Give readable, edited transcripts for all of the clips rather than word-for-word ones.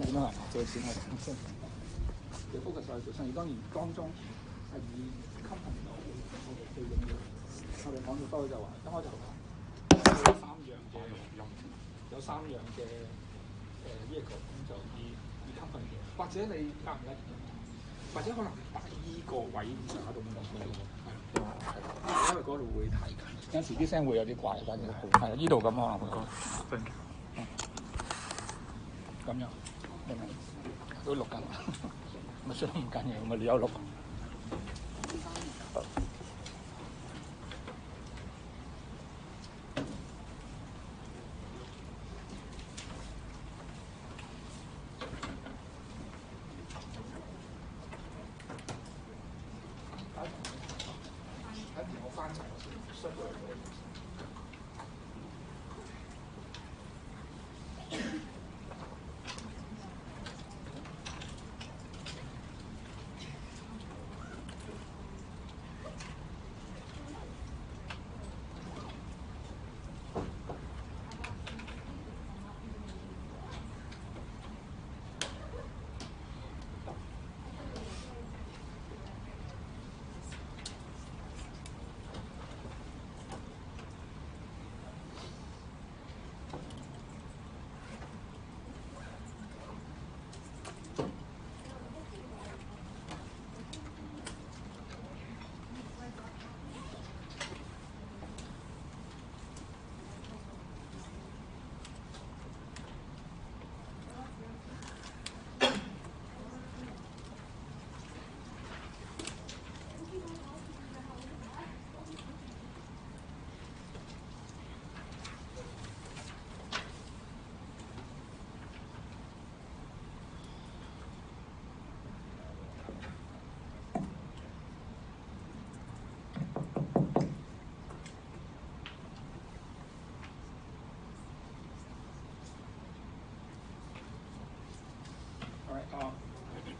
點樣啊？做錢係先，你 focus 喺做生意，當然當中係以 company 我哋去應用。我哋講到多就話，一開就話有三樣嘅vehicle，咁就以 company 嘅，或者你得唔得？或者可能擺依個位上下度咁樣嘅，係因為嗰度會太近，有時啲聲會有啲怪，反正係依度咁可能會講。咁樣，明唔明？都錄緊，咪算唔緊要，咪你有錄。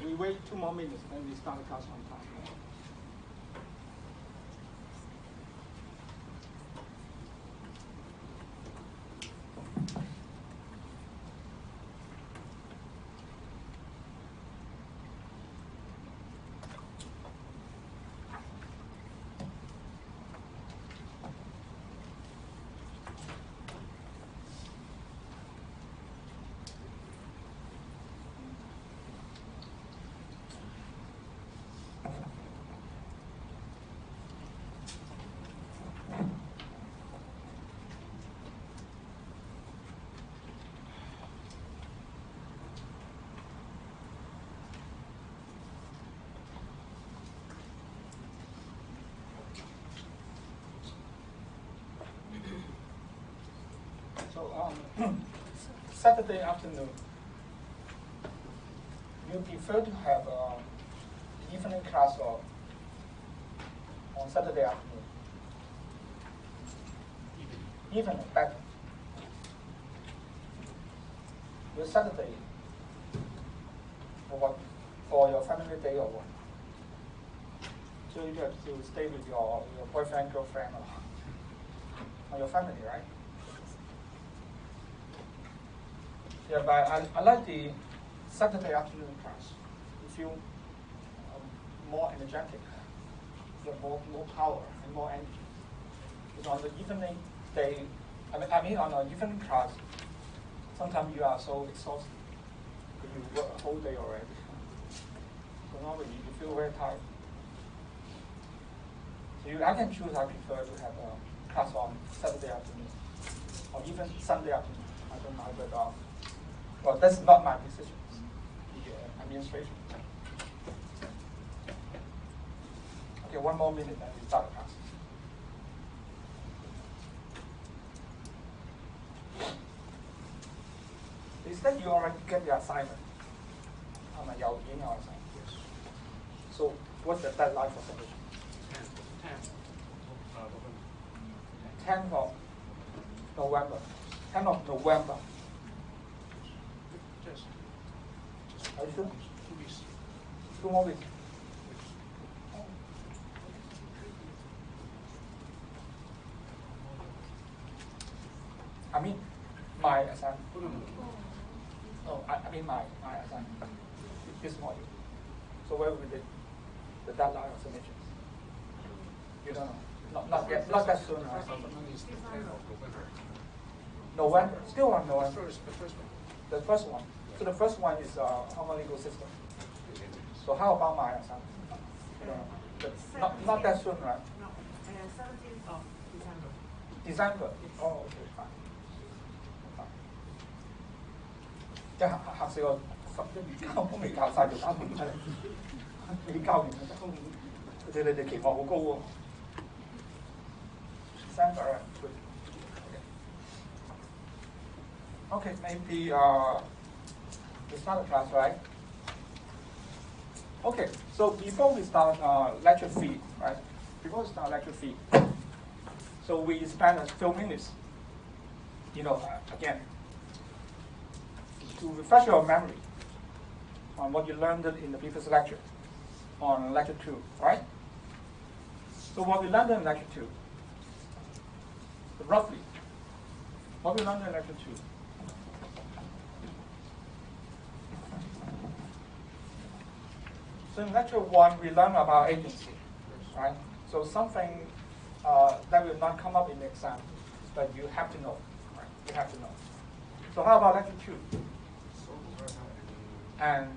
We wait 2 more minutes and we start the class on time. So Saturday afternoon, you prefer to have evening class or on Saturday afternoon? Evening, better. Your Saturday, for what? For your family day or what? So you have to stay with your boyfriend, girlfriend, or your family, right? Yeah, but I like the Saturday afternoon class. You feel more energetic, you have more power and more energy. Because on the evening day, I mean on the evening class, sometimes you are so exhausted because you work a whole day already. So normally you feel very tired. So I can choose. I prefer to have a class on Saturday afternoon or even Sunday afternoon. I don't mind, but well, that's not my decision. The administration. Okay, 1 more minute and we start the class. Is that you already get the assignment? Your assignment. Yes. So what's the deadline for submission? 10th of November. 10th of November. Are you sure? 2 weeks. 2 more weeks. I mean, my assignment. Oh, I mean my assignment this module. So where will be the deadline of submissions? You don't know. Not yet. Not that soon. Right? November. Still on November. The first one. The first one. So the first one is common legal system. So how about my assignment? Not that soon, right? No, 17th of December. December. Oh, okay, fine. 即係嚇死我，11月交都未教晒就交唔出嚟，未交完就交唔。佢哋期望好高喎。December, good. Okay, maybe we start the class, right? Okay, so before we start lecture fee, right? Before we start lecture fee, so we spend a few minutes, again, to refresh your memory on what you learned in the previous lecture, on lecture 2, right? So what we learned in lecture 2, roughly, what we learned in lecture 2. So in lecture 1, we learned about agency, right? So something that will not come up in the exam, but you have to know, right? You have to know. So how about lecture 2? And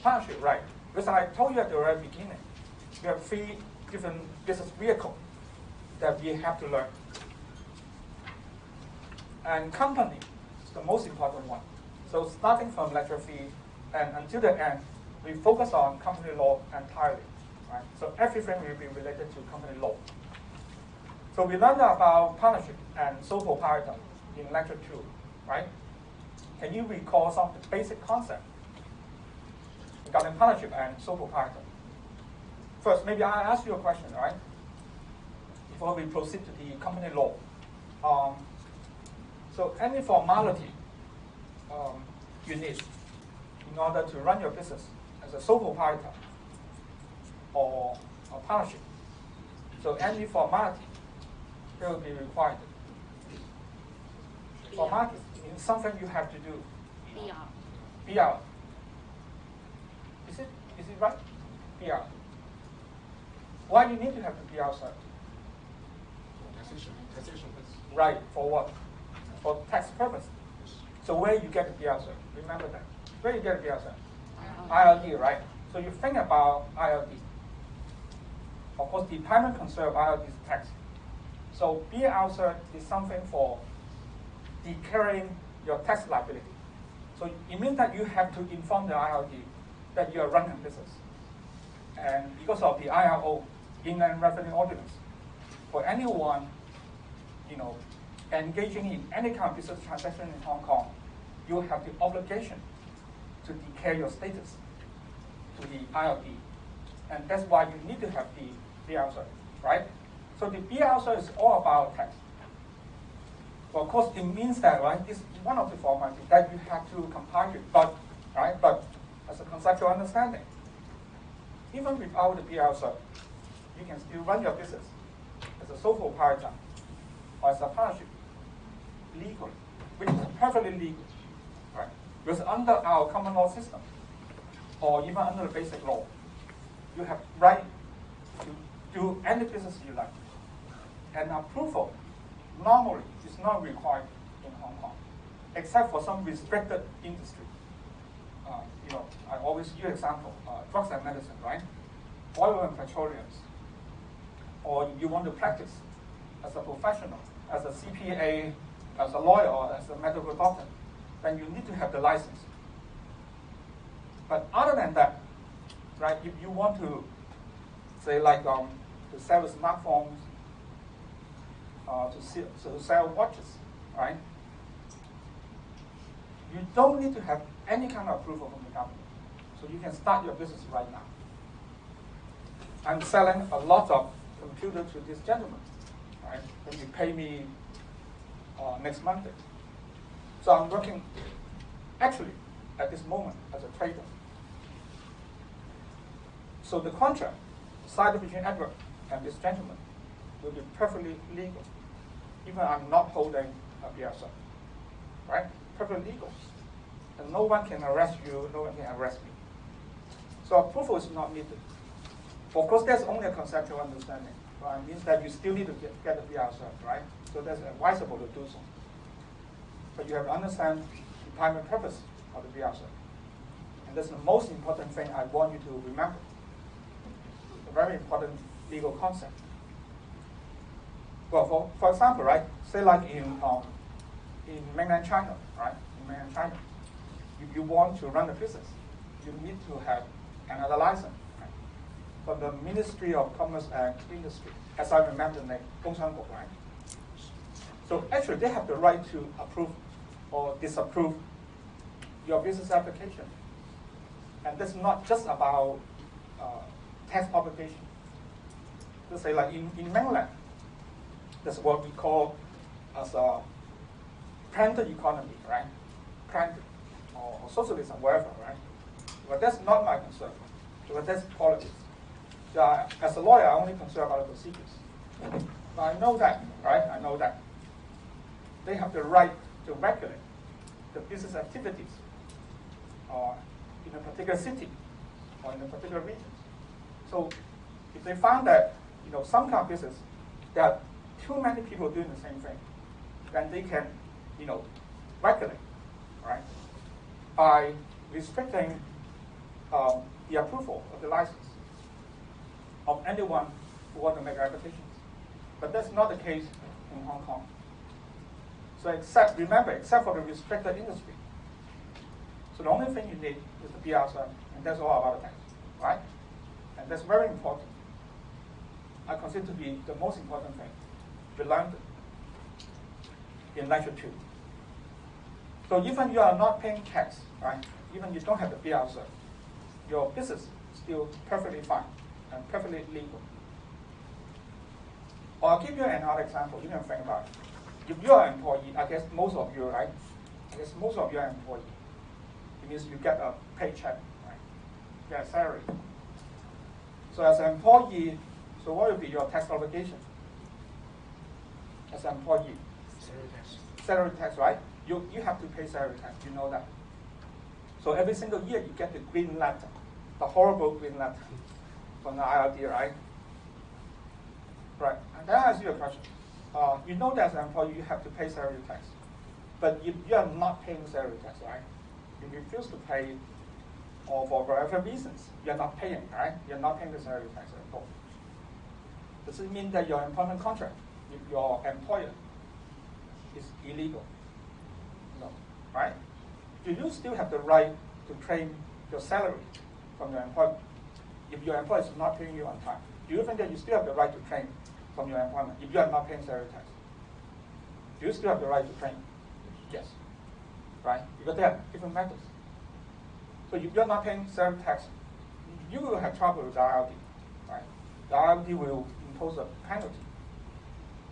partnership, right? Because I told you at the very beginning, we have 3 different business vehicles that we have to learn. And company is the most important one. So starting from lecture 3 and until the end, we focus on company law entirely, right? So everything will be related to company law. So we learned about partnership and sole proprietor in lecture 2, right? Can you recall some of the basic concepts regarding partnership and sole proprietor? First, maybe I ask you a question, right? Before we proceed to the company law. So any formality you need in order to run your business as a sole proprietor or a partnership. So any formality will be required. Formality is something you have to do. BR. Is it right? BR. Why you need to have the BR, sir? Taxation. Right, for what? For tax purpose. So where you get the BR, sir? Remember that. Where you get the BR, sir? ILD, right? So you think about ILD. Of course, the primary concern of ILD is tax. So BR, sir, is something for declaring your tax liability. So it means that you have to inform the ILD that you are running a business. And because of the IRO, Inland Revenue Ordinance, for anyone, engaging in any kind of business transaction in Hong Kong, you have the obligation to declare your status to the ILD. And that's why you need to have the BR, right? So the BR is all about tax. Well, of course, it means that, right, this is one of the formalities that you have to comply with, but as a conceptual understanding, even without the BR, you can still run your business as a sole proprietor or as a partnership legally, which is perfectly legal, right? Because under our common law system, or even under the basic law, you have right to do any business you like. And approval normally is not required in Hong Kong, except for some restricted industry. I always use example, drugs and medicine, right? Oil and petroleums. Or you want to practice as a professional, as a CPA, as a lawyer, or as a medical doctor, then you need to have the license. But other than that, right, if you want to, say, like, to sell smartphones, to sell watches, right, you don't need to have any kind of approval from the government. So you can start your business right now. I'm selling a lot of computers to this gentleman, right? And you pay me next Monday. So I'm working, actually, at this moment as a trader. So the contract signed between Edward and this gentleman will be perfectly legal, even I'm not holding a BSO, right? Perfectly legal. And no one can arrest you, no one can arrest me. So approval is not needed. Of course, that's only a conceptual understanding. Right? It means that you still need to get the PR cert, right? So that's advisable to do so. But you have to understand the primary purpose of the PR cert. And that's the most important thing I want you to remember. It's a very important legal concept. Well, for example, right? Say like in mainland China, right? In mainland China, if you want to run a business, you need to have another license, right? From the Ministry of Commerce and Industry, as I remember the name, Gongchangguo, right? So actually, they have the right to approve or disapprove your business application. And that's not just about tax publication. Let's say like in mainland, that's what we call as a planned economy, right? Planned or socialism, whatever, right? But that's not my concern, because that's politics. So as a lawyer, I only concern about the procedures. But I know that, right? I know that they have the right to regulate the business activities in a particular city or in a particular region. So if they found that some kind of business, there are too many people doing the same thing, then they can regulate, right? By restricting the approval of the license of anyone who wants to make applications. But that's not the case in Hong Kong. So except for the restricted industry. So the only thing you need is the PR cert, and that's all about the tax, right? And that's very important. I consider to be the most important thing we learned in lecture 2. So even you are not paying tax, right? Even you don't have the PR cert, your business is still perfectly fine and perfectly legal. Or I'll give you another example. You can think about it. If you are an employee, I guess most of you, right? I guess most of you are employee. It means you get a paycheck, right? You get a salary. So as an employee, so what will be your tax obligation? As an employee? Salary tax. Salary tax, right? You have to pay salary tax, you know that. So every single year you get the green letter, the horrible green letter from the IRD, right? Right, and then I ask you a question. You know that as an employee you have to pay salary tax. But if you are not paying salary tax, right? You refuse to pay, or for whatever reasons, you're not paying, right? You're not paying the salary tax at all. Does it mean that your employment contract with your employer is illegal? No, right? Do you still have the right to claim your salary from your employer if your employer is not paying you on time? Do you think that you still have the right to claim from your employment if you are not paying salary tax? Do you still have the right to claim? Yes. Right? Because there are different methods. So if you're not paying salary tax, you will have trouble with the IRD. Right? The IRD will impose a penalty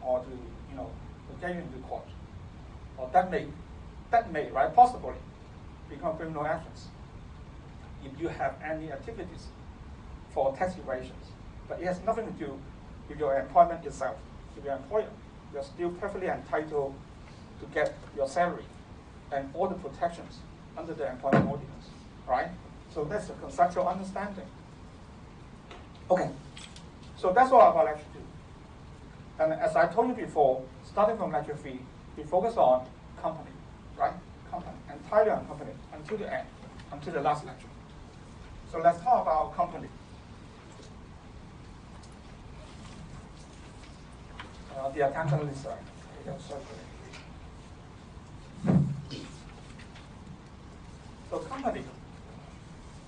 or to get you into court. Or that may, right, possibly become criminal actions if you have any activities for tax evasions. But it has nothing to do with your employment itself. With your employer, you're still perfectly entitled to get your salary and all the protections under the employment ordinance, right? So that's the conceptual understanding. Okay, so that's all about lecture 2. And as I told you before, starting from lecture 3, we focus on company, right? Company, entirely on company until the end, until the last lecture. So let's talk about company. The accountant Lisa. So company.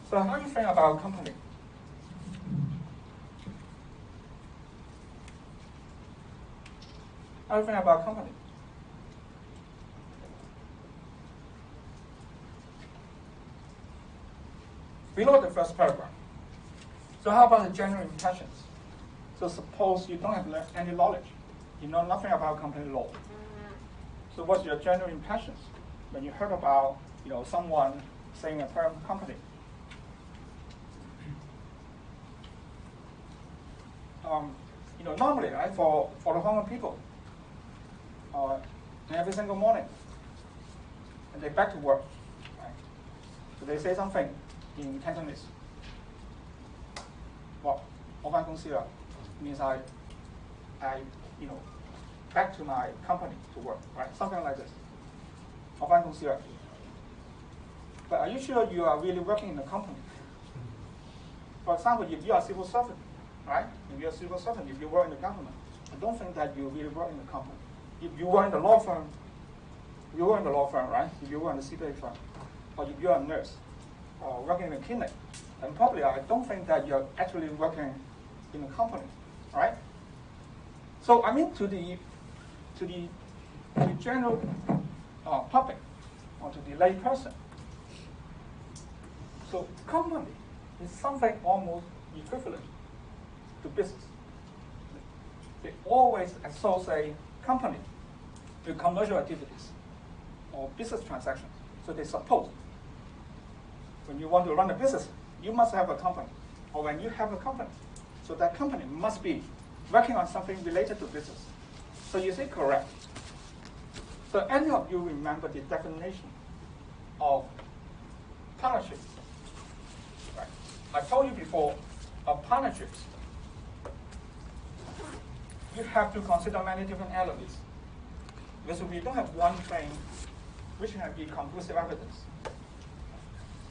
So how do you think about company? How do you think about company? Below the first paragraph. So how about the general impressions? So suppose you don't have any knowledge. You know nothing about company law. So what's your general impressions when you heard about someone saying a term company? Normally, right, for the Hong Kong people, every single morning, and they back to work, right? So they say something in Cantonese. 我返公司啦 means I back to my company to work, right? Something like this. 我返公司啦 But are you sure you are really working in the company? For example, if you are a civil servant, right? If you're a civil servant, if you work in the government, I don't think that you really work in the company. If you work in the law firm, right? If you work in the CPA firm, or if you're a nurse, or working in a clinic, then probably I don't think that you're actually working in a company, right? So I mean to the general public, or to the lay person. So company is something almost equivalent to business. They always associate company with commercial activities or business transactions. So they suppose when you want to run a business, you must have a company. Or when you have a company, so that company must be working on something related to business. So you say correct. So any of you remember the definition of partnership? Right. I told you before, partnerships, you have to consider many different elements. Because we don't have one thing which can be conclusive evidence.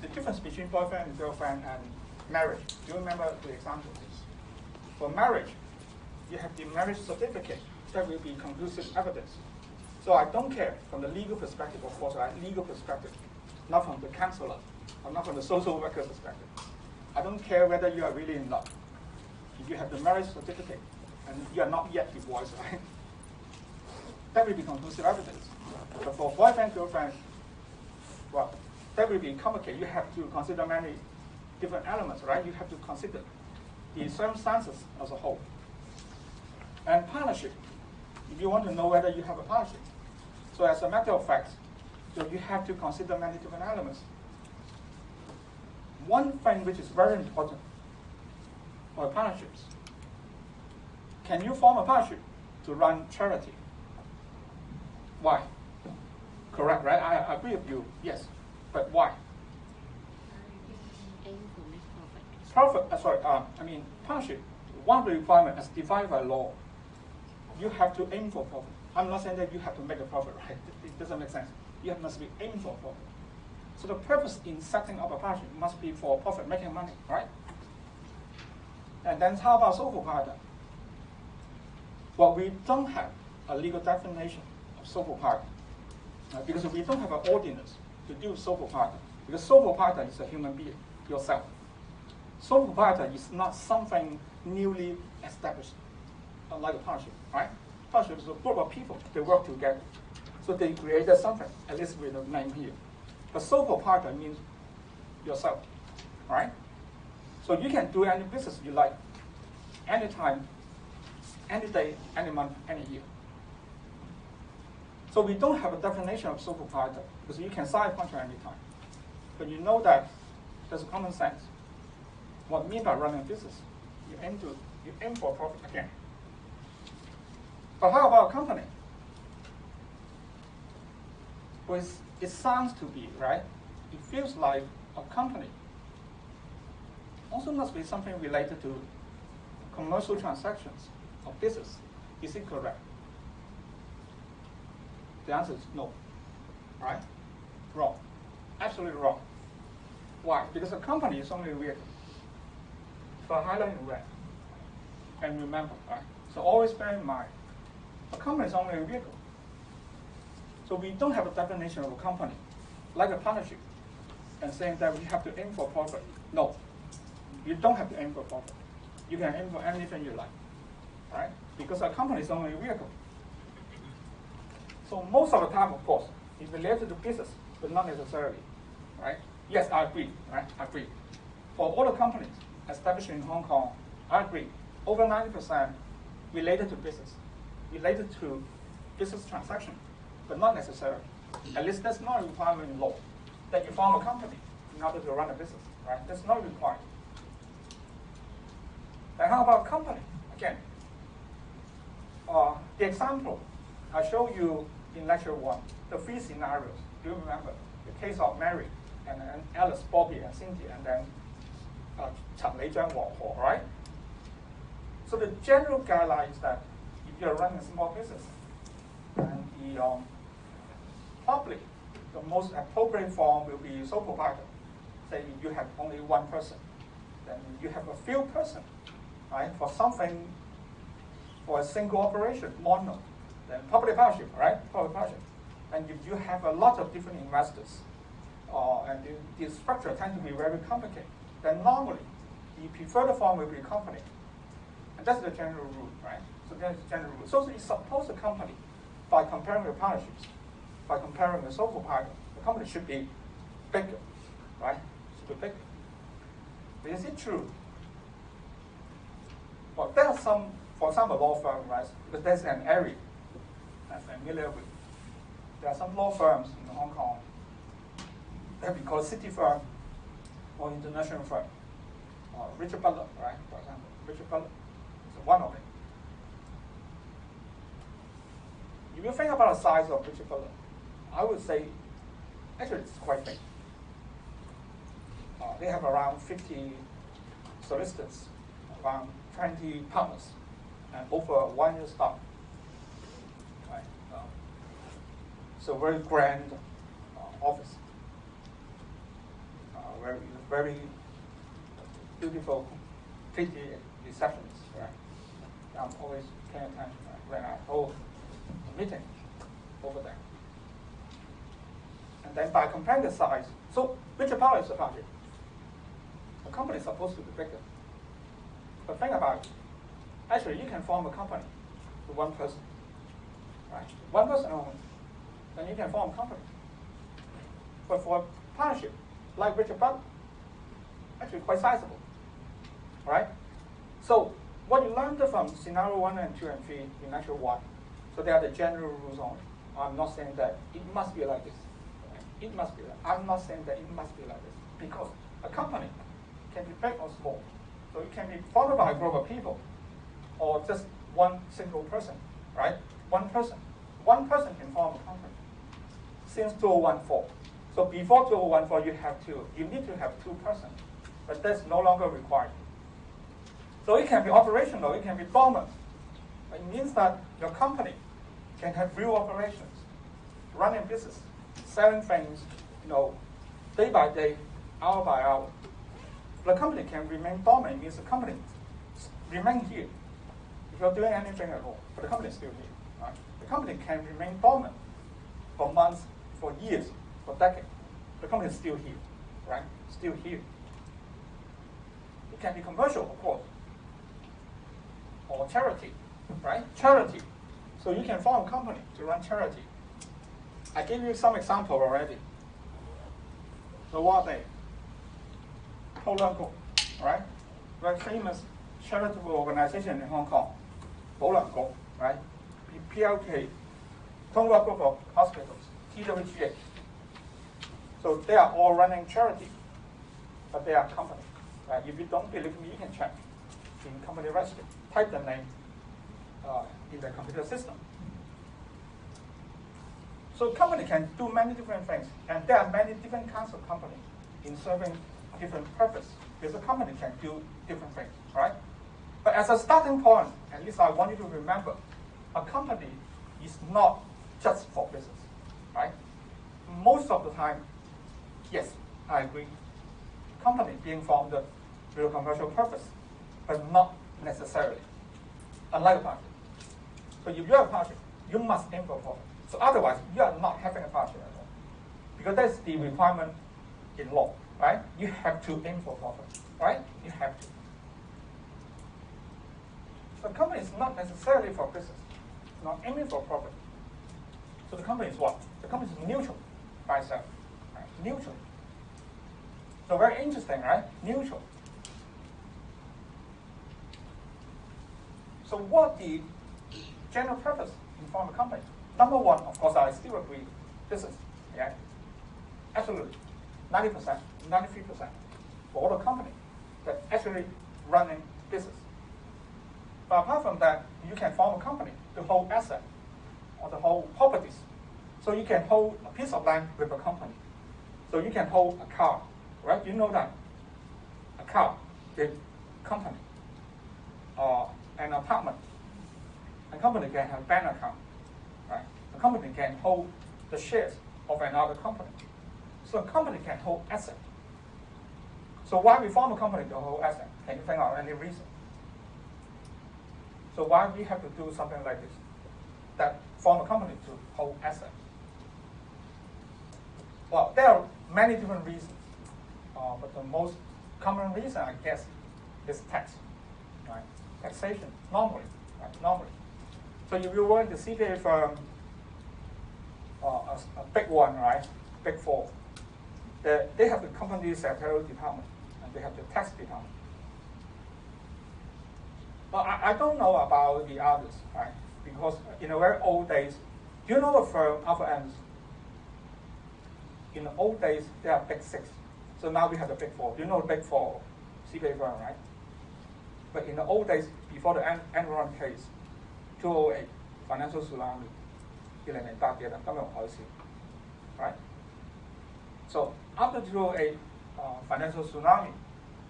The difference between boyfriend and girlfriend and marriage. Do you remember the examples? For marriage, you have the marriage certificate that will be conclusive evidence. So I don't care from the legal perspective, of course, legal perspective, not from the counselor, or not from the social worker perspective. I don't care whether you are really in love. If you have the marriage certificate and you are not yet divorced, right? That will be conclusive evidence. But for boyfriend, girlfriend, well, that will be complicated. You have to consider many different elements, right? You have to consider the circumstances as a whole. And partnership, if you want to know whether you have a partnership. So as a matter of fact, so you have to consider many different elements. One thing which is very important for partnerships, can you form a partnership to run charity? Why? Correct, right? I agree with you, yes. But why? Partnership, one of the requirements as defined by law, you have to aim for profit. I'm not saying that you have to make a profit, right? It doesn't make sense. You must be aiming for profit. So the purpose in setting up a partnership must be for profit, making money, right? And then how about sole proprietor? Well, we don't have a legal definition of sole proprietor because we don't have an ordinance to deal with sole proprietor. Because sole proprietor is a human being, yourself. Sole proprietor is not something newly established, unlike a partnership, right? Partnership is a group of people, they work together. So they created something, at least with the name here. But sole proprietor means yourself, right? So you can do any business you like, anytime, any day, any month, any year. So we don't have a definition of sole proprietor because you can sign a contract anytime. But you know that there's common sense. What I mean by running a business, you aim for profit again. But how about a company? Well, it sounds to be, right? It feels like a company also must be something related to commercial transactions of business. Is it correct? The answer is no, right? Wrong, absolutely wrong. Why? Because a company is only a vehicle. So highlight in red. And remember, right? So always bear in mind, a company is only a vehicle. So we don't have a definition of a company, like a partnership, and saying that we have to aim for profit. No, you don't have to aim for profit. You can aim for anything you like, right? Because a company is only a vehicle. So most of the time, of course, it's related to business, but not necessarily, right? Yes, I agree, right? I agree. For all the companies established in Hong Kong, I agree. Over 90% related to business, related to business transaction, but not necessarily. At least that's not a requirement in law that you form a company in order to run a business, right? That's not required. And how about company? Again, the example I showed you in lecture 1, the 3 scenarios. Do you remember? The case of Mary and then Alice, Bobby, and Cindy, and then Chen Lei, Zhang, Wang, Ho, right? So the general guideline is that if you're running a small business, and the probably the most appropriate form will be sole proprietor. Say you have only one person, then you have a few person, right? For something, for a single operation, mono, then public partnership, right? Public partnership. And if you have a lot of different investors, and the structure tends to be very complicated, then normally the preferred form will be a company. And that's the general rule, right? So that's the general rule. So it's supposed the company, by comparing the partnerships, by comparing the sole proprietor, the company should be bigger, right? Should be bigger. But is it true? Well, there are some, for example, law firm, right? Because there's an area I'm familiar with. There are some law firms in Hong Kong that we call city firm or international firm. Richard Butler, right? For example, Richard Butler is one of it. If you think about the size of Richard Butler, I would say actually it's quite big. They have around 50 solicitors, around 20 partners, and over 1 year staff. Right? So very grand office. Very beautiful, pretty receptions. Right? I'm always paying attention when I hold a meeting over there. And then by comparing the size, so Richard Butler is a partnership. The company is supposed to be bigger. But think about it. Actually, you can form a company with one person. Right? One person only. Then you can form a company. But for a partnership, like Richard Butler, actually quite sizable. Right? So what you learned from scenario 1 and 2 and 3 in lecture 1, so they are the general rules only. I'm not saying that it must be like this. It must be like I'm not saying that it must be like this. Because a company can be big or small. So it can be formed by a group of people or just one single person, right? One person. One person can form a company. Since 2014. So before 2014, you need to have 2 persons. But that's no longer required. So it can be operational, it can be dormant. It means that your company can have real operations, running business, selling things, day by day, hour by hour. The company can remain dormant. It means the company remain here. If you're doing anything at all, but the company is still here. Right? The company can remain dormant for months, for years, for decades. The company is still here, right? Still here. It can be commercial, of course, or charity, right? Charity. So you can form a company to run charity. I gave you some example already. So what they? Bolan-guk, right? Very famous charitable organization in Hong Kong. Bolan-guk, right? PLK, Tung Lok Group of Hospitals, TWGH. So they are all running charity, but they are company. Right? If you don't believe me, you can check in company registry. Type the name in the computer system. So company can do many different things, and there are many different kinds of companies in serving different purpose. Because a company can do different things, right? But as a starting point, at least I want you to remember, a company is not just for business, right? Most of the time, yes, I agree. Company being formed with a commercial purpose, but not necessarily. Unlike a partnership. So if you have a partnership, you must aim for profit. So otherwise, you are not having a partnership at all. Because that's the requirement in law, right? You have to aim for profit, right? You have to. The company is not necessarily for business, not aiming for profit. So the company is what? The company is neutral by itself, right? Neutral. So very interesting, right? Neutral. So what the general purpose in forming a company? Number one, of course, I still agree, business. Yeah, absolutely, 90%, 93% for all the company that actually running business. But apart from that, you can form a company to hold asset or to hold properties. So you can hold a piece of land with a company. So you can hold a car, right? You know that a car, the company, or an apartment. A company can have bank account, right? A company can hold the shares of another company. So a company can hold asset. So why we form a company to hold asset? Can you think of any reason? So why we have to do something like this? That form a company to hold asset? Well, there are many different reasons, but the most common reason, I guess, is tax, right? Taxation, normally, right? Normally. So if you work in the CPA firm, a big one, right? Big Four, they have the company secretarial department, and they have the tax department. But I don't know about the others, right? Because in the very old days, do you know the firm Alpha Anderson? In the old days, there are Big Six. So now we have the Big Four. Do you know the Big Four CPA firm, right? But in the old days, before the Enron case, 2008 financial tsunami, 2008嘅金融海嘯, right? So after 2008 financial tsunami,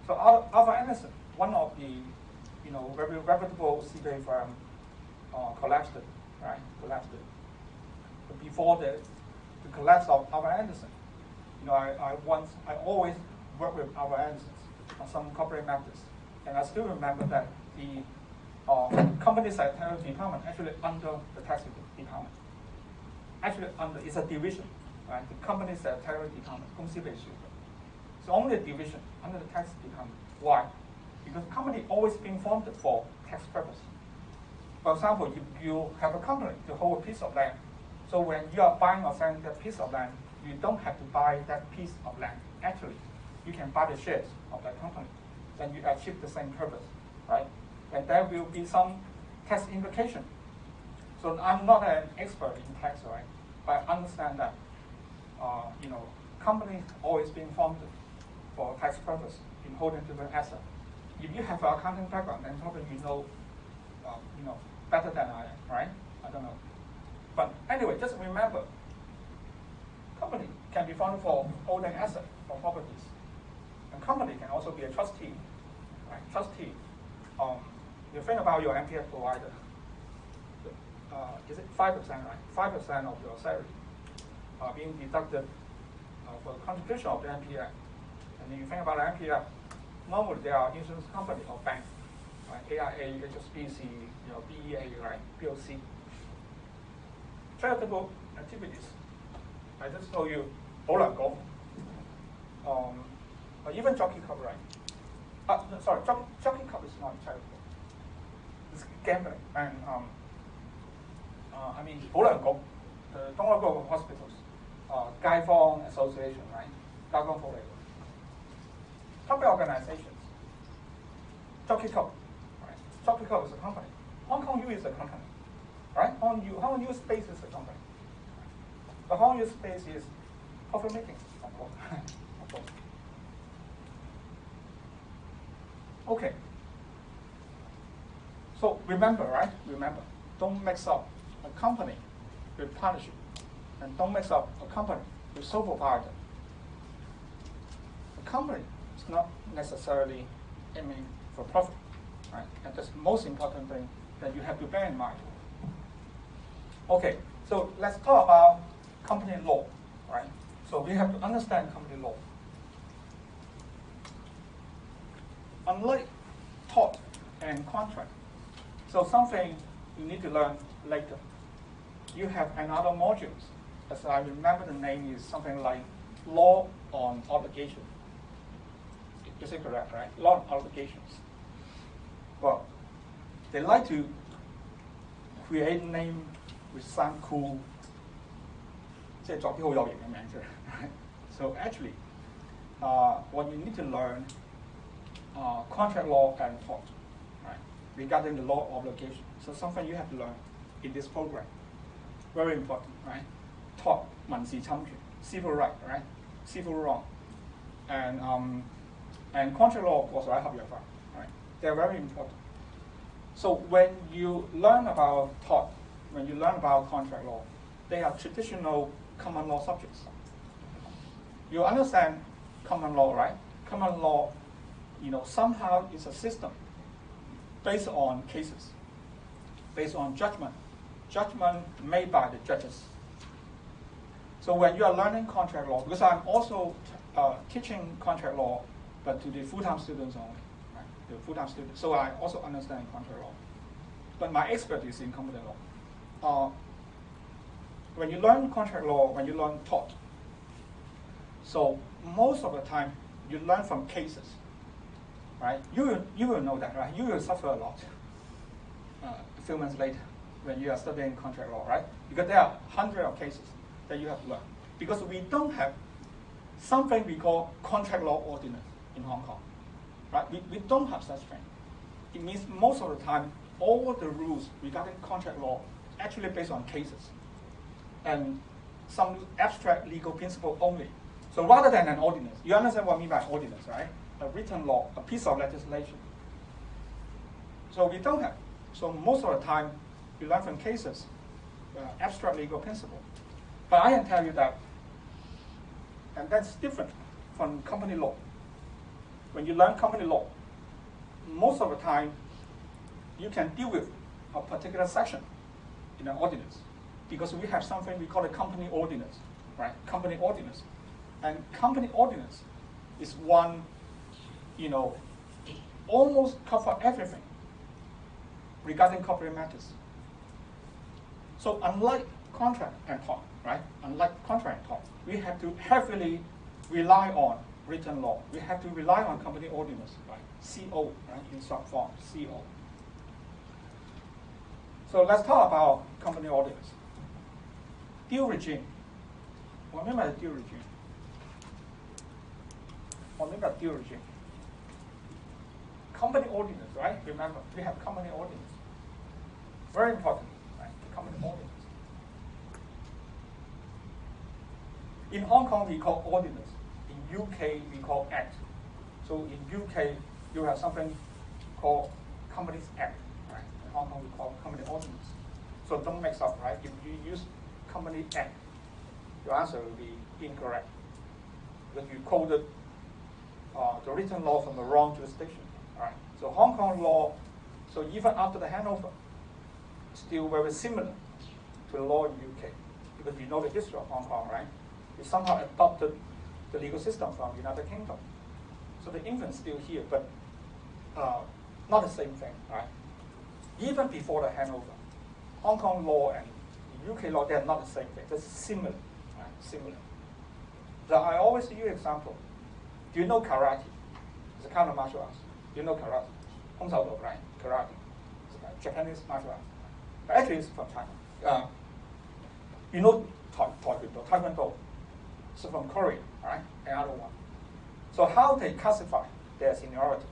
so Alpha Anderson, one of the very reputable CPA firm, collapsed, right? Collapsed. But before the collapse of Alpha Anderson, I always worked with Alpha Anderson on some corporate matters, and I still remember that the company secretarial department actually under the tax department. Actually under, it's a division, right? The company secretarial department, 公司秘書. It's only a division under the tax department. Why? Because the company always been formed for tax purpose. For example, if you have a company to hold a piece of land, so when you are buying or selling that piece of land, you don't have to buy that piece of land. Actually, you can buy the shares of that company, then you achieve the same purpose, right? And there will be some tax implication. So I'm not an expert in tax, right? But I understand that, companies always being formed for tax purpose in holding different assets. If you have an accounting background, then probably you know better than I am, right? I don't know. But anyway, just remember, company can be formed for holding assets or properties. And company can also be a trustee, right? Trustee. You think about your MPF provider. Is it 5%, right? 5% of your salary being deducted for the contribution of the MPF. And then you think about the MPF, normally there are insurance company or bank, right? AIA, HSBC, BEA, right? BOC. Charitable activities. I just told you, 保良局, even Jockey Club, right? Sorry, Jockey Club is not charitable. It's gambling. And保良局, the Dongguo Hospitals, 街坊 Association, right? 街坊福利. Company organizations. Jockey Club, right? Jockey Club is a company. Hong Kong U is a company, right? Hong Kong U Space is a company. The Hong Kong U Space is profit making, of course. Of course. Okay. So remember, right? Remember, don't mix up a company with partnership, and don't mix up a company with sole proprietor. A company is not necessarily aiming for profit, right? And that's the most important thing that you have to bear in mind. Okay, so let's talk about company law, right? So we have to understand company law. Unlike tort and contract, so something you need to learn later. You have another modules, as I remember the name is something like law on obligation. Is it correct, right? Law on obligations. Well, they like to create name which sound cool. 即係作啲好有型嘅名出嚟. So actually, what you need to learn contract law and tort, right? Regarding the law obligation. So something you have to learn in this program. Very important, right? Tort, 民事侵權, civil right, right? Civil wrong. And contract law, of course, right? 合約法, right? They're very important. So when you learn about tort, when you learn about contract law, they are traditional common law subjects. you understand common law, right? Common law, somehow is a system based on cases, based on judgment made by the judges. So when you are learning contract law, because I'm also teaching contract law, but to the full-time students only, right? The full-time students. So I also understand contract law, but my expertise is in company law. When you learn contract law, when you learn tort, so most of the time you learn from cases, right? You will know that, right? You will suffer a lot a few months later when you are studying contract law, right? Because there are hundreds of cases that you have to learn. Because we don't have something we call contract law ordinance in Hong Kong, right? We don't have such thing. It means most of the time, all the rules regarding contract law actually based on cases and some abstract legal principle only. So rather than an ordinance, you understand what I mean by ordinance, right? A written law, a piece of legislation. So we don't have. So most of the time, you learn from cases, abstract legal principle. But I can tell you that, and that's different from company law. When you learn company law, most of the time, you can deal with a particular section in an ordinance, because we have something we call a company ordinance, right? Company ordinance. And company ordinance is one, almost cover everything regarding corporate matters. So unlike contract and tort, right? Unlike contract and tort, we have to heavily rely on written law. We have to rely on company ordinance, right? CO, right? In short form, CO. So let's talk about company ordinance. Due regime. What do I mean by due regime? What do I mean by due regime? Company ordinance, right? Remember, we have company ordinance. Very important, right? Company ordinance. In Hong Kong, we call ordinance. In UK, we call act. So in UK, you have something called Companies Act, right? In Hong Kong, we call company ordinance. So don't mix up, right? If you use Company Act, your answer will be incorrect, because you quoted the written law from the wrong jurisdiction. All right. So Hong Kong law, so even after the handover, still very similar to the law in UK, because you know the history of Hong Kong, right? We somehow adopted the legal system from the United Kingdom. So the influence is still here, but not the same thing, right? Even before the handover, Hong Kong law and UK law, they are not the same thing. They're similar, right? Similar. So I always use example. Do you know karate? It's a kind of martial arts. Do you know karate? Hong Shou Do, right? Karate. It's a Japanese martial arts. But actually, it's from China. You know Taekwondo. It's from Korea, right? Another one. So how they classify their seniority?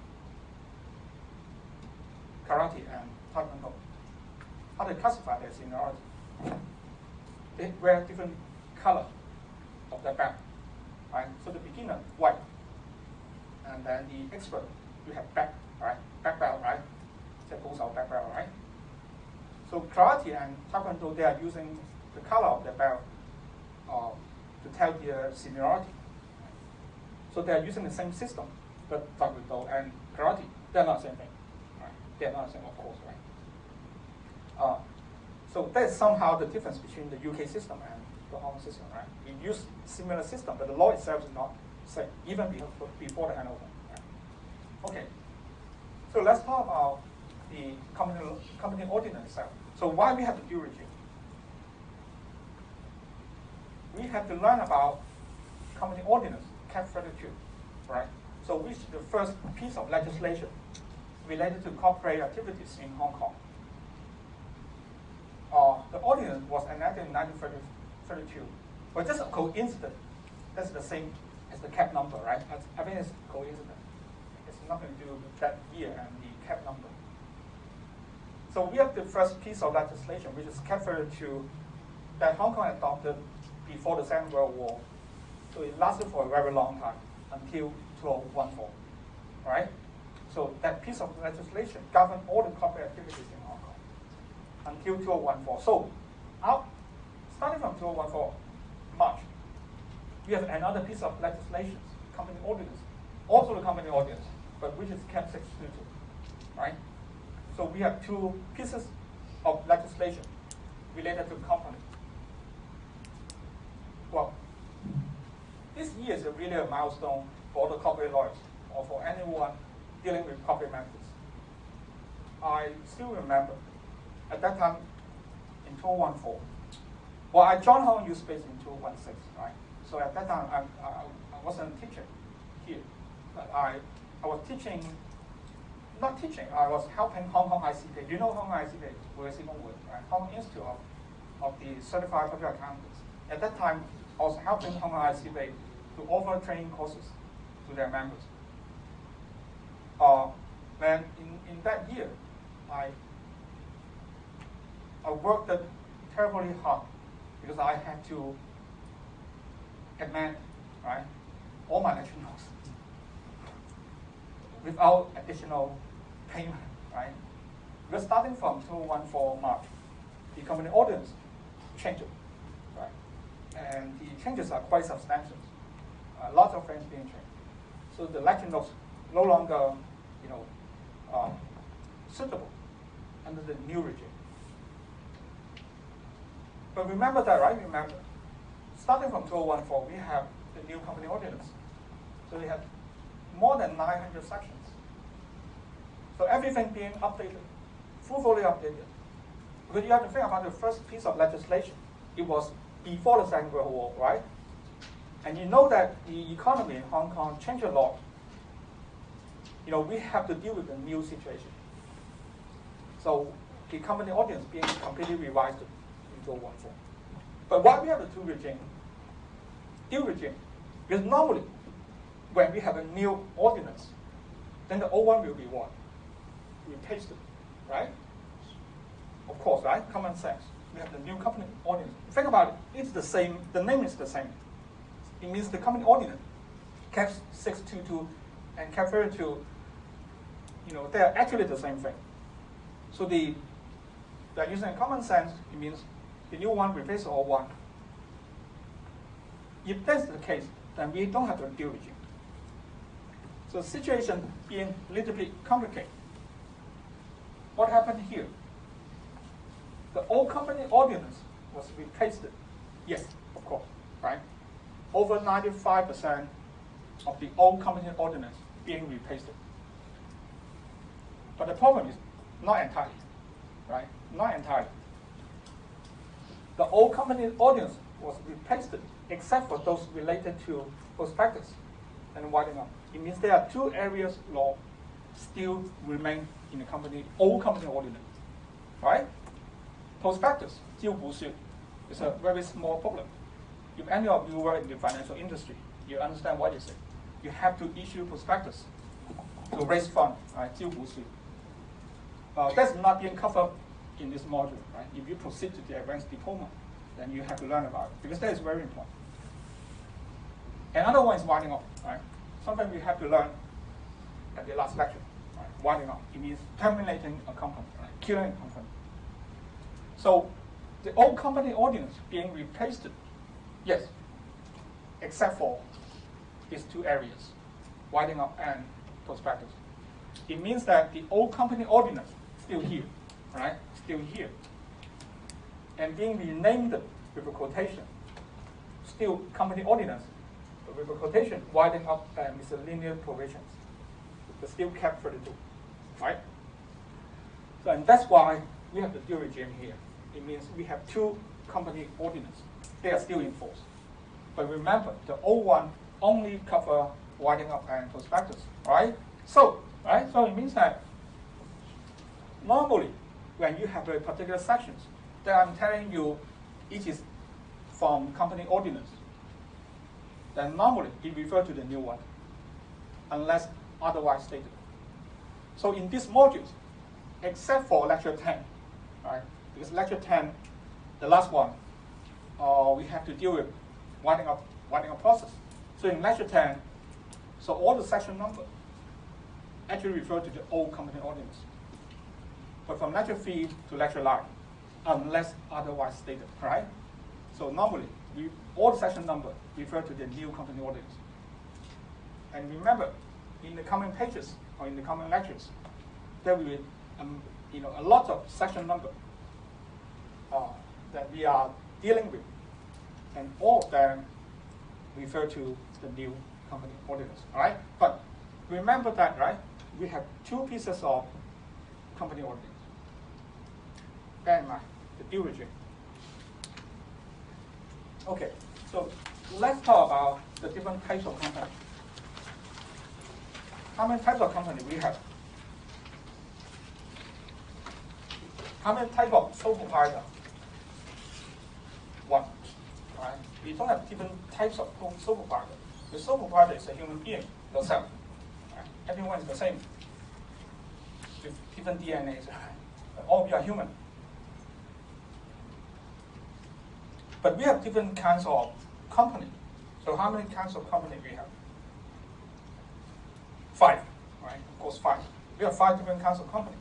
Karate and Taekwondo. How they classify their seniority? They wear different color of their belt, right? So the beginner, white. And then the expert, you have black, right? Black belt, right? Black belt, right? So karate and Taekwondo, they are using the color of their belt to tell their seniority. So they are using the same system, but Taekwondo and karate, they're not the same thing, right? They're not the same, of course, right? So that's somehow the difference between the UK system and the Hong Kong system, right? We use similar system, but the law itself is not the same, even before the handover. Right? Okay. So let's talk about the company ordinance itself. So why we have the due regime? We have to learn about company ordinance, Cap 32, right? So which is the first piece of legislation related to corporate activities in Hong Kong. The ordinance was enacted in 1932. But just a coincidence, that's the same as the cap number, right? I think it's coincidence. It's nothing to do with that year and the cap number. So we have the first piece of legislation, which is Cap 32, that Hong Kong adopted before the Second World War. So it lasted for a very long time, until 2014, right? So that piece of legislation governed all the corporate activities in Hong Kong until 2014. So starting from 2014, March, we have another piece of legislation, company ordinance, also the company ordinance, but which is CAP 622, right? So we have two pieces of legislation related to company. Well, this year is really a milestone for the corporate lawyers or for anyone dealing with corporate matters. I still remember at that time in 2014. Well, I joined Hong Kong U-Space in 2016, right? So at that time, I wasn't a teacher here, but I was teaching, not teaching, I was helping Hong Kong ICP. You know Hong Kong ICP, right? Hong Kong Institute of the Certified Public Accountants. At that time, I was helping Hong Kong ICP to offer training courses to their members. Then in that year, I worked terribly hard because I had to amend, right, all my lecture notes without additional payment, right? Because starting from 2014 March, the company ordinance changed, right? And the changes are quite substantial. Lots of things being changed. So the lecture notes no longer, suitable under the new regime. But remember that, right? Remember, starting from 2014, we have the new company ordinance. So we have more than 900 sections. So everything being updated, fully updated. Because you have to think about the first piece of legislation. It was before the Second World War, right? And you know that the economy in Hong Kong changed a lot. We have to deal with the new situation. So the company ordinance being completely revised in 2014. But why we have the dual regime? Because normally, when we have a new ordinance, then the old one will be what? Replaced, right? Of course, right? Common sense. We have the new company ordinance. Think about it. It's the same. The name is the same. It means the company ordinance, CAP 622 and CAP 32, they are actually the same thing. So they're using common sense. It means the new one replaces the old one. If that's the case, then we don't have a dual regime. So the situation being a little bit complicated. What happened here? The old company ordinance was replaced. Yes, of course, right? Over 95% of the old company ordinance being replaced. But the problem is not entirely, right? Not entirely. The old company ordinance was replaced except for those related to prospectus and winding up. It means there are two areas law still remain in the old company ordinance, right? Prospectus, 招股書, is a very small problem. If any of you work in the financial industry, you understand what is it. You have to issue prospectus to raise funds, right? 招股書. That's not being covered in this module, right? If you proceed to the advanced diploma, then you have to learn about it, because that is very important. Another one is winding up, right? Something we have to learn at the last lecture, right? Winding up. It means terminating a company, right? Killing a company. So the old company ordinance being replaced, yes, except for these two areas, winding up and prospectus. It means that the old company ordinance still here, right? Still here. And being renamed with a quotation, still company ordinance, with a quotation, winding up miscellaneous provisions. But still CAP 32, right? So, and that's why we have the dual regime here. It means we have two company ordinance. They are still in force. But remember, the old one only cover winding up and prospectus, right? So it means that normally when you have a particular sections that I'm telling you it is from company ordinance, then normally it refers to the new one, unless otherwise stated. So in these modules, except for lecture 10, right? Because lecture 10, the last one, we have to deal with winding up process. So in lecture 10, so all the section number actually refer to the old company ordinance. But from lecture 3 to lecture 9, unless otherwise stated, right? So normally all the section number refer to the new company ordinance. And remember, in the coming pages or in the coming lectures, there will be a lot of section number that we are dealing with, and all of them refer to the new company ordinance. All right, but remember that, right? We have two pieces of company ordinance. Bear in mind the due regime. Okay, so let's talk about the different types of company. How many types of company we have? How many types of sole proprietor? One. Right? We don't have different types of sole proprietor. The sole proprietor is a human being, yourself. Right? Everyone is the same, with different DNAs. Right? All of you are human. But we have different kinds of company. So how many kinds of company we have? 5, right? Of course, 5. We have 5 different kinds of company.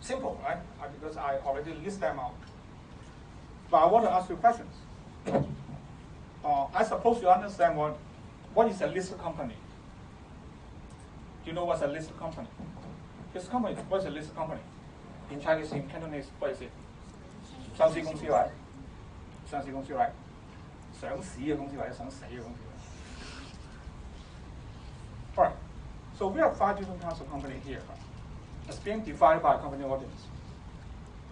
Simple, right? Because I already list them out. But I want to ask you questions. I suppose you understand what is a listed company. Do you know what's a listed company? Listed company, what is a listed company? In Chinese, in Cantonese, what is it? 上市公司 right? 上市公司 right? 上市嘅公司或者想死嘅公司。All right. So we have 5 different kinds of company here. It's being divided by company ordinance.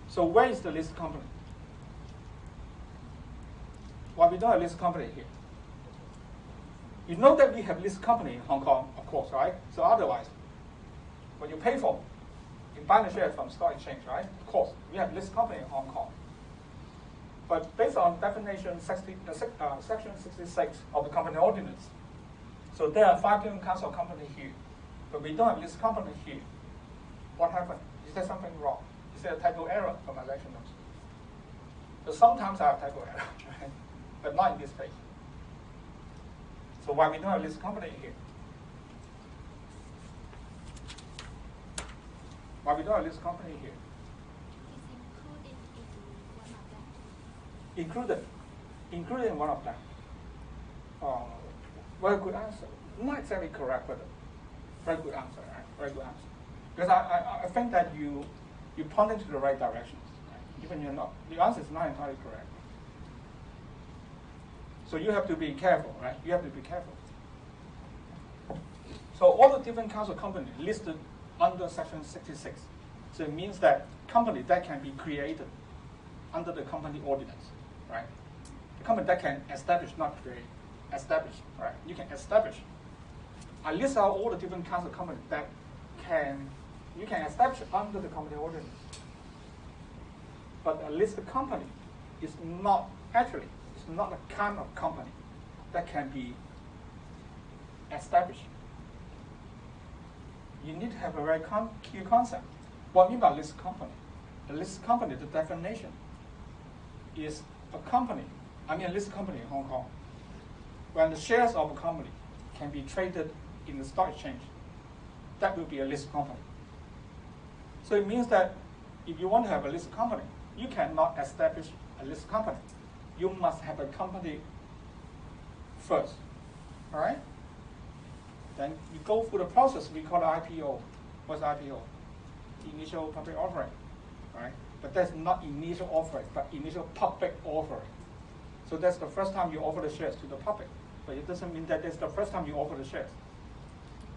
So where is the listed company? Well, we don't have listed company here. You know that we have listed company in Hong Kong, of course, right? So otherwise, what you pay for, you buy the shares from stock exchange, right? Of course, we have listed company in Hong Kong. But based on definition section 66 of the company ordinance, so there are 5 different kinds of company here, but we don't have listed company here. What happened? Is there something wrong? Is there a typo error from my lecture notes? So sometimes I have typo error, right? But not in this case. So why we don't have listed company here? Why we don't have listed company here? Included in one of them. Very good answer. Not exactly correct, but very good answer. Right? Very good answer. Because I think that you pointed to the right direction. Right? Even you're not, the answer is not entirely correct. So you have to be careful, right? You have to be careful. So all the different kinds of company listed under section 66. So it means that company that can be created under the company ordinance, right? The company that can establish, not create, establish, right? You can establish. I list out all the different kinds of company that you can establish under the company ordinance. But a listed company is not actually, it's not a kind of company that can be established. You need to have a very key concept. What I mean by listed company? A listed company, the definition is a company, a listed company in Hong Kong, when the shares of a company can be traded in the stock exchange, that will be a listed company. So it means that if you want to have a listed company, you cannot establish a listed company. You must have a company first, all right? Then you go through the process we call IPO. What's IPO? Initial public offering, right? But that's not initial offering, but initial public offering. So that's the first time you offer the shares to the public, but it doesn't mean that that's the first time you offer the shares.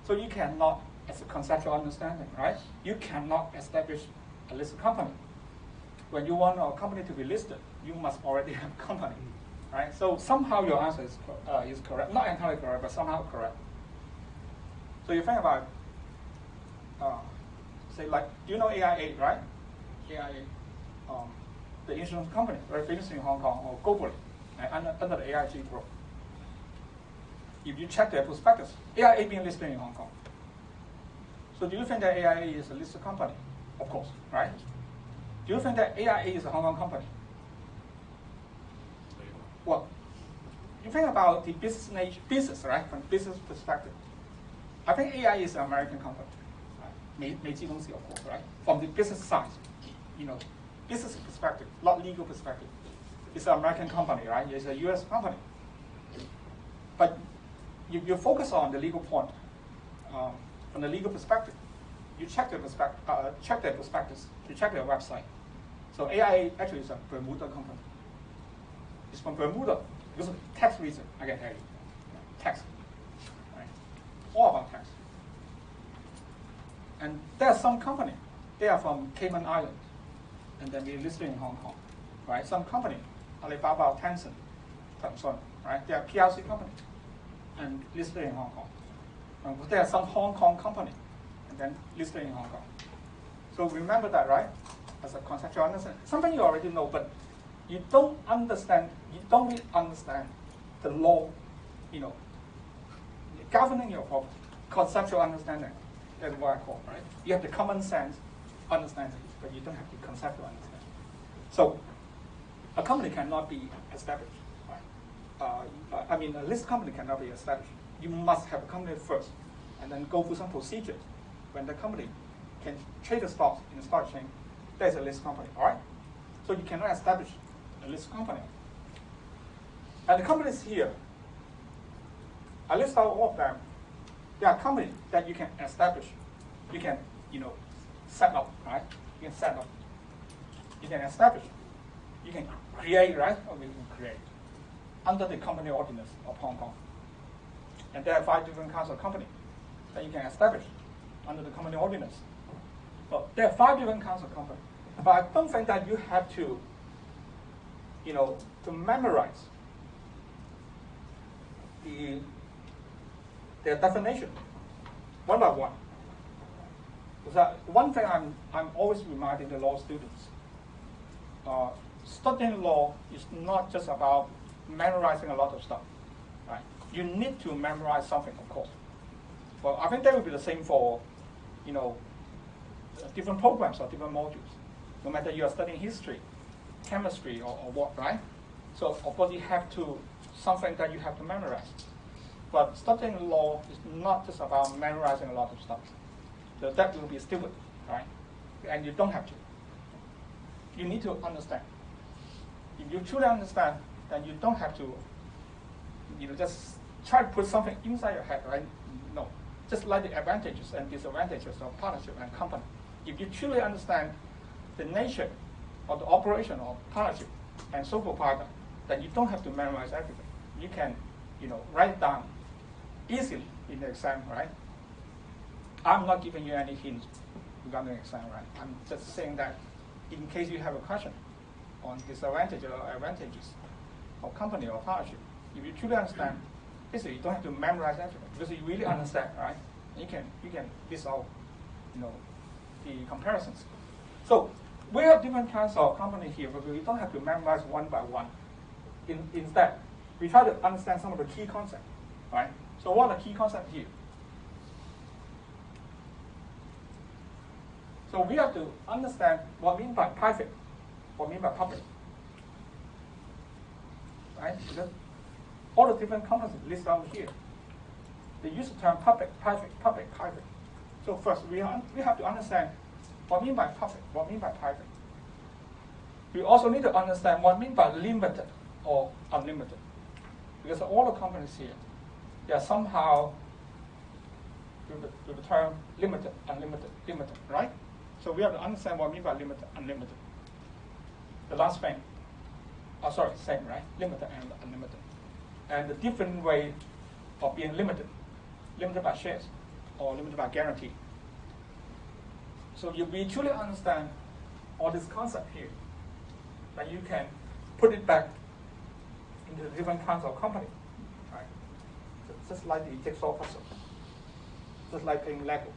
So you cannot, as a conceptual understanding, right? You cannot establish a listed company. When you want a company to be listed, you must already have a company, right? So somehow your answer is correct, not entirely correct, but somehow correct. So you think about, say like, do you know AIA, right? AIA, the insurance company, very famous in Hong Kong or globally, under the AIG group. If you check their prospectus, AIA being listed in Hong Kong. So do you think that AIA is a listed company? Of course, right? Do you think that AIA is a Hong Kong company? Well, you think about the business, right? From business perspective. I think AIA is an American company, right? 美资公司, of course, right? From the business side, business perspective, not legal perspective. it's an American company, right? It's a US company. But you focus on the legal point. From the legal perspective, you check their prospectus, you check their website. So AIA actually is a Bermuda company. It's from Bermuda because of tax reason, I can tell you. Tax. Right? All about tax. And there are some company, they are from Cayman Island, and then we're listed in Hong Kong. Right? Some company, Alibaba, Tencent, right? They are PLC company and listed in Hong Kong. There are some Hong Kong company and then listed in Hong Kong. So remember that, right? As a conceptual understanding. Something you already know, but you don't really understand the law, governing your property. Conceptual understanding. That's what I call, right? You have the common sense understanding, but you don't have the conceptual understanding. So a company cannot be established. Right? A listed company cannot be established. You must have a company first, and then go through some procedures. When the company can trade the stocks in the stock exchange, there's a listed company, all right? So you cannot establish a listed company. And the companies here, I list out all of them. There are companies that you can establish. You can, set up, right? You can set up. You can establish. You can create, right? Or you can create under the company ordinance of Hong Kong. And there are 5 different kinds of company that you can establish under the company ordinance. Well, there are 5 different kinds of company. But I don't think that you have to, to memorize their definition one by one. Because one thing I'm always reminding the law students, studying law is not just about memorizing a lot of stuff. Right? You need to memorize something, of course. Well, I think that will be the same for, different programs or different modules. No matter you are studying history, chemistry, or what, right? So, of course, you have something that you have to memorize. But studying law is not just about memorizing a lot of stuff. So that will be stupid, right? And you don't have to. You need to understand. If you truly understand, then you don't have to, just try to put something inside your head, right? No. Just like the advantages and disadvantages of partnership and company. If you truly understand the nature of the operation of partnership and sole proprietor, then you don't have to memorize everything. You can, write down easily in the exam, right? I'm not giving you any hints regarding the exam, right? I'm just saying that in case you have a question on disadvantages or advantages of company or partnership, if you truly understand, basically you don't have to memorize everything because you really understand, right? You can list out, the comparisons. So we have different kinds of company here, but we don't have to memorize one by one. Instead, we try to understand some of the key concepts, right? So what are the key concepts here? So we have to understand what we mean by private, what we mean by public, right? Because all the different companies listed out here, they use the term public, private, public, private. So first, we have to understand what we mean by public, what we mean by private. We also need to understand what we mean by limited or unlimited. Because all the companies here, they are somehow with the term limited, unlimited, limited, right? So we have to understand what we mean by limited, unlimited. The last thing, same, right? Limited and unlimited. And the different way of being limited by shares or limited by guarantee. So if we truly understand all this concept here, then you can put it back into the different kinds of company, right? So just like the jigsaw puzzle, just like playing Lego.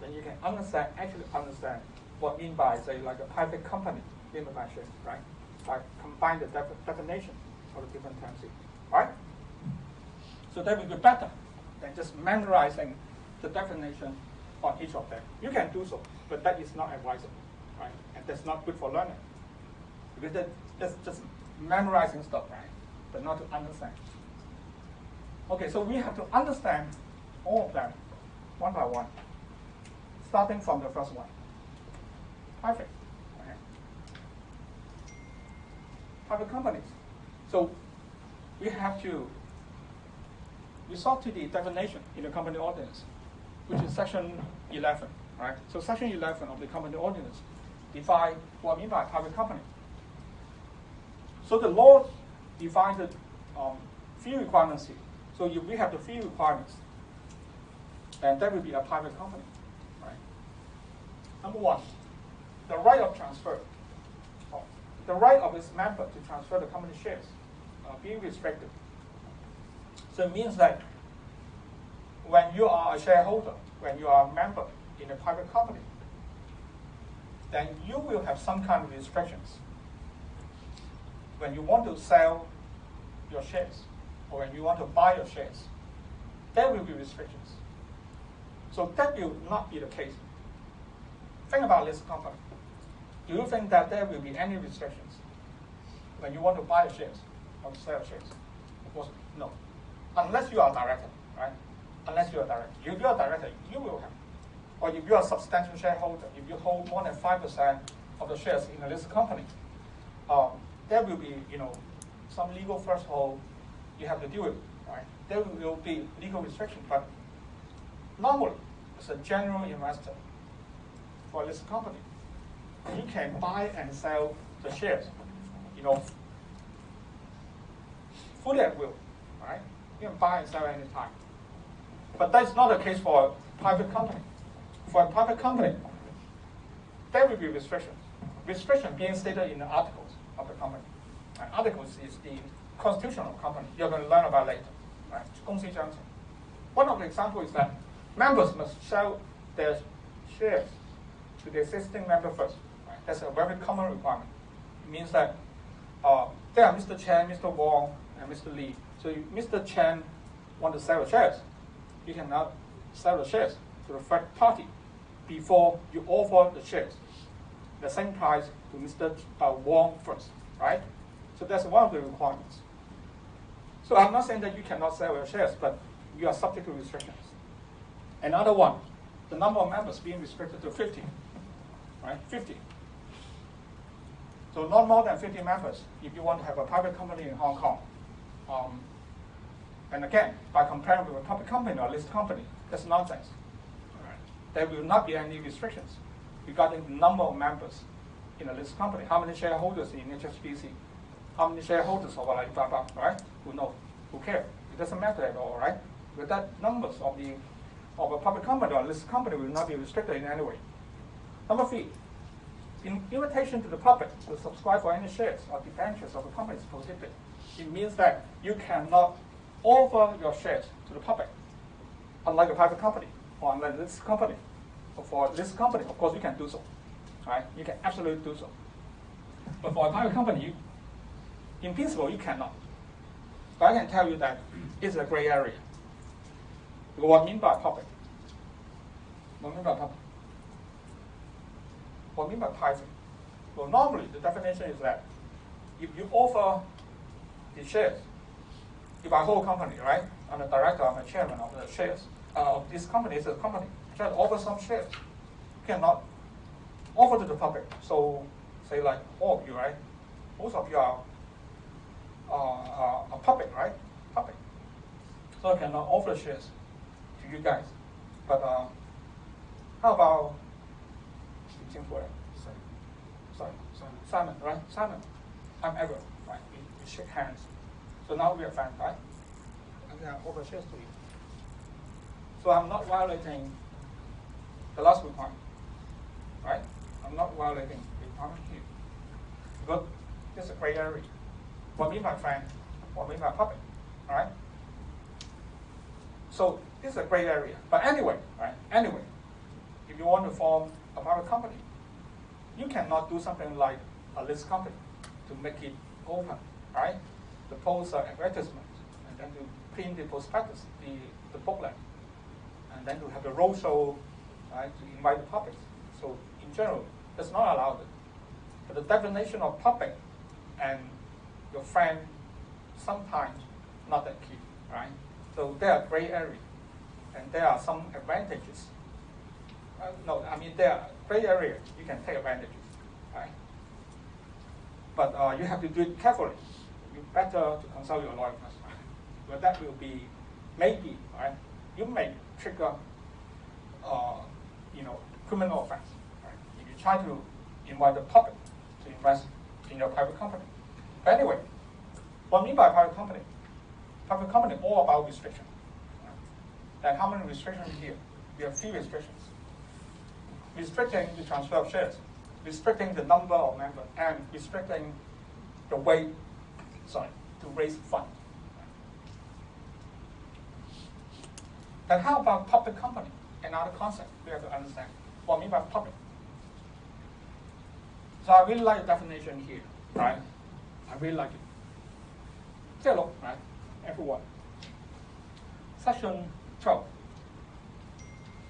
Then you can actually understand what I mean by, say, like a private company limited by shares, right? By combine the definition of the different terms here, right? So that will be better than just memorizing the definition on each of them. You can do so, but that is not advisable, right? And that's not good for learning. Because that's just memorizing stuff, right? But not to understand. Okay, so we have to understand all of them one by one, starting from the first one. Private. private companies. So we have to resort to the definition in the company ordinance, which is section 11, right? So section 11 of the company ordinance define what I mean by private company. So the law defines the fee requirements here. So if we have the fee requirements, then that will be a private company, right? Number one, the right of transfer. The right of its member to transfer the company shares being restricted. So it means that when you are a shareholder, when you are a member in a private company, then you will have some kind of restrictions. When you want to sell your shares, or when you want to buy your shares, there will be restrictions. So that will not be the case. Think about this company. Do you think that there will be any restrictions when you want to buy shares or sell shares? Of course, no. Unless you are a director, right? Unless you are a director. If you are a director, you will have. Or if you are a substantial shareholder, if you hold more than 5% of the shares in a listed company, there will be, some legal threshold you have to deal with, right? There will be legal restrictions, but normally, as a general investor for a listed company, you can buy and sell the shares, fully at will, right? You can buy and sell any time. But that's not the case for a private company. For a private company, there will be restrictions. Restriction being stated in the articles of the company. And articles is the constitution of the company. You're going to learn about later, right? 公司章程. One of the examples is that members must sell their shares to the existing member first. Right? That's a very common requirement. It means that there are Mr. Chen, Mr. Wong, and Mr. Lee. So if Mr. Chen want to sell the shares, you cannot sell the shares to the third party before you offer the shares the same price to Mr. Wong first, right? So that's one of the requirements. So I'm not saying that you cannot sell your shares, but you are subject to restrictions. Another one, the number of members being restricted to 50, right? 50. So not more than 50 members if you want to have a private company in Hong Kong. And again, by comparing with a public company or a listed company, that's nonsense. Right. There will not be any restrictions regarding the number of members in a listed company. How many shareholders in HSBC? How many shareholders of Alibaba, right? Who knows? Who cares? It doesn't matter at all, right? But that numbers of a public company or a listed company will not be restricted in any way. Number 3, invitation to the public to subscribe for any shares or debentures of the company is prohibited. It means that you cannot offer your shares to the public, unlike a private company or unlike this company. But for this company, of course, you can do so, right? You can absolutely do so. But for a private company, in principle, you cannot. But I can tell you that it's a gray area. What I mean by public? What I mean by public? What I mean by private? Well, normally the definition is that if you offer the shares, if I hold a company, right? I'm a director, I'm a chairman of the shares of this company. It's a company. Try to offer some shares. You cannot offer to the public. So, say like all of you, right? Most of you are public, right? Public. So I cannot offer shares to you guys. But how about Simon, right? Simon, I'm Edward, right? We shake hands. So now we are friends, right? I can offer shares to you. So I'm not violating the last requirement, right? I'm not violating the requirement here. But there's a gray area. What I mean by friend, what I mean by public, all right? So this is a gray area. But anyway, right? Anyway, if you want to form a private company, you cannot do something like a listed company to make it open, right? To post advertisement, and then to print the prospectus, the booklet, and then to have a roadshow, right, to invite the public. So in general, that's not allowed. But the definition of public and your friend sometimes not that key, right? So there are gray areas, and there are some advantages. No, I mean there are gray areas you can take advantages, right? but you have to do it carefully. You better to consult your lawyer first. But that will be maybe, right? You may trigger, criminal offense. Right? If you try to invite the public to invest in your private company. But anyway, what I mean by private company? Private company all about restriction. Right? And how many restrictions here? We have 3 restrictions. Restricting the transfer of shares, restricting the number of members, and restricting the way, to raise funds. Then how about public company? Another concept we have to understand. What I mean by public. So I really like the definition here, right? I really like it. Take a look, right? Everyone. Section 12.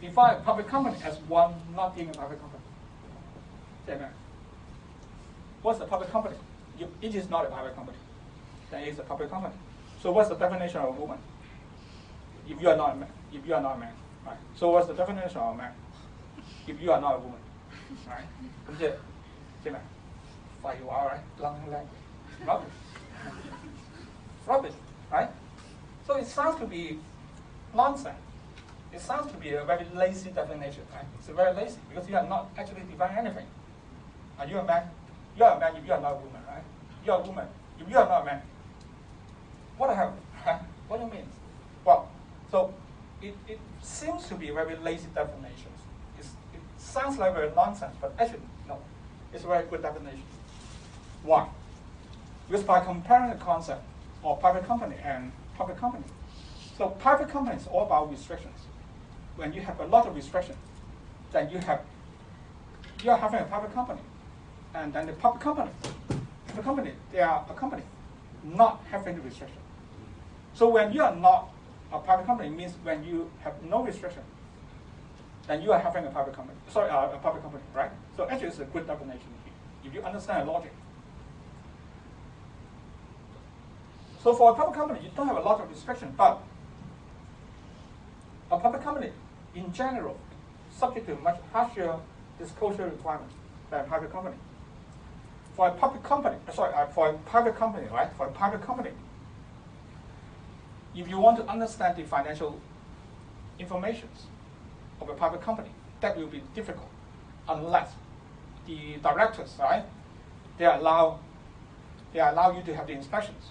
Define public company as one not being a private company. What's the public company? It is not a private company. Then it's a public company. So what's the definition of a woman? If you are not a man, right? So what's the definition of a man? If you are not a woman, right? 咁即係咩？廢話 right? Rubbish. Rubbish, right? So it sounds to be nonsense. It sounds to be a very lazy definition, right? It's very lazy because you are not actually defining anything. Are you a man? You are a man if you are not a woman, right? You are a woman if you are not a man. What the hell? Right? What do you mean? Well, so it seems to be very lazy definitions. It sounds like very nonsense, but actually, no. It's a very good definition. Why? Because by comparing the concept of private company and public company, so private company is all about restrictions. When you have a lot of restrictions, then you are having a private company. And then the public company, they are a company not having the restriction. So when you are not a private company, it means when you have no restriction, then you are having a private company. A public company, right? So actually it's a good definition here, if you understand the logic. So for a public company, you don't have a lot of restriction, but a public company, in general, subject to much harsher disclosure requirements than a private company. For a public company, for a private company, right? For a private company, if you want to understand the financial information of a private company, that will be difficult unless the directors, right? They allow you to have the inspections.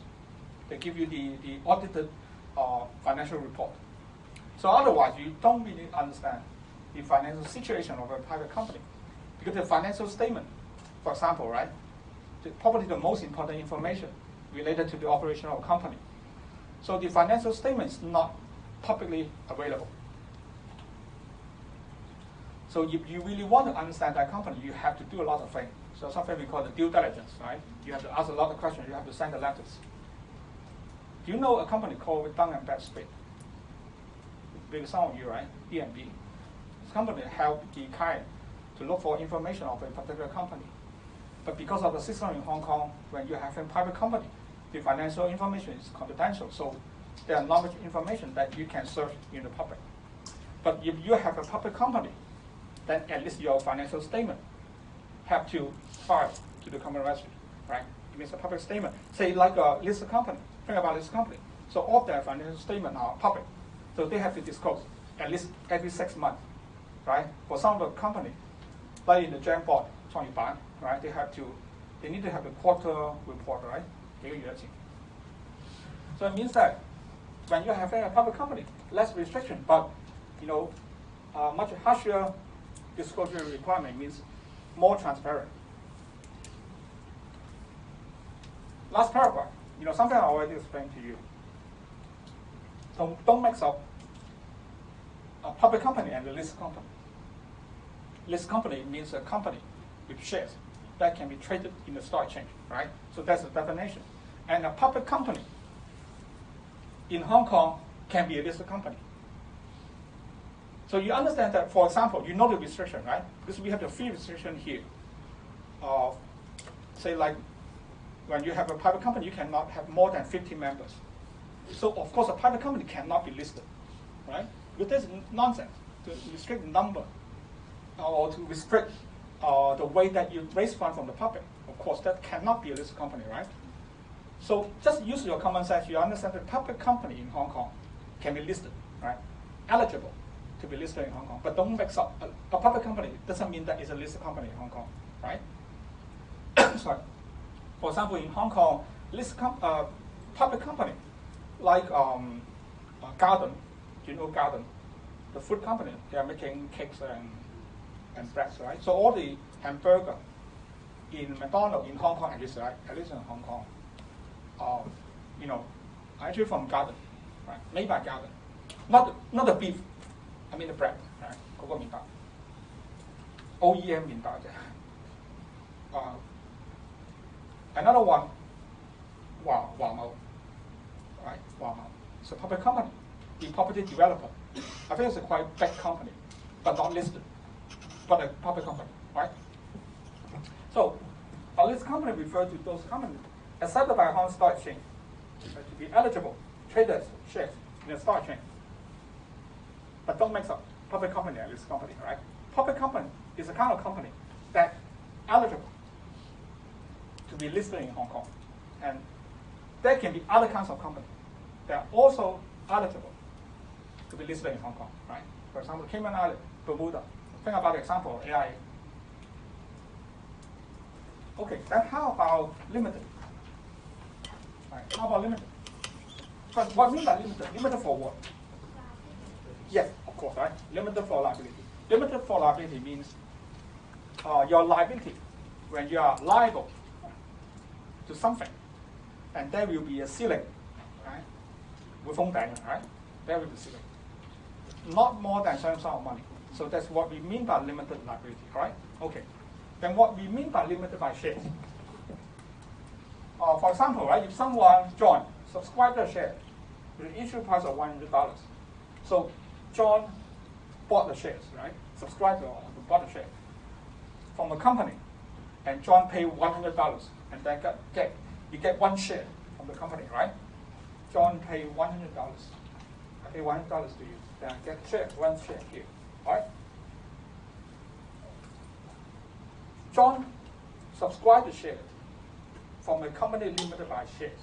They give you the audited financial report. So otherwise, you don't really understand the financial situation of a private company. Because the financial statement, for example, right, probably the most important information related to the operation of a company. So the financial statement is not publicly available. So if you really want to understand that company, you have to do a lot of things. So something we call the due diligence, right? You have to ask a lot of questions. You have to send the letters. Do you know a company called Dun & Bradstreet? Maybe some of you, right? D&B. This company helped the client to look for information of a particular company. But because of the system in Hong Kong, when you have a private company, the financial information is confidential. So there are not much information that you can search in the public. But if you have a public company, then at least your financial statement have to file to the common registry, right? It means a public statement. Say like a listed company. Think about this company. So all their financial statements are public. So they have to disclose at least every 6 months, right? For some of the company, like in the GEM board, 創業板, right? They need to have a quarter report, right? 幾個月一次. So it means that when you have a public company, less restriction, but much harsher disclosure requirement means more transparent. Last paragraph, something I already explained to you. Don't mix up a public company and a listed company. Listed company means a company with shares that can be traded in the stock exchange, right? So that's the definition. And a public company in Hong Kong can be a listed company. So you understand that, for example, you know the restriction, right? Because we have the fee restriction here. Say like when you have a private company, you cannot have more than 50 members. So of course a private company cannot be listed, right? Because that's nonsense to restrict the number or to restrict the way that you raise funds from the public, Of course, that cannot be a listed company, right? So just use your common sense. You understand that public company in Hong Kong can be listed, right? Eligible to be listed in Hong Kong, but don't mix up. A public company doesn't mean that it's a listed company in Hong Kong, right? Sorry. For example, in Hong Kong, public company like Garden, do you know Garden? The food company, they are making cakes and breads, right? So all the hamburger in McDonald's in Hong Kong, at least in Hong Kong, actually from Garden, right? Made by Garden, not the beef, I mean the bread, right? 嗰個麵包 OEM 麵包啫。Another one, Hua Mau, right? Hua Mau. It's a public company, the property developer. I think it's a quite big company, but not listed, but a public company, right? So, a listed company refers to those companies accepted by Hong Kong Stock Exchange to be eligible traders shares in the stock exchange. But don't mix up public company and listed company, right? Public company is a kind of company that eligible to be listed in Hong Kong. And there can be other kinds of companies that are also eligible to be listed in Hong Kong, right? For example, Cayman Island, Bermuda. Think about the example of AIA. Okay, then how about limited? Right, how about limited? But what do you mean by limited? Limited for what? Yes, of course, right? Limited for liability. Limited for liability means your liability when you are liable to something, and there will be a ceiling, right? With right? There will be a ceiling. Not more than certain sum of money. So that's what we mean by limited liability, right? Okay. Then what we mean by limited by shares. For example, right, if someone subscribe to a share with an issue price of $100, so John bought the shares, right? Subscribed to bought the share from a company, and John paid $100, and then you get one share from the company, right? John paid $100. I pay $100 to you, then I get one share here, right? John subscribed the share from a company limited by shares.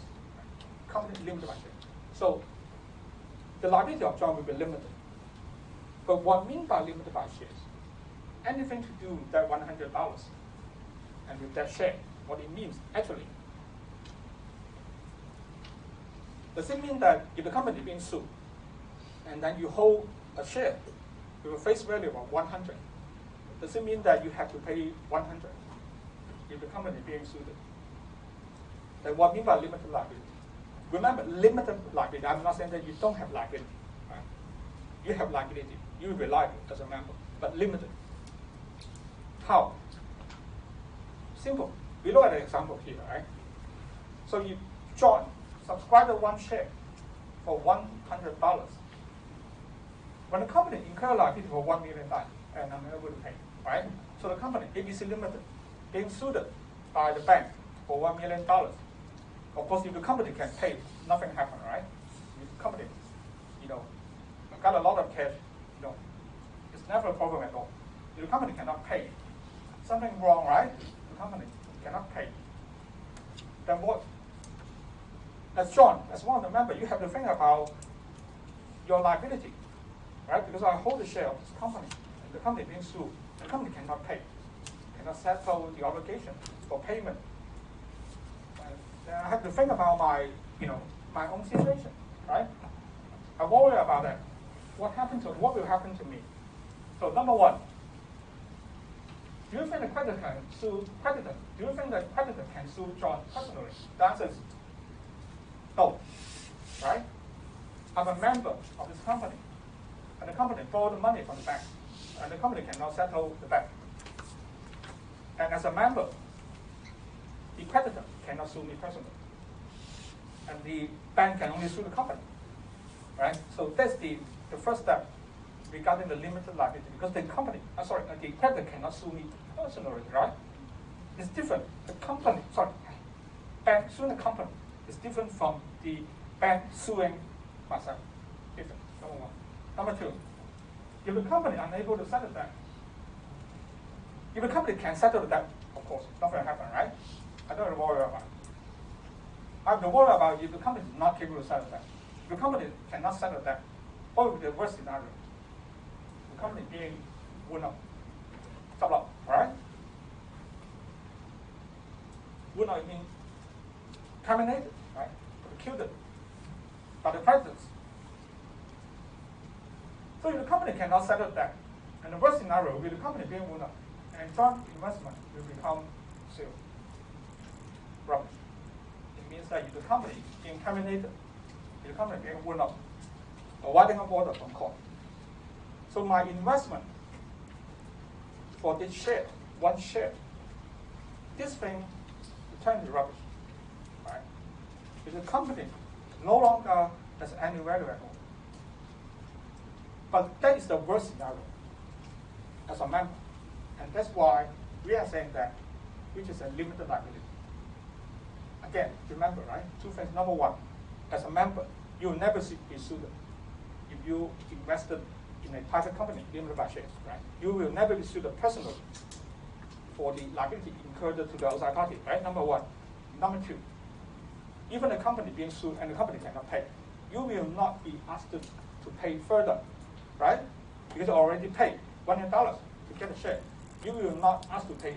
Company limited by shares. So the liability of John will be limited. But what I mean by limited by shares? Anything to do with that $100 and with that share, what it means actually. Does it mean that if the company is being sued, and then you hold a share with a face value of 100, does it mean that you have to pay 100 if the company is being sued? Then what I mean by limited liability? Remember, limited liability, I'm not saying that you don't have liability. Right? You have liability, you will be liable as a member, but limited. How? Simple. We look at an example here, right? So you subscribe to one share for $100. When the company incur liability for $1 million and I'm able to pay, right? So the company, ABC Limited, being sued by the bank for $1 million. Of course, if the company can pay, nothing happens, right? If the company, got a lot of cash, it's never a problem at all. If the company cannot pay, something wrong, right? The company cannot pay. Then what? As John, as one of the members, you have to think about your liability, right? Because I hold the share of this company, and the company being sued, the company cannot pay, cannot settle the obligation for payment. And I have to think about my own situation, right? I worry about that. What will happen to me? So number one, do you think the creditor can sue creditor? Do you think the creditor can sue John personally? The answer is no, right? I'm a member of this company, and the company borrowed money from the bank, and the company cannot settle the bank. And as a member, the creditor cannot sue me personally, and the bank can only sue the company, right? So that's the first step regarding the limited liability, because the creditor cannot sue me personally, right? It's different. Bank suing the company is different from the bank suing myself. Different, number one. Number two, if the company is unable to settle that, if the company can settle the debt, of of course, nothing happened, right? I don't have to worry about it. I have to worry about if the company is not capable of settle debt. If the company cannot settle debt, what would be the worst scenario? The company being wound up, stop up, right? Wound up means terminated, right? Killed it by the creditors. So if the company cannot settle debt, and the worst scenario will be the company being wound up, and joint investment will become zero. Rubbish. It means that if the company being terminated, if the company being wound up, a winding up order from court. So my investment for this share, one share, this thing turns to rubbish. Right? If the company no longer has any value at all. But that is the worst scenario as a member. And that's why we are saying that, which is a limited liability. Again, remember, right? Two things. Number one, as a member, you will never be sued if you invested in a private company limited by shares, right? You will never be sued personally for the liability incurred to the outside party, right? Number one. Number two, even the company being sued and the company cannot pay, you will not be asked to pay further, right? Because you already paid $1 million to get a share. You will not ask to pay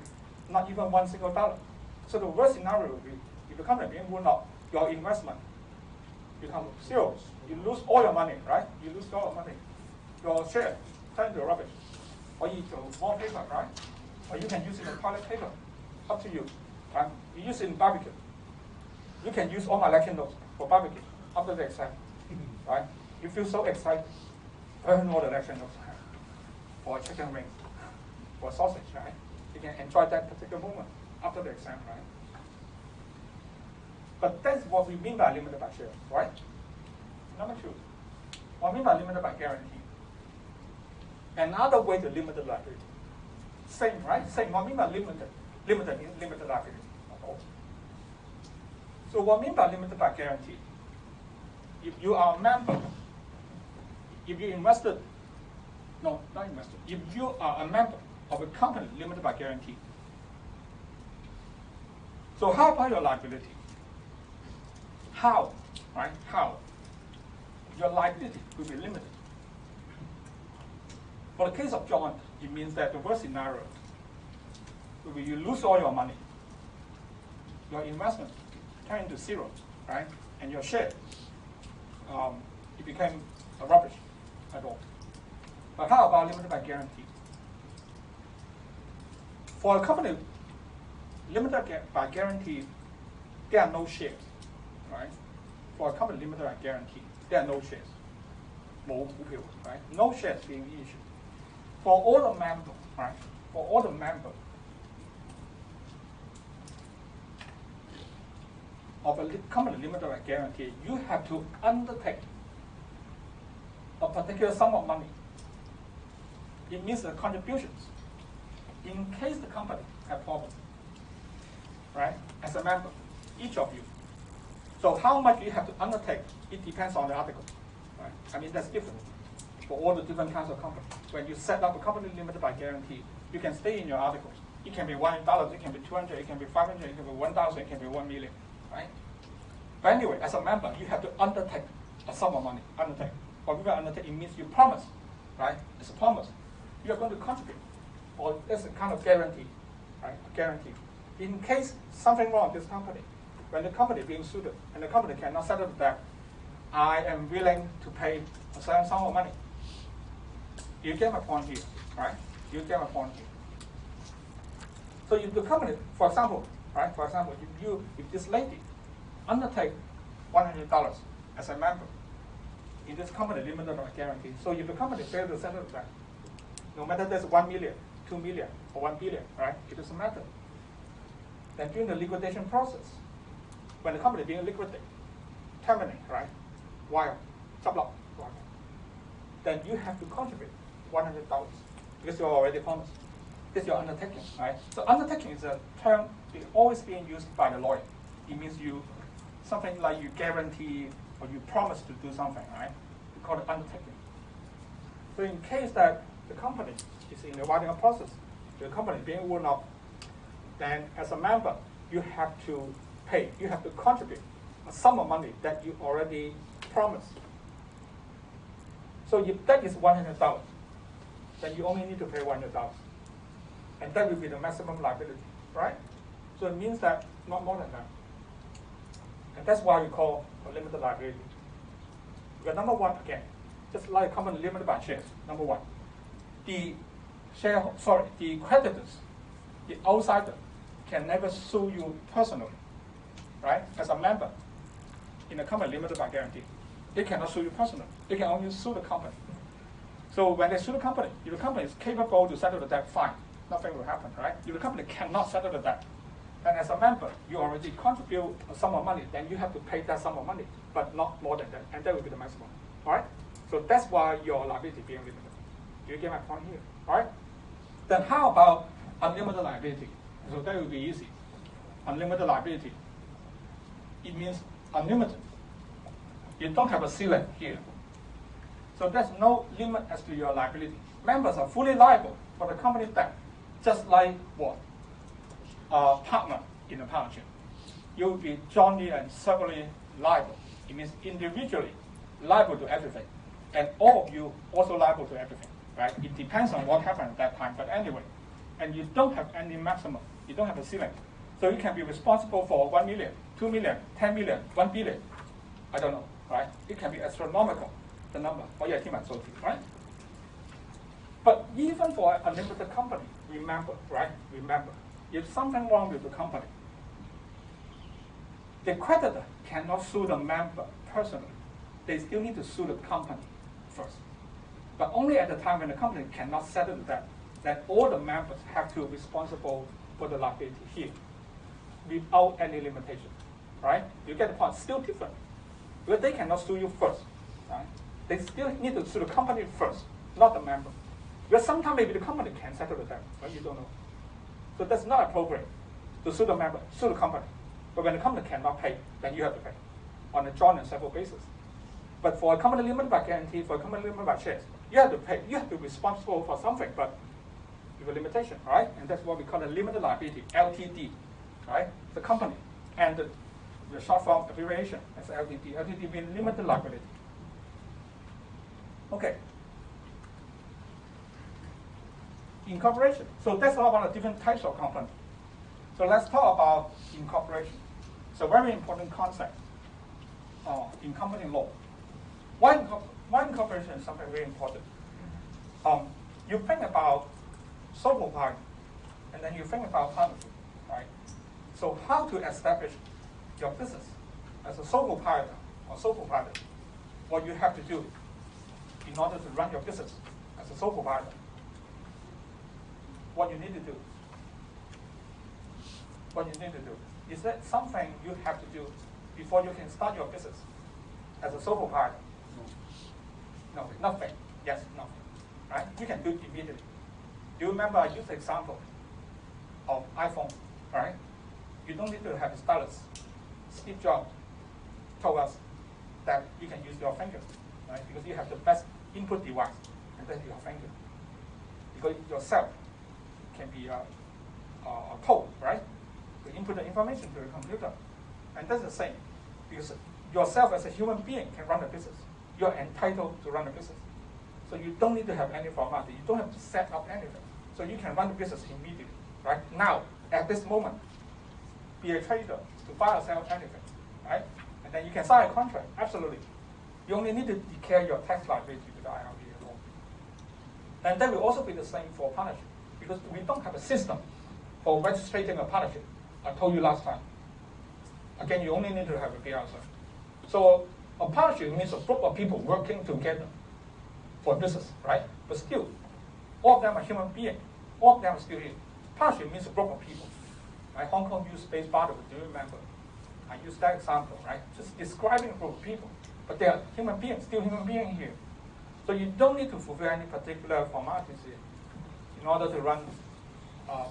not even $1 single. So the worst scenario will be if the company being wound up, your investment becomes zero. You lose all your money, right? You lose all your money. Your share turns to rubbish. Or you to wallpaper, right? Or you can use it in toilet paper. Up to you. Right? You use it in barbecue. You can use all my lecture notes for barbecue after the exam. Right? You feel so excited. Burn all the lecture notes for a chicken wing, for sausage, right? You can enjoy that particular moment after the exam, right? But that's what we mean by limited by share, right? Number two, what we mean by limited by guarantee. Another way to limit the liability. Same, right? Same. What we mean by limited liability. So what we mean by limited by guarantee? If you are a member, if you invested, no, not invested, if you are a member of a company limited by guarantee, so how about your liability? How, right? How? Your liability will be limited. For the case of joint, it means that the worst scenario will be you lose all your money, your investment turn into zero, right? And your share, it became a rubbish at all. But how about limited by guarantee? For a company limited by guarantee, there are no shares, right? For a company limited by guarantee, there are no shares. 冇股票, right? No shares being issued. For all the members, right? For all the members of a company limited by guarantee, you have to undertake a particular sum of money. It means the contributions in case the company have problems, right? As a member, each of you. So how much you have to undertake, it depends on the article, right? I mean, that's different for all the different kinds of companies. When you set up a company limited by guarantee, you can stay in your articles. It can be $1, it can be 200, it can be 500, it can be 1,000, it can be 1 million, right? But anyway, as a member, you have to undertake a sum of money. Undertake. What we undertake, it means you promise, right? It's a promise. You are going to contribute, or it's a kind of guarantee, right? A guarantee. In case something wrong with this company, when the company being sued and the company cannot settle the debt, I am willing to pay a certain sum of money. You get my point here, right? You get my point here. So if the company, for example, right? For example, if this lady undertake $100 as a member in this company limited by guarantee, so if the company fails to settle the debt, no matter there's 1 million, 2 million, or 1 billion, right? It doesn't matter. Then during the liquidation process, when the company being liquidated, terminate, right? While sublock, then you have to contribute $100 because you're already promised. This is your undertaking, right? So undertaking is a term always being used by the lawyer. It means you something like you guarantee or you promise to do something, right? We call it undertaking. So in case that the company is in the winding up process, the company being wound up, then as a member, you have to pay, you have to contribute a sum of money that you already promised. So if that is $100, then you only need to pay $100. And that will be the maximum liability, right? So it means that not more than that. And that's why we call a limited liability. But number one, again, just like a company limited by shares, number one, the creditors, the outsider, can never sue you personally, right? As a member in a company limited by guarantee, they cannot sue you personally. They can only sue the company. So when they sue the company, if the company is capable to settle the debt, fine, nothing will happen, right? If the company cannot settle the debt, then as a member, you already contribute a sum of money, then you have to pay that sum of money, but not more than that, and that will be the maximum, all right? So that's why your liability being limited. Do you get my point here, all right? Then how about unlimited liability? So that will be easy. Unlimited liability, it means unlimited. You don't have a ceiling here. So there's no limit as to your liability. Members are fully liable for the company debt, just like what? A partner in a partnership. You will be jointly and severally liable. It means individually liable to everything. And all of you also liable to everything, right? It depends on what happened at that time, but anyway. And you don't have any maximum. You don't have a ceiling. So you can be responsible for 1 million, 2 million, 10 million, 1 billion. I don't know, right? It can be astronomical, the number. Right? But even for a limited company, remember, right? Remember, if something wrong with the company, the creditor cannot sue the member personally. They still need to sue the company first. But only at the time when the company cannot settle the debt, that all the members have to be responsible for the liability here, without any limitation, right? You get the point. Still different, because they cannot sue you first, right? They still need to sue the company first, not the member. Because sometimes maybe the company can settle the debt, right? You don't know. So that's not appropriate to sue the member, sue the company. But when the company cannot pay, then you have to pay on a joint and several basis. But for a company limited by guarantee, for a company limited by shares, you have to pay. You have to be responsible for something, but with a limitation, all right? And that's what we call a limited liability, LTD, right? The company and the short form abbreviation as LTD. LTD means limited liability. Okay. Incorporation. So that's all about the different types of company. So let's talk about incorporation. It's a very important concept in company law. Why incorporation is something very important? You think about sole proprietor, and then you think about partnership, right? So how to establish your business as a sole proprietor or sole proprietor? What you have to do in order to run your business as a sole proprietor? What you need to do? What you need to do? Is that something you have to do before you can start your business as a sole proprietor? No, nothing. Yes, nothing. Right? You can do it immediately. Do you remember I used the example of iPhone, right? You don't need to have a stylus. Steve Jobs told us that you can use your finger, right? Because you have the best input device, and then your finger. Because yourself can be a code, right? To input the information to the computer. And that's the same, because yourself as a human being can run a business. You're entitled to run a business. So you don't need to have any formality. You don't have to set up anything. So you can run the business immediately, right? Now, at this moment, be a trader to buy or sell anything, right? And then you can sign a contract, absolutely. You only need to declare your tax liability to the IRS alone. And that will also be the same for partnership, because we don't have a system for registering a partnership. I told you last time. Again, you only need to have a BRC. So a partnership means a group of people working together for business, right? But still, all of them are human beings. All of them are still here. Partnership means a group of people. Right? Hong Kong used space part of it, do you remember? I used that example, right? Just describing a group of people. But they are human beings, still human beings here. So you don't need to fulfill any particular formalities here in order to run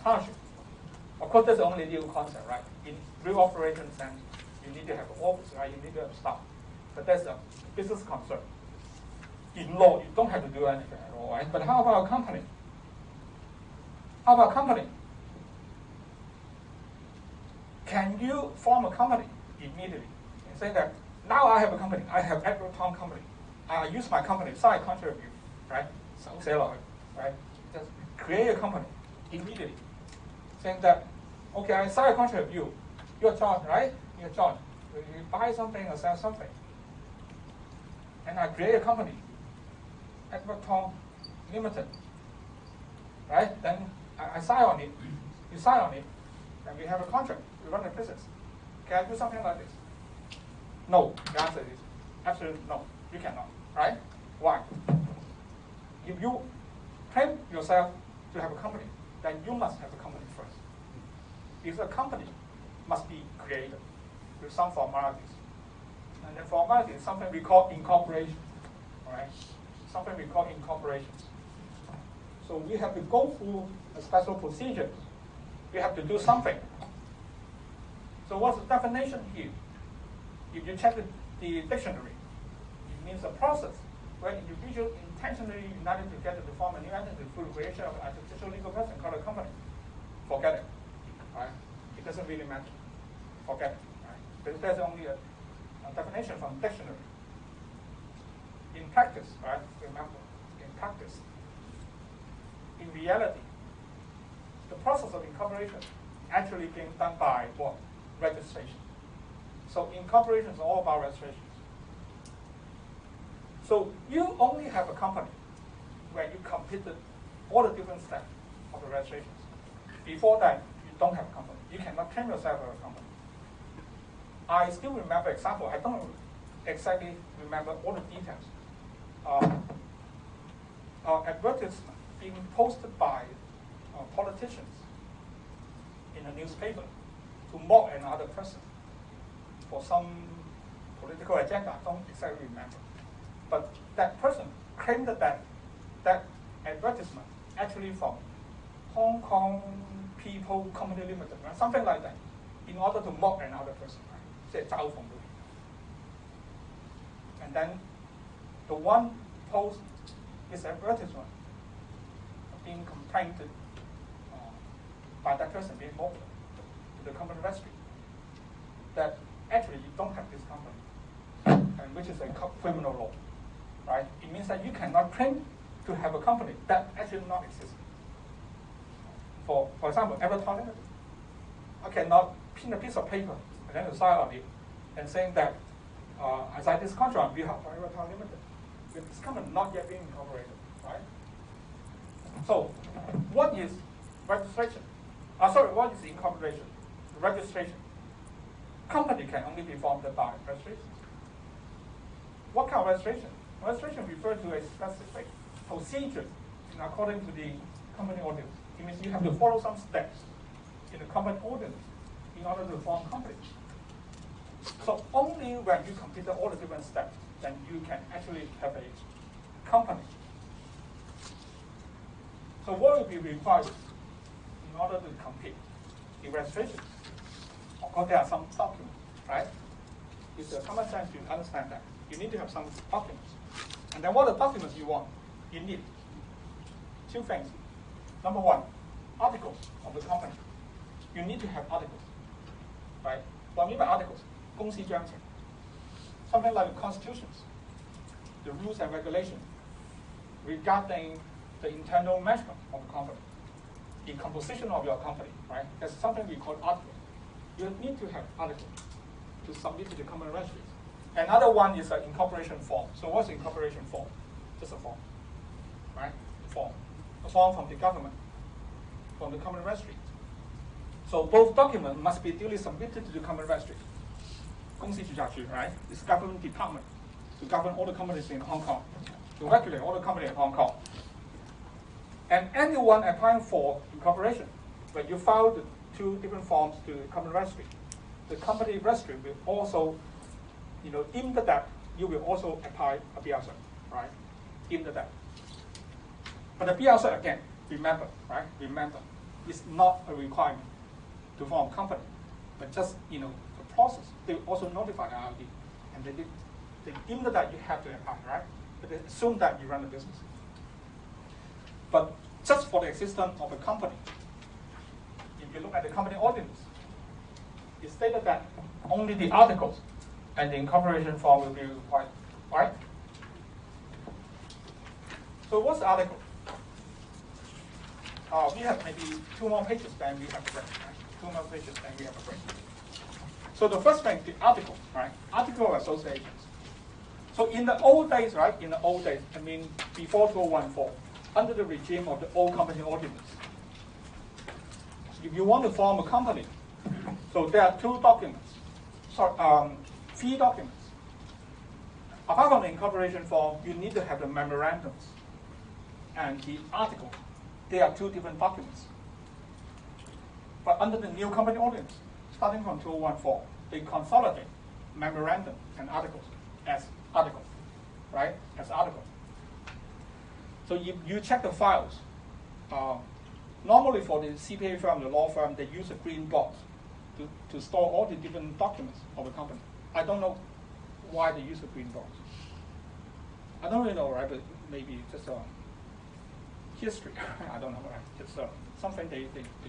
partnership. Of course, that's only a legal concept, right? In real operations, then you need to have an office, right? You need to have staff. But that's a business concern. In law, you don't have to do anything at all, right? But how about a company? How about a company? can you form a company immediately and say that now I have a company, I have Edward Tong company, I use my company, sign a contract with you, right? So say a lot, right? Just create a company immediately, saying that, okay, I sign a contract with you, you're John, right? You're John. You buy something or sell something, and I create a company, Edward Tong Limited, right? Then I sign on it, you sign on it, then we have a contract, we run the business. Can I do something like this? No, the answer is absolutely no, you cannot, right? Why? If you claim yourself to have a company, then you must have a company first. If a company must be created with some formalities. And the formality is something we call incorporation, all right? Something we call incorporation. So we have to go through a special procedure. We have to do something. So what's the definition here? If you check the dictionary, it means a process where individuals intentionally united together to form a new entity through the creation of an artificial legal person called a company. Forget it. Right? It doesn't really matter. Forget it. Right? There's only a definition from the dictionary. In practice, right? Remember, in practice, in reality, the process of incorporation actually being done by what? Registration. So incorporation is all about registration. So you only have a company when you completed all the different steps of the registrations. Before that, you don't have a company. You cannot claim yourself as a company. I still remember example. I don't exactly remember all the details. Advertisement being posted by politicians in a newspaper to mock another person for some political agenda. I don't exactly remember. But that person claimed that advertisement actually from Hong Kong People Company Limited, right? Something like that, in order to mock another person. Right? And then the one post this advertisement being complained by that person being mocked to the company registry that actually you don't have this company, and which is a criminal law. Right? It means that you cannot claim to have a company that actually not exist. For example, Edward Tong Limited. I cannot pin a piece of paper and then sign on it and saying that I signed this contract on behalf of Edward Tong Limited. This company not yet being incorporated, right? So, what is registration? What is incorporation? Registration. Company can only be formed by registration. What kind of registration? Registration refers to a specific procedure according to the company ordinance. It means you have to follow some steps in the company ordinance in order to form a company. So only when you complete all the different steps, then you can actually have a company. So what will be required in order to complete the registration? Of course, there are some documents, right? It's a common sense you understand that. You need to have some documents. And then what are the documents you want? You need two things. Number one, articles of the company. You need to have articles, right? What I mean by articles? 公司章程. Something like the constitutions, the rules and regulations regarding the internal management of the company, the composition of your company, right? That's something we call articles. You need to have articles to submit to the company registry. Another one is an incorporation form. So what's incorporation form? Just a form, right? A form from the government, from the company registry. So both documents must be duly submitted to the company registry. 公司註冊處, right? It's government department to govern all the companies in Hong Kong, to regulate all the companies in Hong Kong. And anyone applying for incorporation, when you file the two different forms to the company registry, the company registry will also, in the debt, you will also apply a BRC, right? In the debt. But the BRC, again, remember, right? Remember, it's not a requirement to form a company, but just, the process. They also notify the IRD, and they in the debt you have to apply, right? But they assume that you run the business. But just for the existence of a company, if you look at the company ordinance, it stated that only the articles and the incorporation form will be required, right? So what's the article? We have maybe 2 more pages than we have a break, right? 2 more pages than we have a break. So the first thing, the article, right? Article associations. So in the old days, right? In the old days, I mean before 2014, under the regime of the old company ordinance, if you want to form a company, so there are 2 documents, 3 documents. Apart from the incorporation form, you need to have the memorandums and the article. They are 2 different documents. But under the new company ordinance, starting from 2014, they consolidate memorandum and articles as article, right? As article. So you check the files. Normally for the CPA firm, the law firm, they use a green box to store all the different documents of the company. I don't know why they use a green box. I don't really know, right? But maybe just history. I don't know, right? It's something they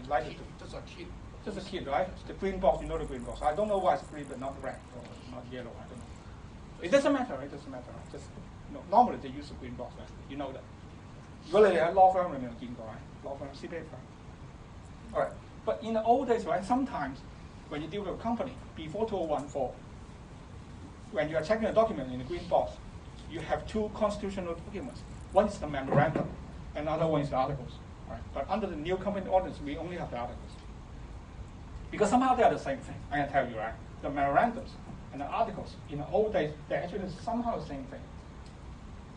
like to do. Just a kid. Just a kid, right? The green box, you know the green box. I don't know why it's green but not red or not yellow. I don't know. It doesn't matter, right? It doesn't matter. Just normally they use a green box, right? You know that. Really, a law firm, right? Law firm, CPA firm. All right. But in the old days, right? Sometimes when you deal with a company before 2014, when you are checking a document in the green box, you have 2 constitutional documents. One is the memorandum, and another one is the articles. Right? But under the new company ordinance, we only have the articles. Because somehow they are the same thing. I can tell you, right? The memorandums and the articles in the old days, they're actually somehow the same thing,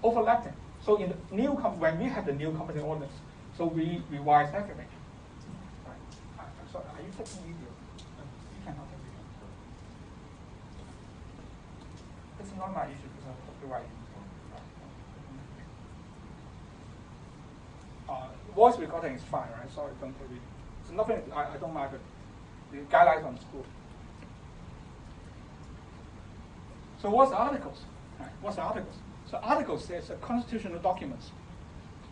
overlapping. So in the new when we have the new company ordinance, so we revise everything. Right? I'm sorry, are you taking video? You cannot take video. It's not my issue because I'm copyright. Voice recording is fine, right? Sorry, don't take video. It's nothing. I don't mind it. The guidelines from school. So what's the articles? Right. What's the articles? So articles is a constitutional documents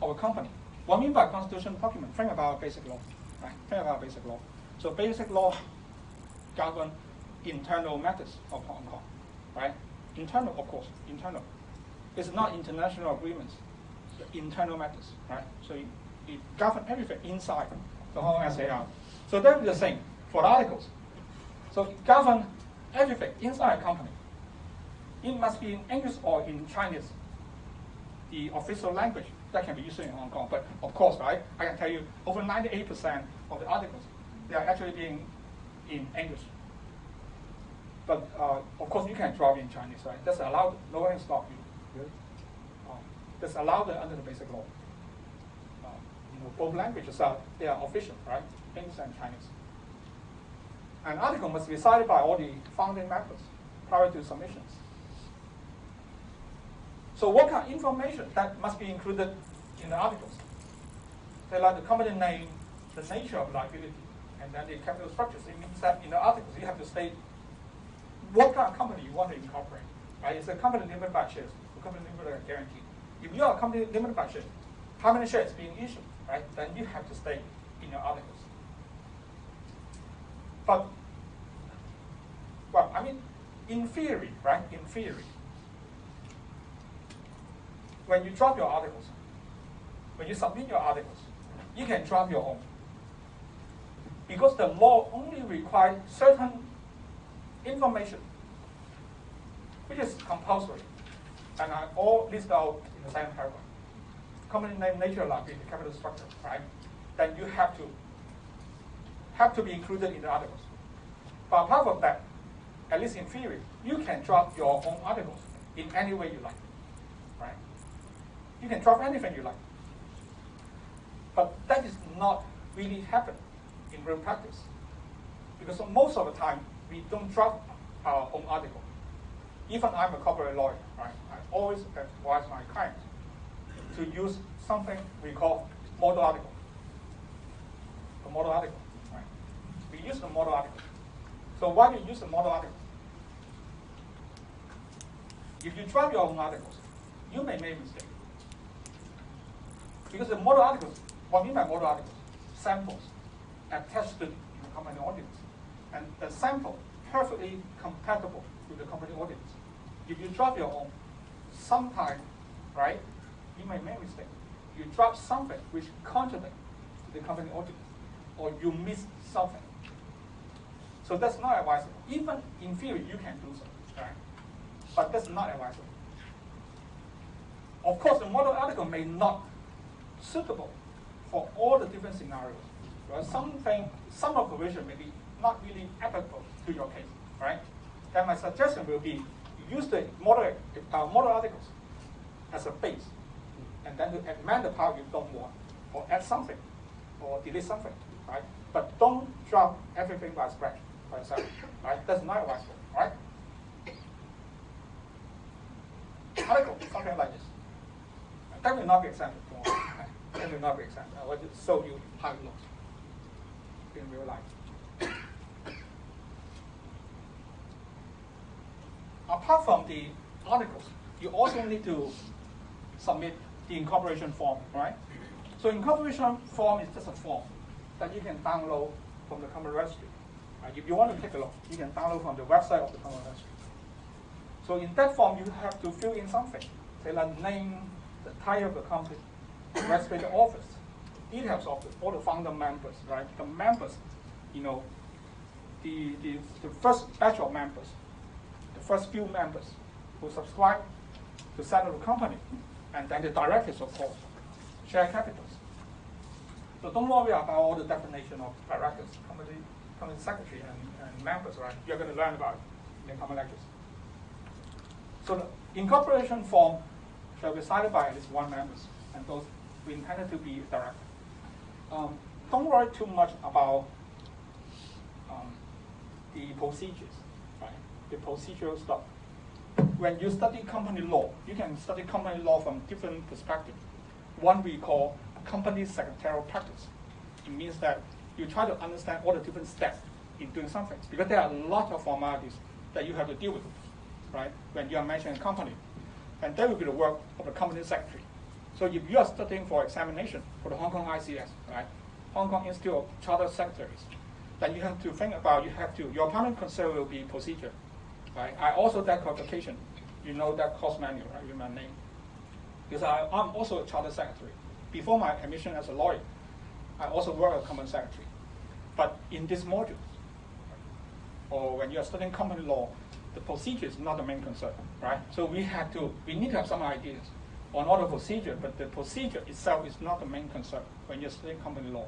of a company. What I mean by constitutional document? Think about basic law. Right? Think about basic law. So basic law govern internal matters of Hong Kong. Right? Internal, of course, internal. It's not international agreements. It's internal matters. Right? So it govern everything inside the Hong Kong SAR. So that's the same for the articles. So it govern everything inside a company. It must be in English or in Chinese, the official language that can be used in Hong Kong. But of course, right, I can tell you over 98% of the articles, they are actually being in English. But of course, you can drop in Chinese, right? That's allowed. No one can stop you. That's allowed under the basic law. Both languages they are official, right? English and Chinese. An article must be cited by all the founding members prior to submissions. So what kind of information that must be included in the articles? They like the company name, the nature of liability, and then the capital structures. It means that in the articles you have to state what kind of company you want to incorporate. Right? It's a company limited by shares, a company limited by guarantee. If you are a company limited by shares, how many shares being issued, right? Then you have to state in your articles. But, well, I mean, in theory, right? In theory, when you drop your articles, when you submit your articles, you can drop your own. Because the law only requires certain information, which is compulsory, and I all list out in the same paragraph. Company name, nature, liability, capital structure, right? Then you have to be included in the articles. But apart from that, at least in theory, you can drop your own articles in any way you like, right? You can drop anything you like. But that is not really happen in real practice. Because most of the time, we don't drop our own article. Even I'm a corporate lawyer, right? I always advise my clients to use something we call model article. The model article, right? We use the model article. So why do you use the model article? If you drop your own articles, you may make a mistake. Because the model articles, what I mean by model articles? Samples attached to the company ordinance. and the sample perfectly compatible with the company audience. If you drop your own, sometime, right, you may make a mistake. You drop something which contradicts the company audience, or you miss something. So that's not advisable. Even in theory, you can do so, right? But that's not advisable. Of course, the model article may not suitable for all the different scenarios. Right? Some observation may be not really applicable to your case, right? Then my suggestion will be use the model articles as a base, and then to amend the part you don't want, or add something, or delete something, right? But don't drop everything by scratch by yourself, right? That's not advisable, right? Article, something like this. That will not be examined tomorrow. That will not be examined. I will just show you how it looks in real life. Apart from the articles, you also need to submit the incorporation form, right? So incorporation form is just a form that you can download from the Common Registry. If you want to take a look, you can download from the website of the Common Registry. So in that form, you have to fill in something, say like name, the title of the company, registered office, details of all the founder members, right? The members, you know, the first batch of members, the first few members who subscribe to set up the company, and then the directors, of course, share capitals. So don't worry about all the definition of directors, company secretary, and members, right? You're going to learn about it in the common lectures. So the incorporation form shall be signed by at least one member, and those we intended to be direct. Don't worry too much about the procedures, right? The procedural stuff. When you study company law, you can study company law from different perspectives. One we call company secretarial practice. It means that you try to understand all the different steps in doing something, because there are a lot of formalities that you have to deal with, right? When you are managing a company, and that will be the work of the company secretary. So if you are studying for examination for the Hong Kong ICS, right, Hong Kong Institute of Chartered Secretaries, then you have to think about, your primary concern will be procedure, right? I also that qualification, you know that course manual, right, with my name. Because I'm also a Chartered Secretary. Before my admission as a lawyer, I also work as company secretary. But in this module, or when you are studying company law, the procedure is not the main concern, right? So we need to have some ideas on all the procedure, but the procedure itself is not the main concern when you're studying company law.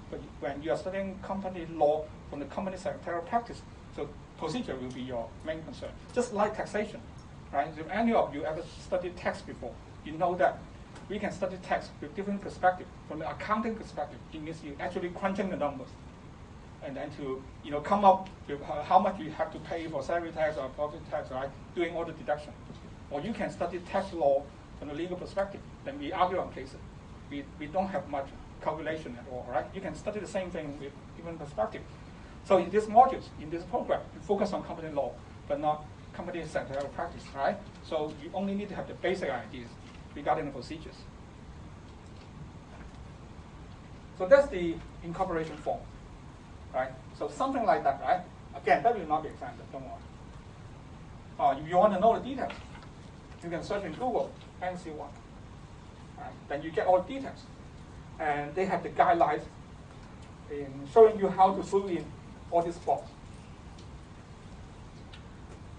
But when you are studying company law from the company secretarial practice, so procedure will be your main concern. Just like taxation, right? If any of you ever studied tax before, you know that we can study tax with different perspectives. From the accounting perspective, it means you actually crunching the numbers, and then to come up with how much you have to pay for salary tax or profit tax, right? Doing all the deduction. Or you can study tax law from the legal perspective. Then we argue on cases. We don't have much calculation at all, right? You can study the same thing with different perspective. So in these modules, in this program, we focus on company law, but not company secretarial practice, right? So you only need to have the basic ideas regarding the procedures. So that's the incorporation form, right? So something like that, right? Again, that will not be examined, don't worry. If you want to know the details, you can search in Google, NC1. Right? Then you get all the details. And they have the guidelines in showing you how to fill in all these boxes.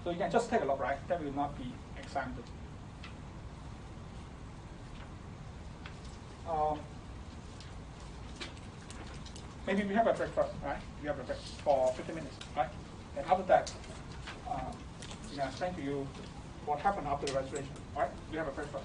So you can just take a look, right? That will not be examined. Maybe we have a break first, right? We have a break for 15 minutes, right? And after that, we can explain to you what happened after the registration, right? We have a break first.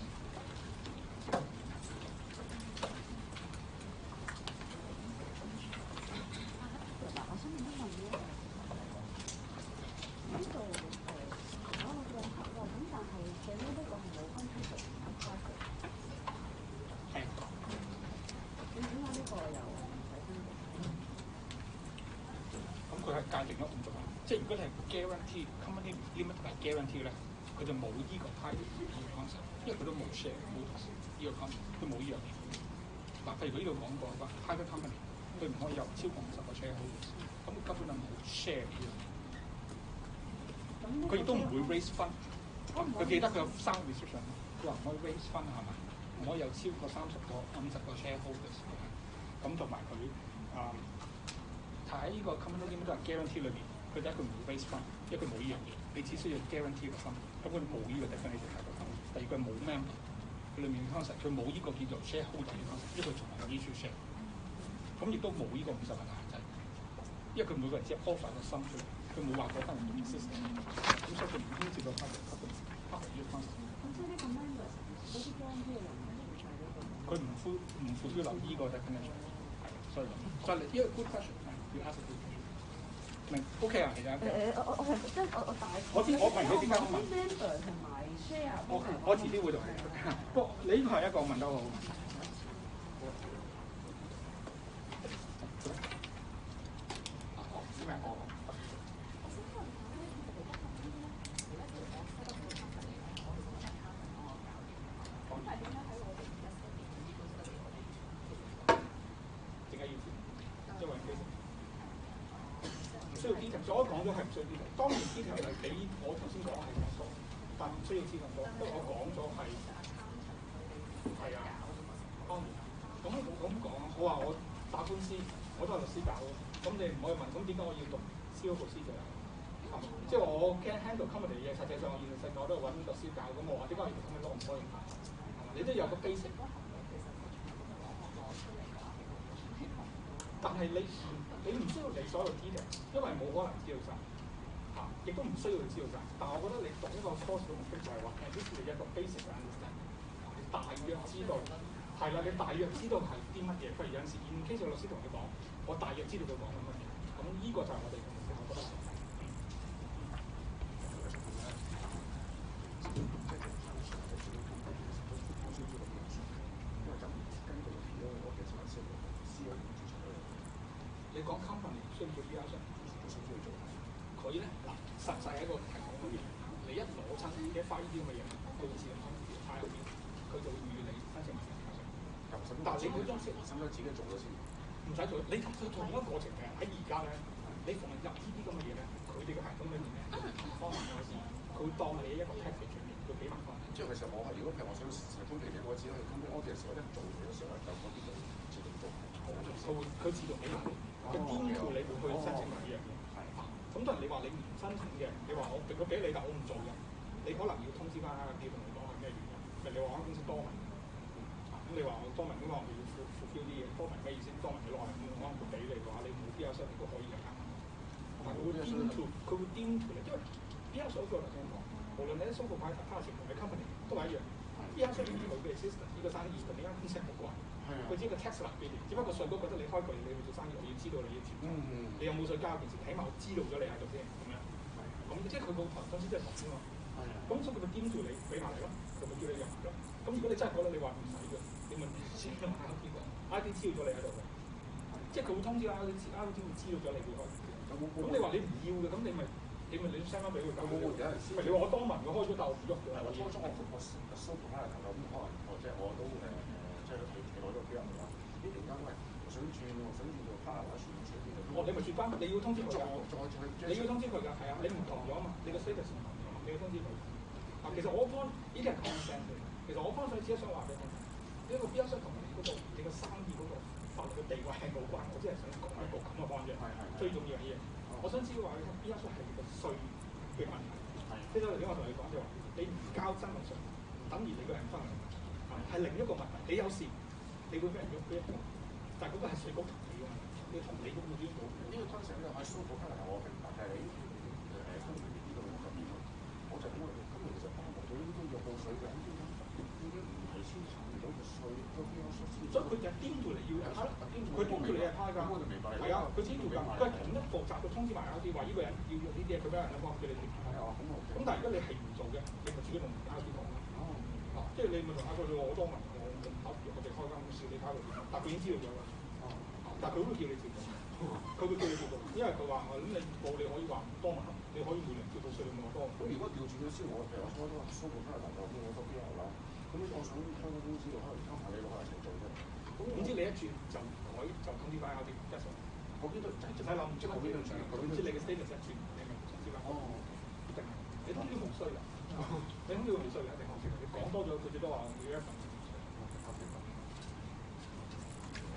guarantee company limit 同埋 guarantee 咧，佢就冇依個 type 呢個 concept， 因為佢都冇 share 冇呢個 concept， 都冇依樣嘢。嗱，譬如佢呢度講過話 private company，佢唔可以有超過50個 shareholders， 咁佢根本就冇 share 呢樣嘢。佢亦都唔會 raise fund。佢記得佢有3個 restriction， 佢話唔可以 raise fund 係咪？唔可以有超過50個 shareholders。咁同埋佢喺呢個 common limit guarantee 裏邊，佢第一佢唔會 raise fund， 因為佢冇呢樣嘢，你只需要 guarantee 個 fund， 根本冇呢個 definition 喺個 fund。第二佢冇 member， 佢裏面 concept 佢冇呢個叫做 shareholder 嘅 concept， 因為佢從來冇 issue share。咁亦都冇呢個50人嘅限制，因為佢每個人只係 offer 個心出嚟，佢冇話嗰間人做 system， 咁所以佢唔牽涉到 public 呢個 concept。咁即係呢個 members 嗰啲 guarantee 嘅人佢唔 fulfill 呢個 definition， 係，所以呢個 good question， 要 ask a good question。明 OK 啊，其實我係即係我大概我知我明你點解我問 member 同埋 share。我遲啲會同你講。不過你呢個係一個問得好。需要 detail， 所以我講咗係唔需要 detail。當然 detail 係比我頭先講係更多，但唔需要知咁多，因為我講咗係啊，當然。咁講，我話我打官司，我都係律師教嘅，咁你唔可以問，咁點解我要讀 civil procedure？即係我 can handle company 嘅嘢，實際上我現實世界我都係揾律師教，咁我話點解要讀 company law 唔可以？你都有個 basic。但係你唔需要理所有 detail， 因為冇可能知道晒，亦都唔需要知道晒。但係我覺得你讀一個 course 嘅目的就係話，呢啲係一個 basic 嘅 understanding， 你大約知道係啦，你大約知道係啲乜嘢。譬如有陣時，in case 有律師同你講，我大約知道佢講緊乜嘢，咁呢個就係我哋嘅目的，我覺得。你講 company 需要做 PR 商，佢咧嗱實際係一個題目嘅嘢，你一攞親一發呢啲咁嘅嘢，佢會自動喺後邊，佢就會預你申請埋 PR 商。但係你每張先，使唔使自己做咗先？唔使做，你同一個過程嘅喺而家咧，你逢係入呢啲咁嘅嘢咧，佢哋嘅系統裏面咧，方法嘅事，佢會當你一個 package 裏面，佢俾埋翻。即係其實我係如果譬如我想通期我只可以通過 office 我一做嘢嘅時候咧，就嗰啲就自動做。佢自動俾埋。佢顛叫你會去申請埋呢樣嘢，咁當然你話你唔申請嘅，你話我俾咗俾你，但我唔做嘅，你可能要通知翻佢同你講係咩原因。譬如你話間公司多文，咁你話多文咁話我要付標啲嘢，多文咩意思？多文幾耐？咁我可能會俾你嘅話，你冇 PR 商你都可以嘅。但係佢會顛叫，佢會顛叫你，因為 PR 商嗰個頭先講，無論你喺 sole proprietor 同埋 company 都係一樣。PR 商已經佢嘅 system 呢個生意同你間公司冇關。佢只係個 tax liability，只不過稅局覺得你開句你去做生意，我要知道你要條數，你有冇稅交件事，起碼我知道咗你喺度先，咁樣。咁即係佢個頭先即係頭先嘛。咁所以佢咪顛住你俾埋嚟咯，佢咪叫你入嚟咯。咁如果你真係覺得你話唔使嘅，你咪先問下邊個 ，ID 知道咗你喺度嘅，即係佢會通知 ID 會知道咗你會開。咁你話你唔要嘅，咁你咪 send 翻俾佢搞。你話我當文我開咗，但我唔喐嘅。我初中我收同翻嚟頭頭咁可能即係我都即係佢攞咗幾日啦。呢期間喂，我想轉做 partner 或者轉你咪轉翻，你要通知佢㗎。你要通知佢㗎，係啊，你唔同咗啊嘛，你個 status 唔同咗，你要通知佢。其實我方呢啲係 consent 嘅，其實我方想只係想話俾你聽，呢個 PR 商同你嗰個你個生意嗰個法律嘅地位係冇關，我只係想講一個咁嘅方啫。最重要嘅嘢，我想知道話你聽 PR 商係個稅嘅問題。即係頭先我同你講就話，你唔交增值稅，唔等於你個人分嘅問題，係另一個問題。你有事，你會俾人喐俾人喐，但係嗰個係稅局同你㗎嘛，你同你都冇端到。呢個 concept 咧，喺蘇富可能我明白，但係你公司呢度咁樣，我就咁其實包括咗呢啲要報稅嘅，呢啲唔係先查唔到嘅稅，都邊有稅？所以佢就顛住嚟要派咯，佢顛住你係派㗎，係啊，佢顛住㗎，佢係統一步驟，佢通知埋有啲話呢個人要用呢啲嘢，佢俾人幫叫你填。咁但係如果你係唔做嘅，你咪自己同交啲講啦。即係你咪同阿佢哋話我當文，我唔考我哋開間公司，你睇佢點？但佢已經知道咗啦。但係佢會叫你照做，佢會叫你照做，因為佢話咁你報你可以話多文，你可以每年照報稅你冇多。咁如果調轉咗先，我譬如我初初蘇富加拿大嗰邊我都邊有啦，咁我想開個公司度可能參考你攞嚟一齊做啫。咁總之你一轉就改就 quantify 嗰啲質素。嗰邊都唔使諗，即係嗰邊都唔使諗。總之你嘅 status 一轉，你咪 quantify。一定。你通知冇需㗎，你通知冇需㗎，一定冇需。你講多咗，佢最多話要一份。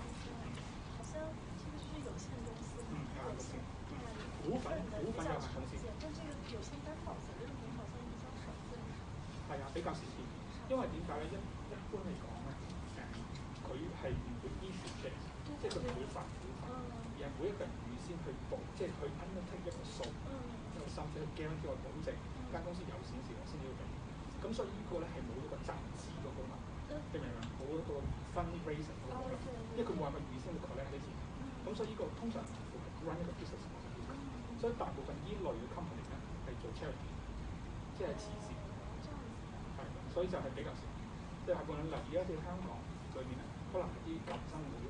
好像这个是有限公司。股份有限公司。但这个有限担保责任品好像比較少見。係啊，比較少見，因為點解咧？一般嚟講咧，佢係唔會 issue check，即係佢唔會發股份，而係每一個人預先去報，即係去 undertake 一個數，一個心，即係 guarantee 個保證，間公司有錢時我先要俾。咁所以呢個咧係冇一個集資嗰個能力，你明唔明？冇一個 fundraising 嗰個能力，因為佢冇辦法預先去 collect 啲錢。咁所以呢個通常唔會 run 一個 business。所以大部分呢類嘅 company 咧係做 charity， 即係慈善。係，所以就係比較少。即係大部分例如而家啲香港裏面咧，可能係啲救生會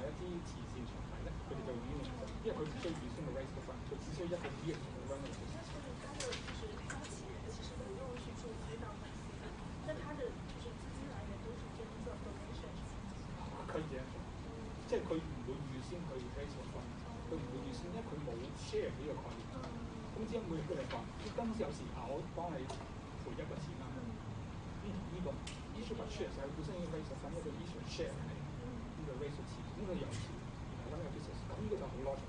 一啲慈善團體咧，佢哋就會呢種方式，因為佢唔需要預先去 raise 個分，佢只需要一個億去 run 個 business。他的就是发起人其实不用去注资到公司的，那他的就是资金来源都是跟这 donation 是相关的。可以這樣做，即係佢唔會預先去 raise 個分，佢唔會預先，因為佢冇 share 呢個概念。咁只係每個嚟講，公司有時我幫你賠一個錢啦，呢個 issue by share 就係本身要 raise 分，一個 issue share 係呢個 raise 錢，呢個有錢，然後揾個 business，咁呢個就好攞錢。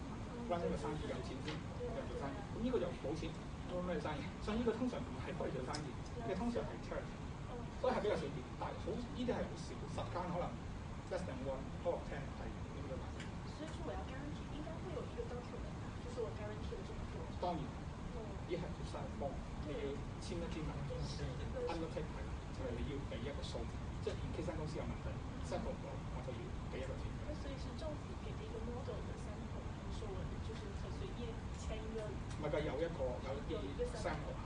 run 一個生意有錢先有做生意，咁呢個就冇錢做咩生意？所以呢個通常唔係幫你做生意，呢個通常係 charity， 所以係比較少見。但係好呢啲係好少，10間可能 less than 1 out of 10係呢個大。所以說我要 guarantee 應該會有一個 document，就是我 guarantee 了這麼多。當然，呢係要晒幫，你要簽一啲文，undertake 係，就係你要俾一個數，即係 in case 間公司有問題 settle 唔到，我就要俾一個錢。所以是政府給的一個 model 的 sample，還是說我就是可隨意簽一個？唔係㗎，有一啲 sample。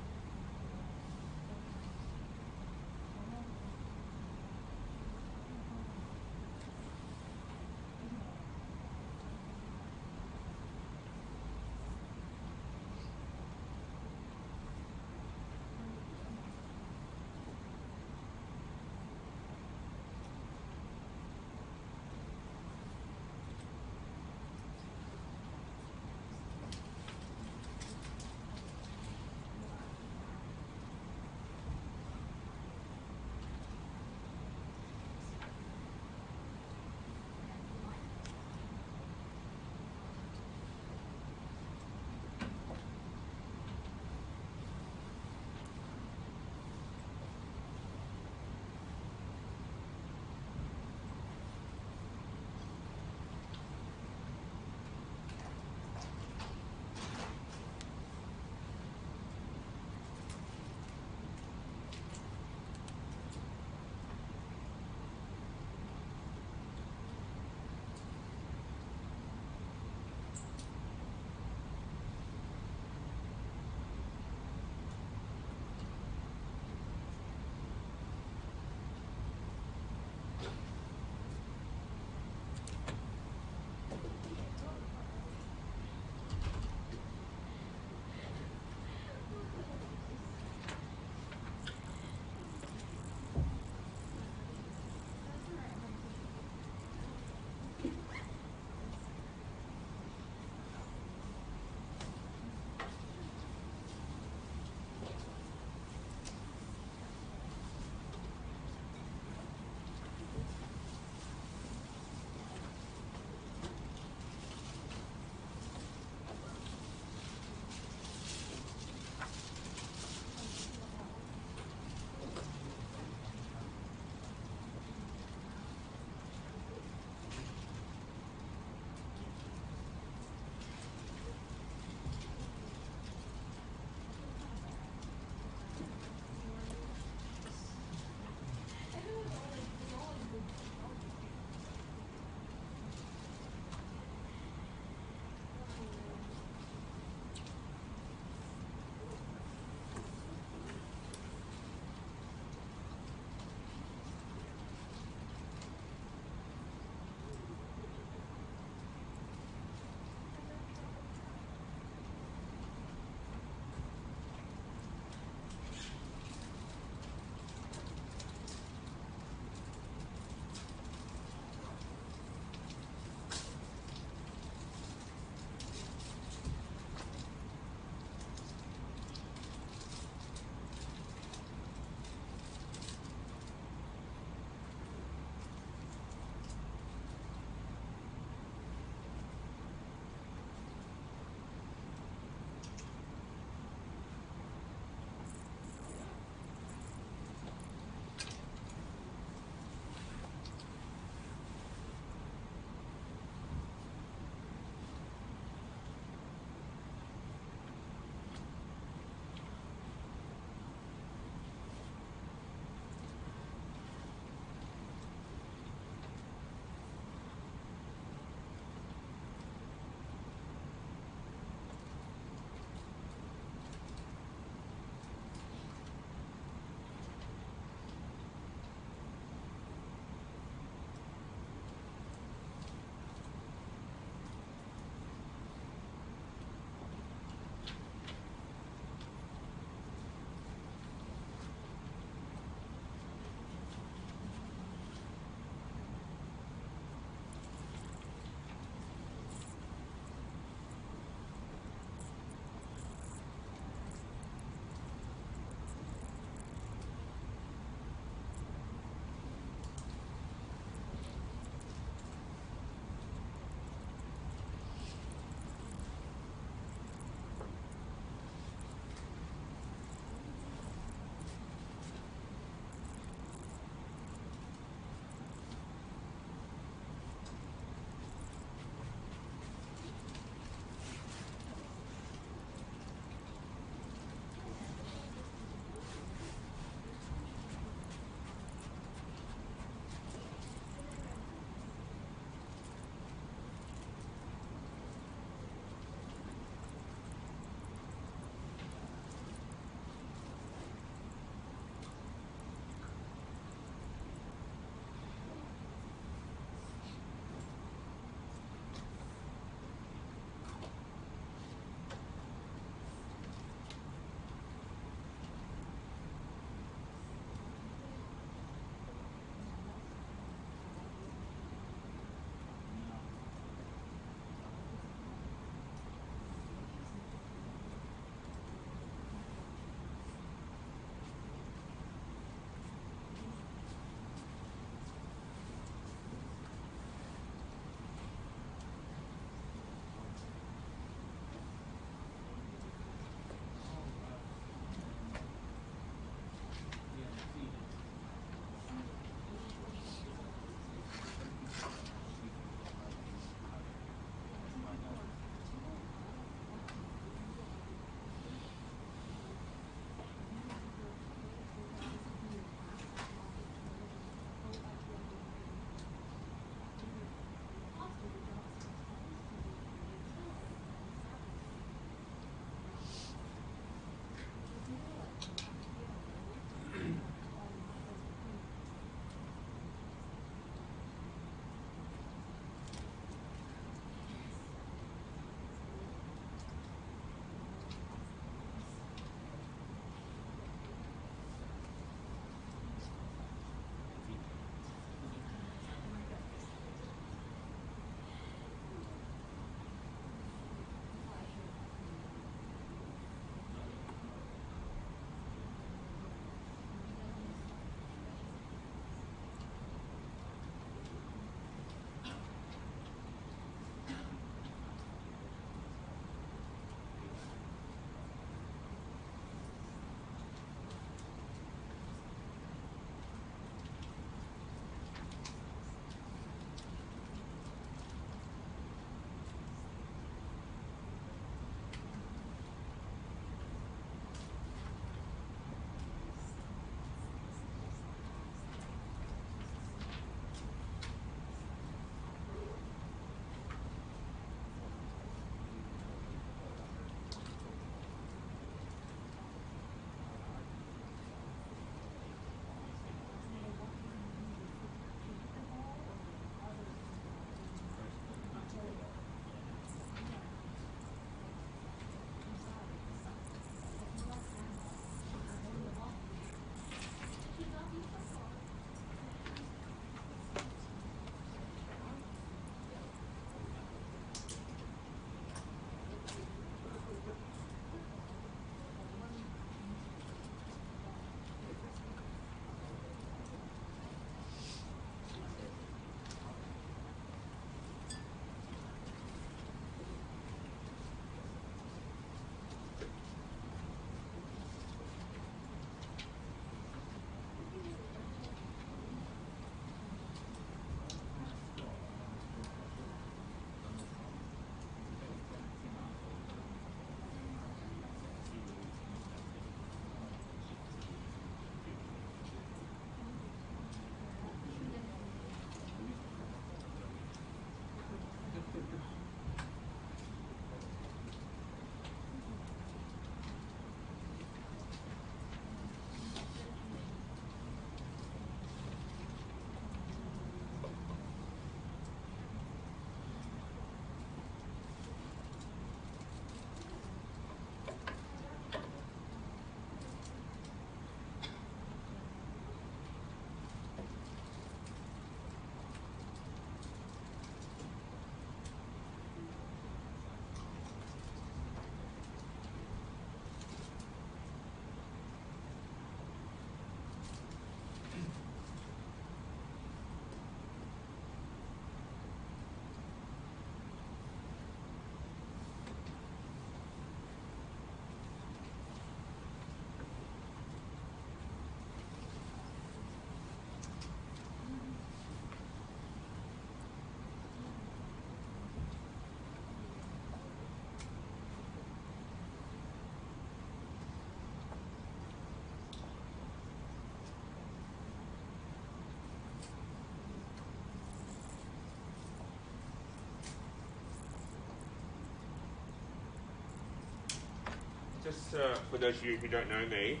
just for those of you who don't know me,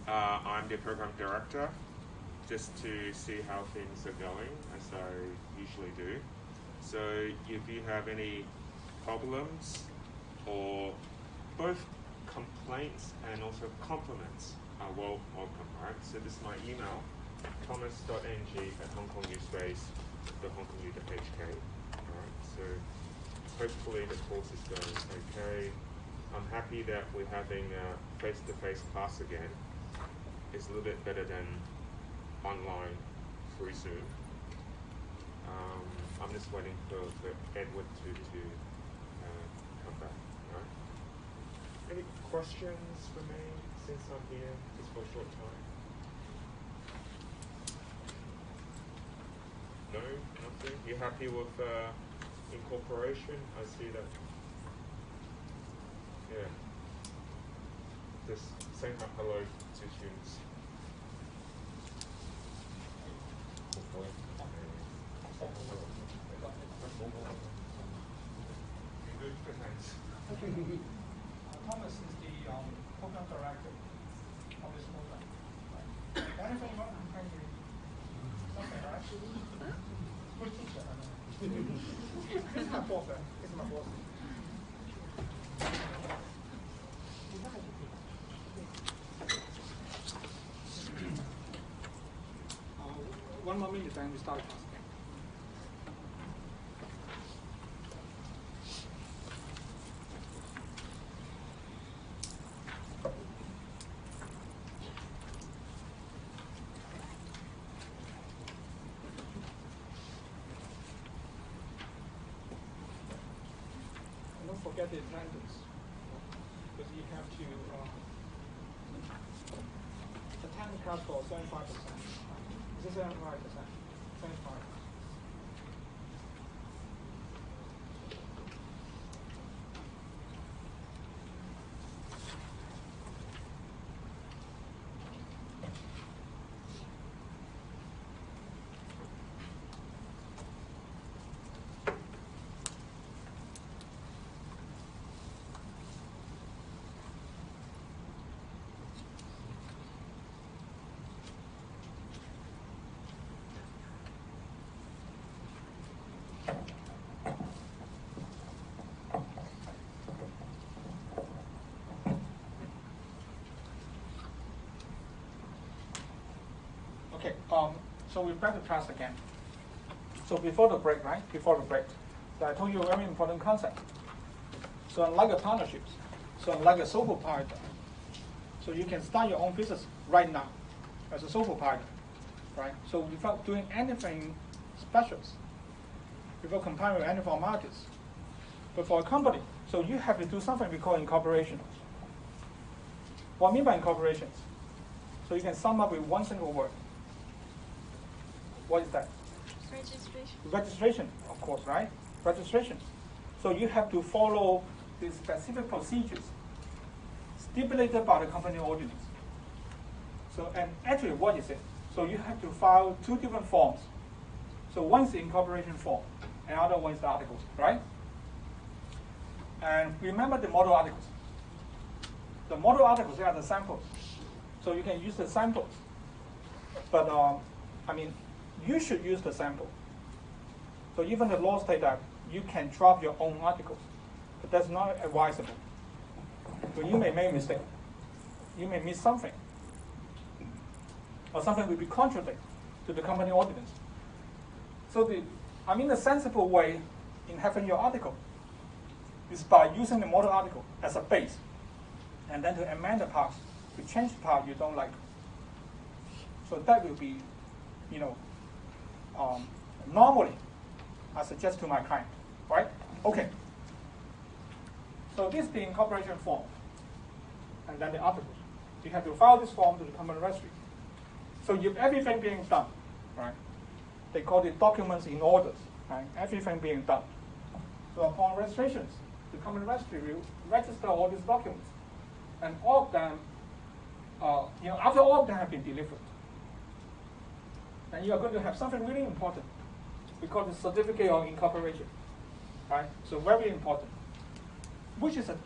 I'm the program director, just to see how things are going, as I usually do. So if you have any problems or both complaints and also compliments are welcome, right? So this is my email, thomas.ng@hongkongnewspace.hongkongnews.hk. Alright, so hopefully the course is going okay. I'm happy that we're having a face-to-face class again. It's a little bit better than online through Zoom. I'm just waiting for Edward to come back. Right? Any questions for me since I'm here just for a short time? No, nothing. You happy with incorporation? I see that. Yeah. Just saying hello to students. Good, thanks. Thomas is the program director of this program. Right? Anything you want to complain to? Something, right? Good teacher. This is my boss, right? This is my boss. One more minute and we start class. Don't forget the attendance, because you have to attend the class for 75%. Is it 75%? 75%. Okay, so we're back to class again. So before the break, right? Before the break, so I told you a very important concept. So unlike a partnerships, so unlike a sole proprietor, so you can start your own business right now as a sole proprietor, right? So without doing anything special, without complying with any formalities. But for a company, so you have to do something we call incorporation. What I mean by incorporations? So you can sum up with one single word. What is that? Registration. Registration, of course, right? Registration. So you have to follow the specific procedures stipulated by the company ordinance. So, and actually, what is it? So you have to file two different forms. So one is the incorporation form, and the other one is the articles, right? And remember the model articles. The model articles, they are the samples. So you can use the samples. But, I mean, you should use the sample. So even the law states that you can drop your own articles, but that's not advisable. So you may make a mistake. You may miss something. Or something will be contrary to the company ordinance. So the sensible way in having your article is by using the model article as a base, and then to amend the part, to change the part you don't like. So that will be, normally I suggest to my client, right? Okay. So this is the incorporation form, and then the articles. You have to file this form to the common registry. So if everything being done, right? They call it documents in orders, right? Everything being done. So upon registrations, the common registry will register all these documents, and all of them, after all of them have been delivered, then you are going to have something really important. We call it certificate of incorporation, right? So very important, which is a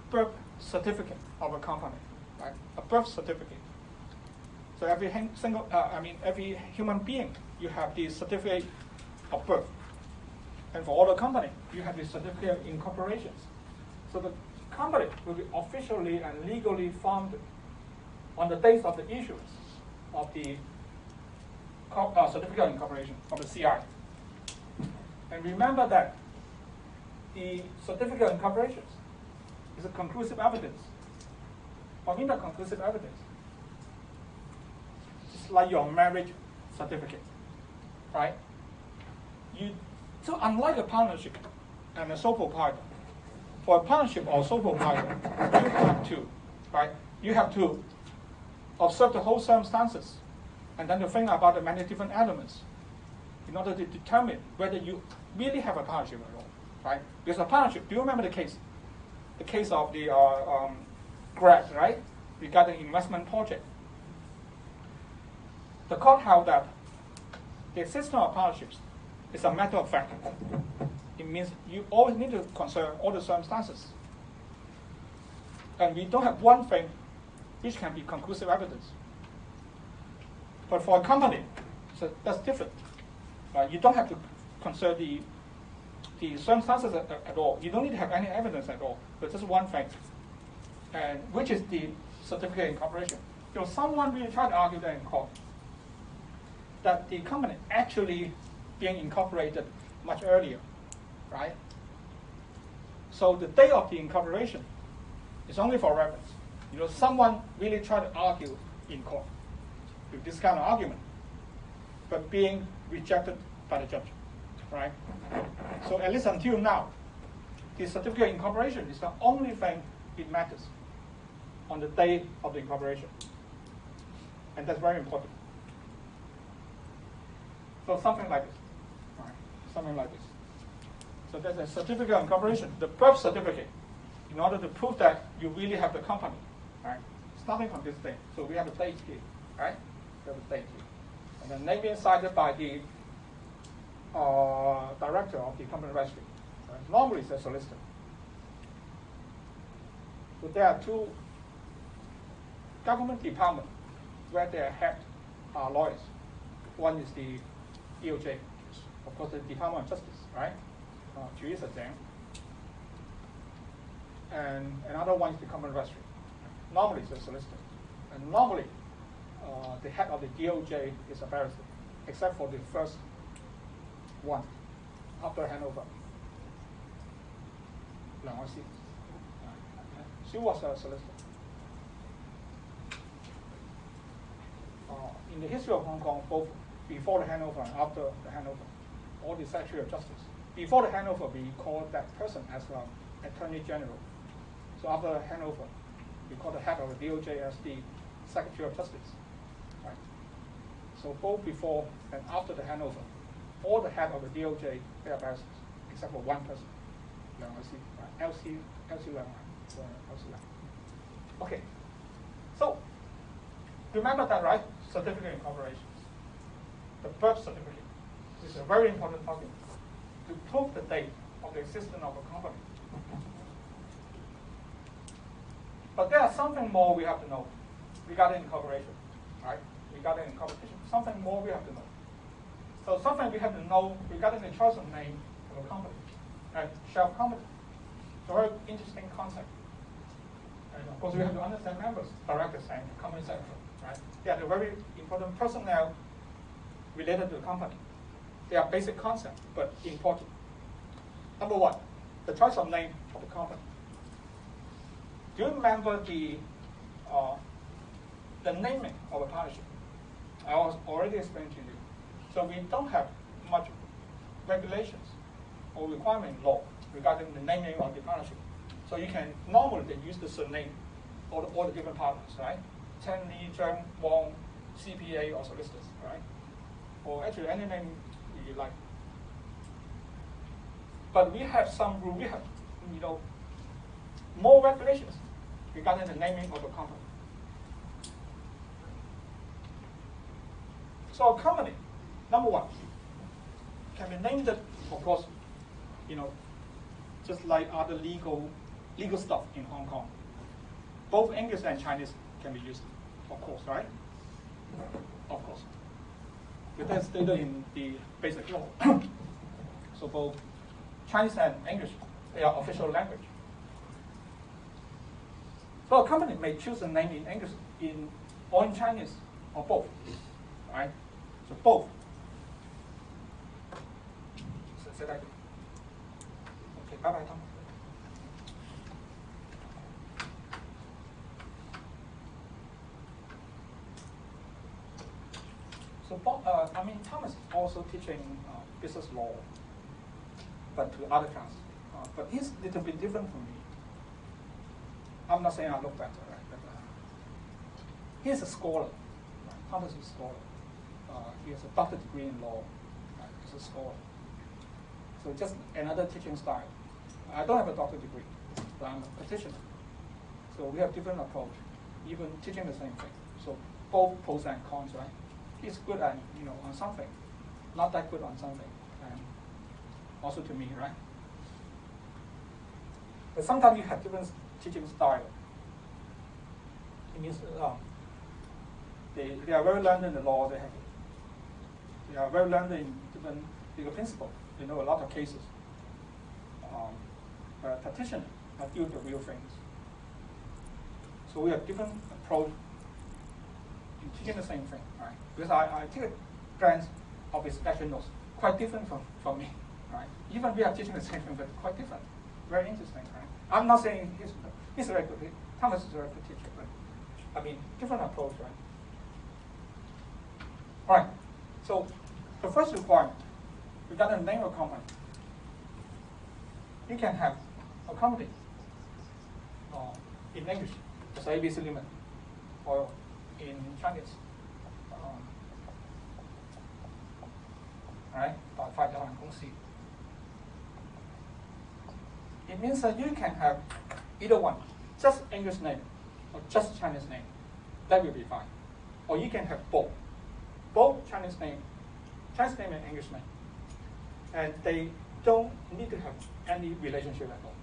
certificate of a company, right? A birth certificate. So every every human being, you have the certificate of birth. And for all the company, you have the certificate of incorporation. So the company will be officially and legally founded on the date of the issuance of the certificate of incorporation, of the CI. And remember that the certificate of incorporation is a conclusive evidence, or inconclusive evidence. It's like your marriage certificate, right? So unlike a partnership and a sole proprietor, for a partnership or sole proprietor, you have to observe the whole circumstances, and then to think about the many different elements in order to determine whether you really have a partnership at all, right? Because a partnership, do you remember the case? The case of the grant, right? Regarding investment project. The court held that the existence of partnerships is a matter of fact. It means you always need to consider all the circumstances. And we don't have one thing which can be conclusive evidence. But for a company, so that's different. You don't have to consider the circumstances at all. You don't need to have any evidence at all, but just one thing, and which is the certificate of incorporation. Someone really tried to argue that in court, that the company actually being incorporated much earlier, right? So the date of the incorporation is only for reference. Someone really tried to argue in court with this kind of argument, but being rejected by the judge, right? So at least until now, the certificate of incorporation is the only thing it matters on the day of the incorporation. And that's very important. So something like this, right? Something like this. So there's a certificate of incorporation, the birth certificate, in order to prove that you really have the company, right? Starting from this date. So we have a date here, right? We have a date here. And then name being cited by the director of the company registry. Right? Normally it's a solicitor. So there are two government departments where their head are lawyers. One is the DOJ, of course the Department of Justice, right? Teresa Zhang. And another one is the company registry. Normally it's a solicitor. And normally the head of the DOJ is a barrister, except for the first one after handover. She was a solicitor. In the history of Hong Kong, both before the handover and after the handover, all the Secretary of Justice. Before the handover, we call that person as Attorney General. So after the handover, we call the head of the DOJ as the Secretary of Justice. Right? So both before and after the handover, all the head of the DOJ, they are barristers, except for one person, Leung right? Elsie Leung. Okay. So remember that, right? Certificate of incorporation. The birth certificate is a very important document to prove the date of the existence of a company. But there is something more we have to know regarding incorporation, right? Regarding incorporation, something more we have to know. So something we have to know regarding the choice of name of a company and shell company. It's a very interesting concept. And of course, we have to understand members, directors, and company secretary, right? They are the very important personnel related to the company. They are basic concepts, but important. Number one, the choice of name of the company. Do you remember the naming of a partnership? I was already explained to you. So we don't have much regulations or requirement in law regarding the naming of the partnership. So you can normally use the surname of all the different partners, right? Chen, Li, Zheng, Wong, CPA, or solicitors, right? Or actually any name you like. But we have some rules. We have, more regulations regarding the naming of a company. So a company, number one, can be named, of course, just like other legal stuff in Hong Kong. both English and Chinese can be used, of course, right? Of course. Because that's stated in the basic law. So both Chinese and English, they are official language. So a company may choose a name in English or in Chinese, or both, right? So both. Say that. Okay, bye-bye, Tom. So, Thomas is also teaching business law, but to other classes. But he's a little bit different from me. I'm not saying I look better, right? But he's a scholar. Right? Thomas is a scholar. He has a doctorate degree in law. Right? He's a scholar. So just another teaching style. I don't have a doctorate degree, but I'm a practitioner. So we have different approach, even teaching the same thing. So both pros and cons, right? He's good at on something, not that good on something, and also to me, right? But sometimes you have different teaching style. It means they are very learned in the law. They are very learned in different legal principles. They know a lot of cases. Practitioners deal with the real things. So we have different approach in teaching the same thing, right? Because I take a glance of his lecture notes, quite different from me, right? Even we are teaching the same thing, but quite different. Very interesting, right? I'm not saying he's very good. Thomas is a very good teacher, but different approach, right? All right. So the first requirement, we got to name a company. You can have a company in English, it's ABC Limited, or in Chinese, right? 大法有限公司. It means that you can have either one, just English name or just Chinese name. That will be fine. Or you can have both Chinese name and English name. And they don't need to have any relationship at all.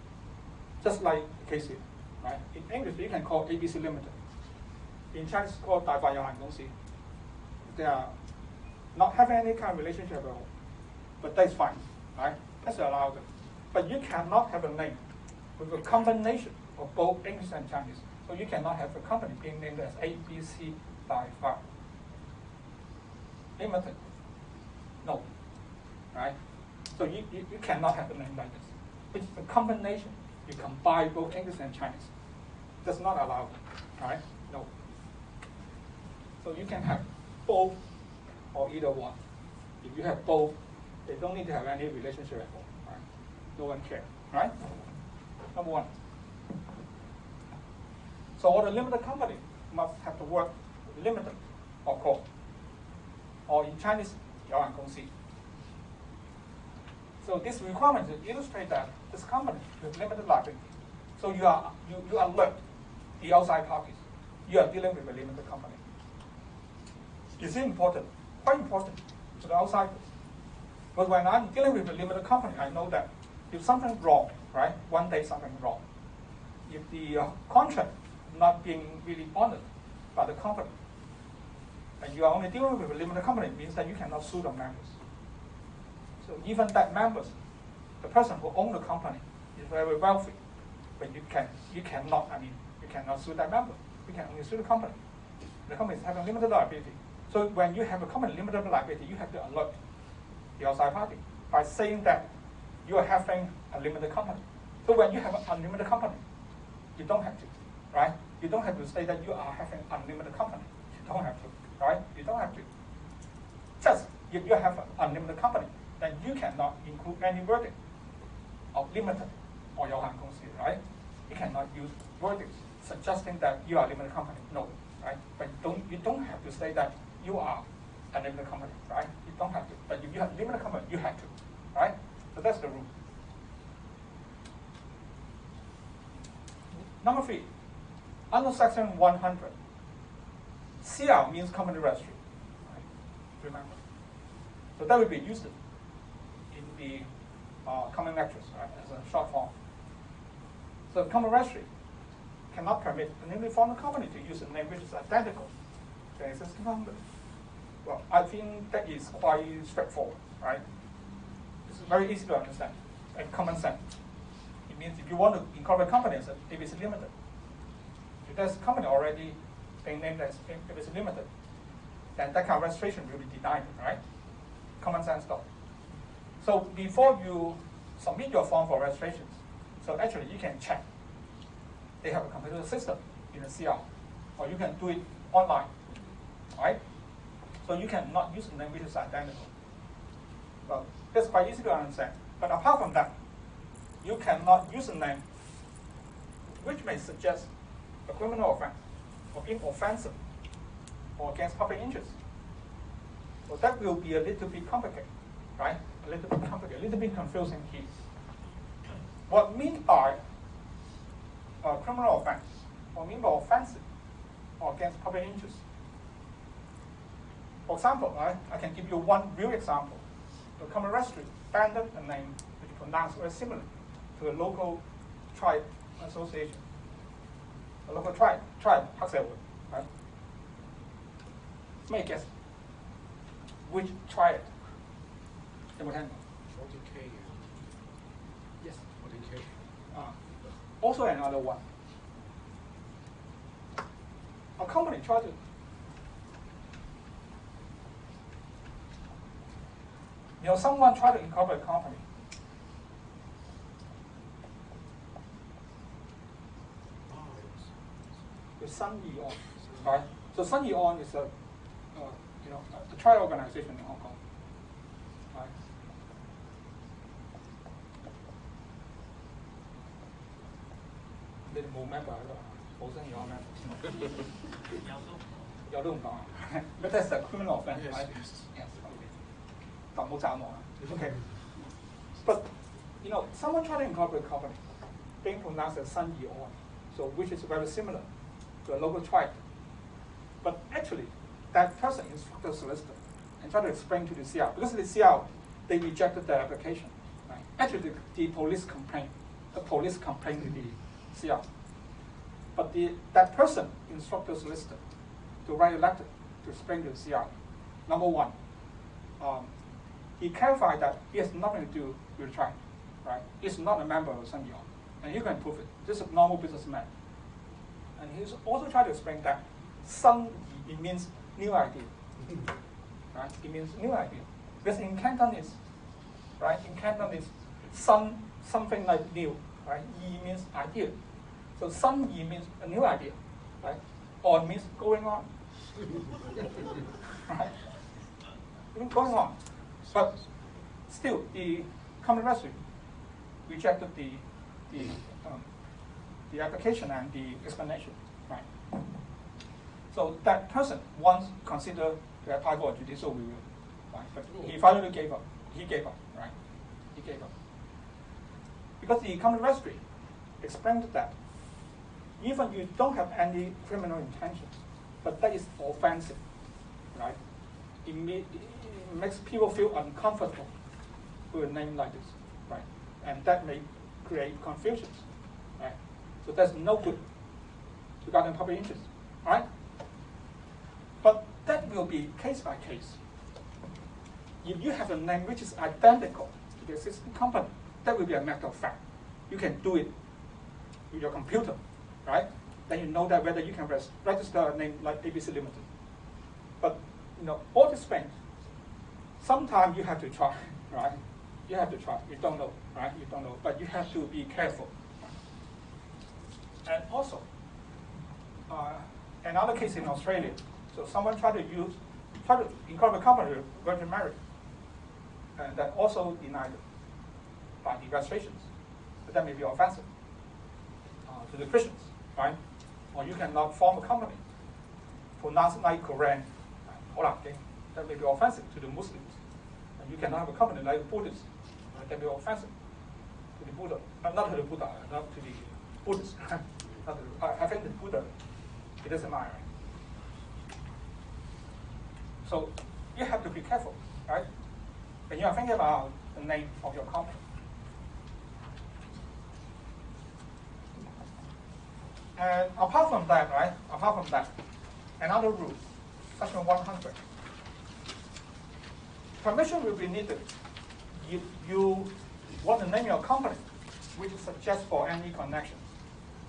Just like the case here, right? In English, you can call ABC Limited. In Chinese, it's called 大法有限公司. They are not having any kind of relationship at all. But that's fine, right? That's allowed. But you cannot have a name with a combination of both English and Chinese. So you cannot have a company being named as ABC Daifa Limited. No, right? So you cannot have a name like this. It's a combination. You combine both English and Chinese. That's not allowed, right? No. So you can have both or either one. If you have both, they don't need to have any relationship at all. Right? No one cares, right? Number one. So all the limited company must have the word limited or co. Or in Chinese, 有限公司. So this requirement to illustrate that this company with limited liability. So you alert the outside parties. You are dealing with a limited company. Is it important? Quite important to the outsiders. But when I'm dealing with a limited company, I know that if something's wrong, right? One day something's wrong. If the contract not being really honored by the company, and you are only dealing with a limited company, it means that you cannot sue the members. So even that members, the person who owns the company is very wealthy, but you cannot sue that member. You can only sue the company. The company is having limited liability. So when you have a company limited liability, you have to alert the outside party by saying that you are having a limited company. So when you have an unlimited company, you don't have to, right? You don't have to say that you are having unlimited company. You don't have to, right? You don't have to. Just if you have an unlimited company, then you cannot include any wording of limited or 有限公司, right? You cannot use wordings suggesting that you are a limited company. No, right? But you don't have to say that you are a limited company, right? You don't have to. But if you have a limited company, you have to, right? So that's the rule. Number 3, under section 100, CL means company registry, right? Remember. So that will be used in the common lectures, right, as a short form. So common registry cannot permit a newly formed company to use a name which is identical to an existing company. Well, I think that is quite straightforward, right? It's very easy to understand and common sense. It means if you want to incorporate a company as ABC Limited, if there's a company already being named as ABC Limited, then that kind of registration will be denied, right? Common sense stuff. So before you submit your form for registrations, so actually you can check. They have a computer system in the CR, or you can do it online, right? So you cannot use a name which is identical. Well, that's quite easy to understand. But apart from that, you cannot use a name which may suggest a criminal offense or being offensive or against public interest. So that will be a little bit complicated, right? A little bit complicated, a little bit confusing here. What mean by a criminal offense? What mean by offensive or against public interest? For example, right, I can give you one real example. The common registry abandoned a name which is pronounced very similar to a local tribe association. A local tribe, Hak Se Wood, right? May guess which tribe? 有冇聽過? 40K. Yes. 40K. Also another one. A company tried to someone tried to incorporate a company. With Sun Yi On, right? So Sun Yi On is a tribe organization in Hong Kong, right? They冇 member 冇Sun Yi On member. 有都唔講啊 But that's a criminal offense, Yes, right? yes. Yes. Okay. But someone tried to incorporate a company being pronounced as Sun Yi On, so which is very similar to a local tribe. But actually, that person instructed the solicitor and tried to explain to the CR, because the CR, they rejected their application. Right? Actually, the police complained to the CR. But that person instructed the solicitor to write a letter to explain to the CR. Number one, he clarified that he has nothing to do with the tribe, right? He's not a member of Sun Yi On, and you can prove it. This is a normal businessman. And he's also tried to explain that Sun Yi, it means new idea, right? It means new idea. Because in Cantonese, right? In Cantonese, Sun, something like new, right? Yi means idea. So Sun Yi means a new idea, right? On means going on, right? Even going on. But still, the common registry rejected the application and the explanation, right? So that person once considered to apply for a judicial review, right? But he finally gave up. He gave up, right? He gave up. Because the common registry explained that even you don't have any criminal intentions, but that is offensive, right? It makes people feel uncomfortable with a name like this, right? And that may create confusions, right? So that's no good regarding public interest, right? But that will be case by case. If you have a name which is identical to the existing company, that will be a matter of fact. You can do it with your computer, right? Then you know that whether you can register a name like ABC Limited. But all this things, sometimes you have to try, right? You have to try. You don't know, right? You don't know, but you have to be careful. And also, another case in Australia. So someone tried to incorporate a company with Virgin Mary, and that also denied by the registrations. But that may be offensive to the Christians, right? Or you cannot form a company pronounced like Quran, that may be offensive to the Muslims. And you cannot have a company like Buddhists, that may be offensive to the Buddha, not to the Buddha, not to the Buddhists. I think the Buddha, it doesn't matter. So you have to be careful, right? When you are thinking about the name of your company. And apart from that, right? Apart from that, another rule, section 100. Permission will be needed if you want to name your company, which suggests for any connection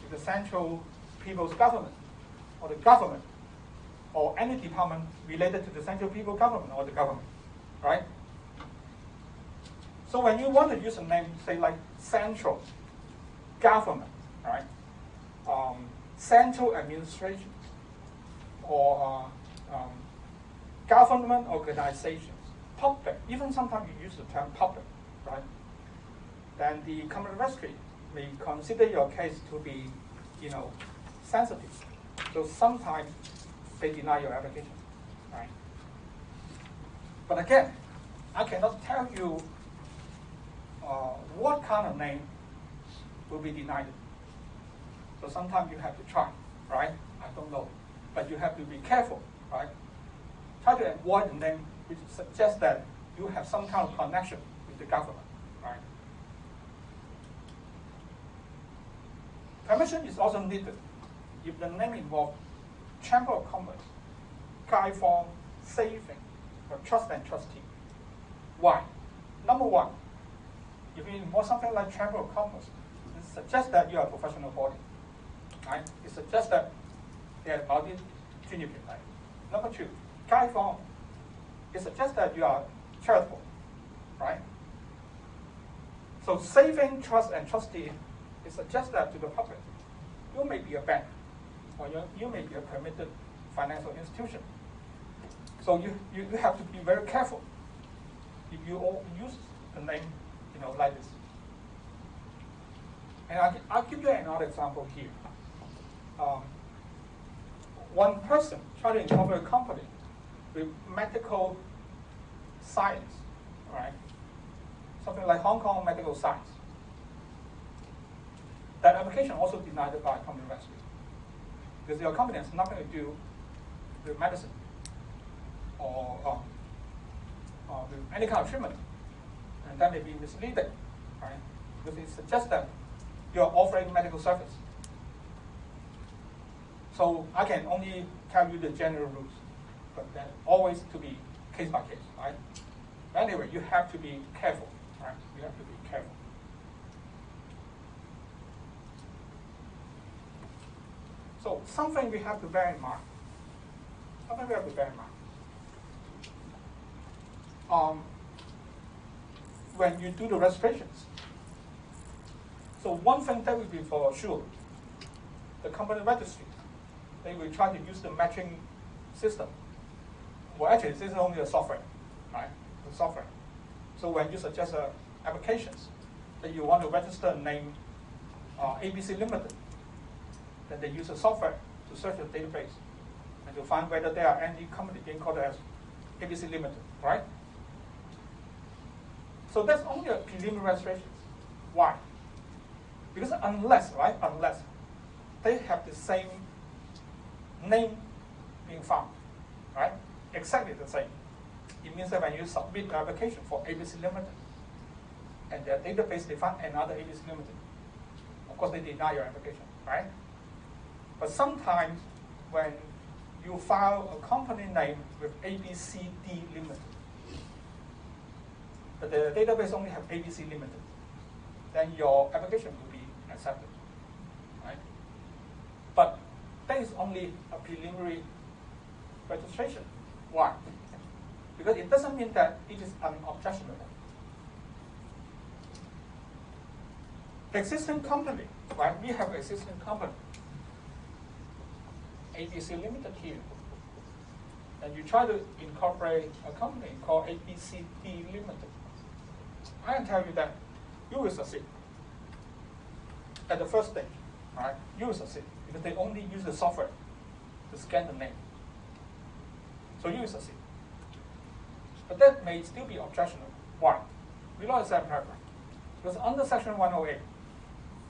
with the central people's government, or the government, or any department related to the central people government or the government, right? So when you want to use a name, say like central government, right? Central administration, or government organizations, public, even sometimes you use the term public, right? Then the Common Registry may consider your case to be, sensitive. So sometimes they deny your application, right? But again, I cannot tell you what kind of name will be denied. So sometimes you have to try, right? I don't know, but you have to be careful, right? Try to avoid the name which suggests that you have some kind of connection with the government, right? Permission is also needed if the name involves Chamber of Commerce, Gai Fong, Saving, or Trust and Trustee. Why? Number one, if it involves something like Chamber of Commerce, it suggests that you are a professional body, right? It suggests that they are audit junior people. Number two, Gai Fong, it suggests that you are charitable, right? So Saving, Trust, and Trustee, it suggests that to the public, you may be a bank, or you may be a permitted financial institution. So you have to be very careful if you all use the name, like this. And I'll give you another example here. One person tried to incorporate a company with medical science, right? Something like Hong Kong Medical Science. That application also denied by Common Registry, because your company has nothing to do with medicine or with any kind of treatment, and that may be misleading, right? Because it suggests that you are offering medical service. So I can only tell you the general rules, but then always to be case by case, right? Anyway, you have to be careful, right? You have to be careful. So something we have to bear in mind. Something we have to bear in mind. When you do the registrations, so one thing that will be for sure, the company registry, they will try to use the matching system. Well, actually, this is only a software, right? The software. So when you suggest applications that you want to register a name ABC Limited, then they use a software to search the database and to find whether there are any company being called as ABC Limited, right? So that's only a preliminary registration. Why? Because unless they have the same name being found, right? Exactly the same. It means that when you submit the application for ABC Limited, and their database they find another ABC Limited, of course they deny your application, right? But sometimes when you file a company name with ABCD Limited, but the database only have ABC Limited, then your application will be accepted, right? But that is only a preliminary registration. Why? Because it doesn't mean that it is unobjectionable. Existing company, right? We have existing company, ABC Limited here, and you try to incorporate a company called ABCD Limited. I can tell you that you will succeed at the first stage, right? You will succeed because they only use the software to scan the name. So you will succeed. But that may still be objectionable. Why? We don't accept paragraph. Because under section 108,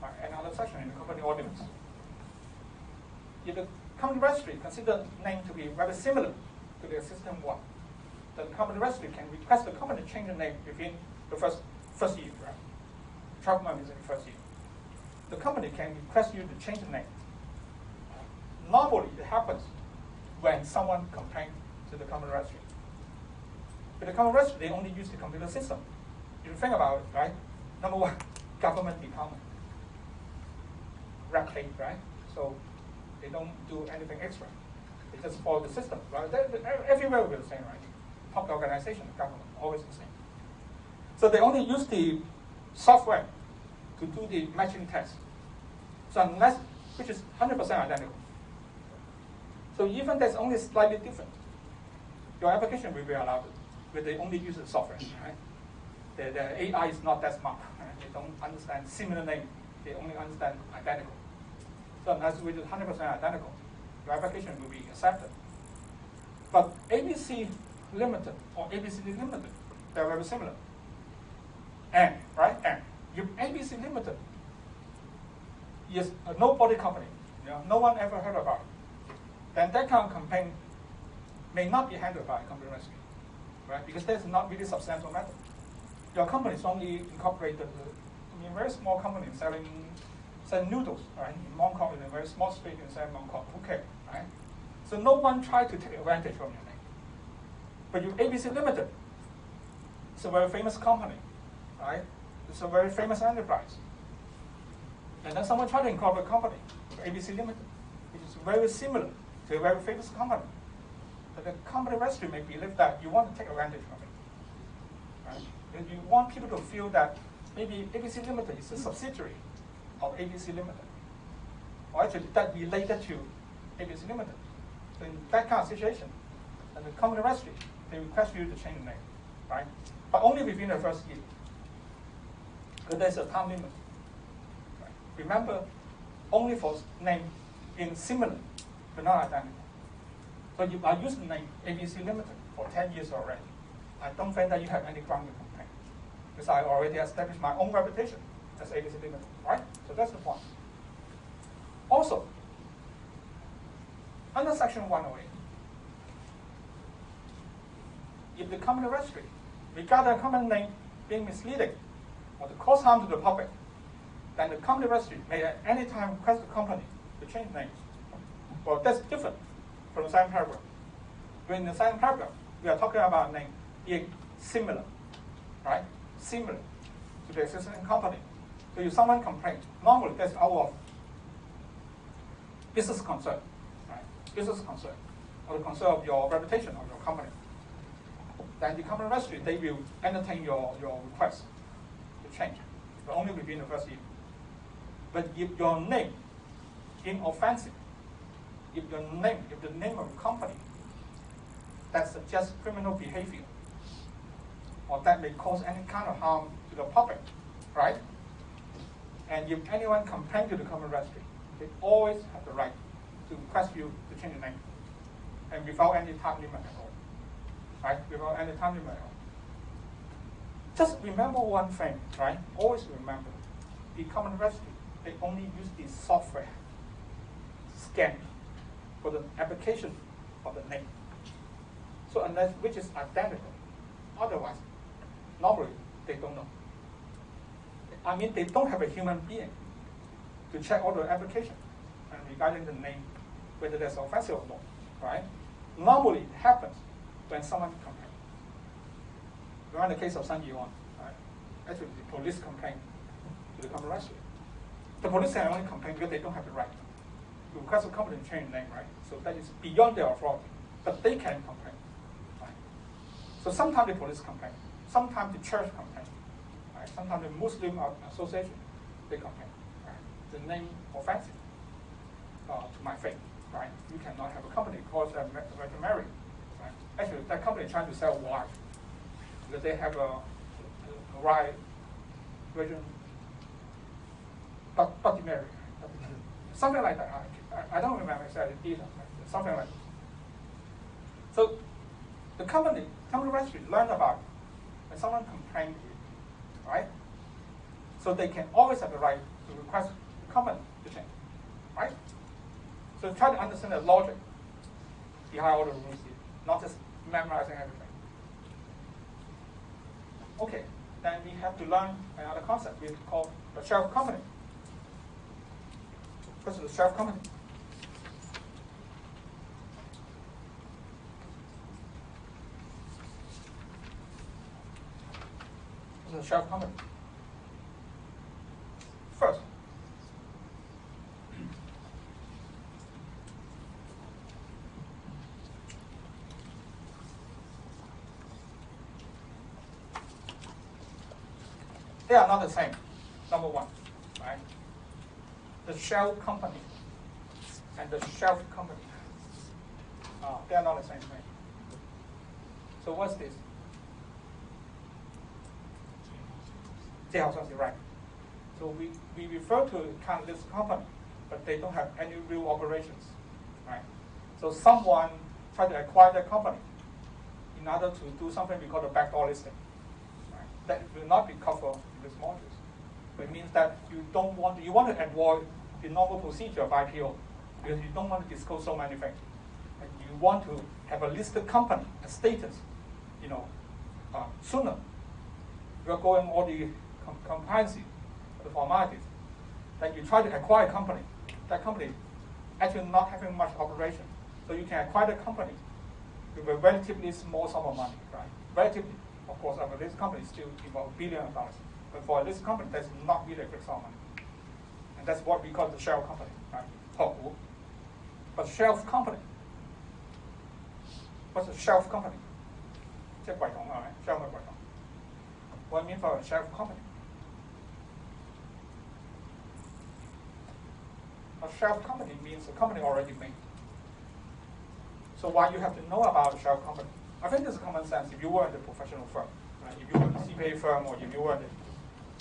right, another section in the company ordinance, if the company registry consider name to be very similar to the existing one, then the company registry can request the company to change the name within the first year, right? 12 months is in the first year. The company can request you to change the name. normally it happens when someone complains to the common registry. But the common registry, they only use the computer system. If you think about it, right? Number one, government department. Red tape, right? So they don't do anything extra. They just follow the system, right? Everywhere will be the same, right? Public organization, government, always the same. So they only use the software to do the matching test. So unless, which is 100% identical. So even that's only slightly different, your application will be allowed, but they only use the software, right? The AI is not that smart. Right? They don't understand similar name. They only understand identical. So unless we do 100% identical, your application will be accepted. But ABC limited or ABCD limited, they're very similar. And, right? And if ABC limited is a nobody company, no one ever heard about it, then that kind of campaign may not be handled by a computer registry, right? Because that's not really substantial matter. Your company is only incorporated in a very small company selling noodles, right? In Mongkok, in a very small street in Mongkok, who cares, right? So no one tried to take advantage from your name. But your ABC Limited, it's a very famous company, right? It's a very famous enterprise. And then someone tried to incorporate a company, ABC Limited, which is very similar to a very famous company. But the company registry may believe that you want to take advantage from it, right? And you want people to feel that maybe ABC Limited is a subsidiary of ABC Limited, or actually that related to ABC Limited. So in that kind of situation, and the company registry, they request you to change the name, right? But only within the first year. Because there's a time limit. Right? Remember, only for name in similar, but not identical. So you are using the name ABC Limited for 10 years already. I don't think that you have any ground to complain, because I already established my own reputation as ABC Limited, right? So that's the point. Also, under Section 108, if the company registry regard a company name being misleading or to cause harm to the public, then the company registry may at any time request the company to change names. Well, that's different from the second paragraph. When in the second paragraph, we are talking about a name being similar, right? Similar to the existing company. So if someone complains, normally that's out of business concern, right? Business concern, or the concern of your reputation of your company. Then the company registry, they will entertain your request to change, but only within the first year. But if your name inoffensive, if the name of a company that suggests criminal behavior, or that may cause any kind of harm to the public, right? And if anyone complains to the company registry, they always have the right to request you to change the name, and without any time limit at all, right? Without any time limit at all. Just remember one thing, right? Always remember, the company registry, they only use the software scan for the application of the name. So unless which is identical, otherwise, normally they don't know. I mean, they don't have a human being to check all the application and regarding the name, whether that's offensive or not, right? Normally it happens when someone complains. Remember the case of Sun Yiwan, right? Actually, the police complained to the company registry. The police can only complain because they don't have the right to request a company to change the name, right? So that is beyond their authority, but they can complain, right? So sometimes the police complain, sometimes the church complain, right? Sometimes the Muslim association, they complain, right? The name offensive to my faith, right? You cannot have a company called Virgin Mary, right? Actually, that company is trying to sell wine because they have a rye Virgin Bloody Mary, something like that. I don't remember exactly details, something like that. So the company registry learn about it when someone complains to you, right? So they can always have the right to request the company to change, right? So try to understand the logic behind all the rules here, not just memorizing everything. Okay, then we have to learn another concept we call the share of company. This is the share of company. a shell company? First, they are not the same, number one, right? The shell company and the shelf company, they are not the same thing. So what's this? 借好像是 right. So we refer to kind of this company, but they don't have any real operations, right? So someone tried to acquire that company in order to do something we call the backdoor listing. Right? That will not be covered in this modules. But it means that you want to avoid the normal procedure of IPO because you don't want to disclose so many things. And you want to have a listed company, a status, sooner. You are going all the compliance, the formalities. Then you try to acquire a company. That company actually not having much operation. So you can acquire the company with a relatively small sum of money, right? Relatively, of course, this company is still about $1 billion. But for this company, that's not really a big sum of money. And that's what we call the shell company, right? But shelf company. What's a shelf company? 即係櫃桶係咪 ？shelf 係櫃桶。What I mean for a shelf company? A shelf company means a company already made. So why you have to know about a shelf company? I think this is common sense if you were in a professional firm, right? If you were in a CPA firm or if you were in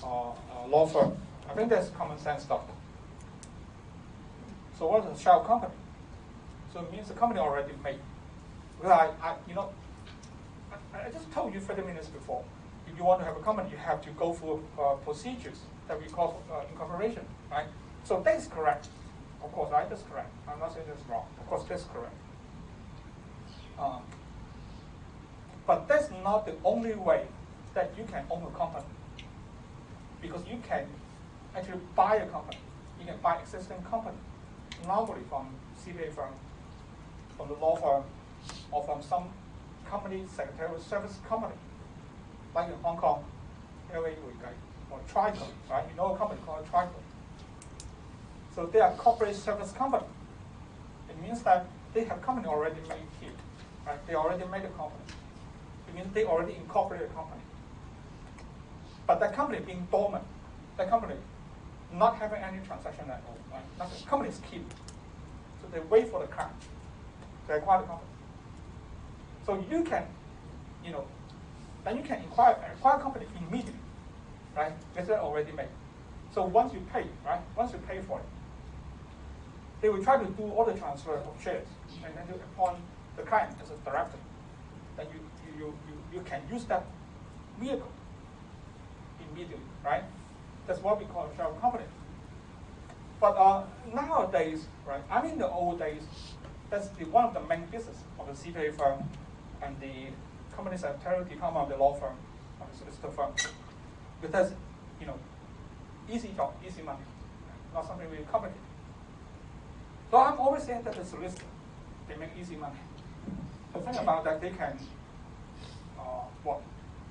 a law firm, I think that's common sense stuff. So what is a shell company? So it means the company already made. Because I just told you 30 minutes before, if you want to have a company, you have to go through procedures that we call incorporation, right? So that is correct. Of course, right? That's correct. I'm not saying that's wrong. Of course, that's correct. But that's not the only way that you can own a company. Because you can actually buy a company. You can buy existing company, normally from CPA firm, from the law firm, or from some company, secretarial service company, like in Hong Kong, LA or Trico, right? You know a company called Trico. So they are corporate service company. It means that they have company already made here, right? They already made a company. It means they already incorporated a company. But that company being dormant, that company not having any transaction at all, right? Nothing. Company is keep. So they wait for the client to acquire the company. So you can, then you can acquire a company immediately, right? Because they're already made. So once you pay, right? Once you pay for it, they will try to do all the transfer of shares, and then you appoint the client as a director. Then you can use that vehicle immediately, right? That's what we call a shell company. But nowadays, right? I mean, the old days, that's one of the main business of the CPA firm and the company secretarial department of the law firm, or the solicitor firm, because easy job, easy money, not something really complicated. So I'm always saying that the solicitor, they make easy money. The thing about that, they can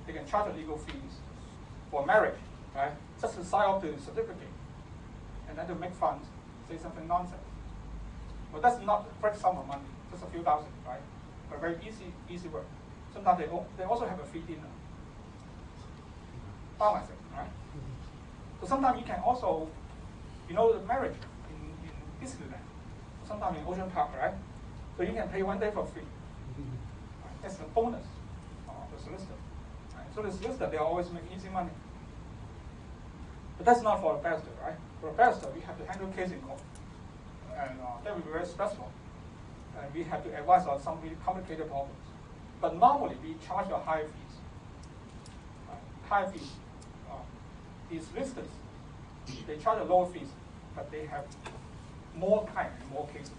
they can charge legal fees for marriage, right? Just to sign off the certificate, and then to make funds, say something nonsense. But that's not a great sum of money, just a few thousand, right? But very easy work. Sometimes they also have a free dinner. Right? So sometimes you can also, the marriage in Disneyland, sometimes in Ocean Park, right? So you can pay 1 day for free. Right? That's the bonus of the solicitor. Right? So the solicitor, they always make easy money. But that's not for a barrister, right? For a barrister, we have to handle case in court. And that will be very stressful. And we have to advise on some really complicated problems. But normally, we charge a higher fees. Higher fees. These listers, they charge a lower fees, but they have more time and more cases.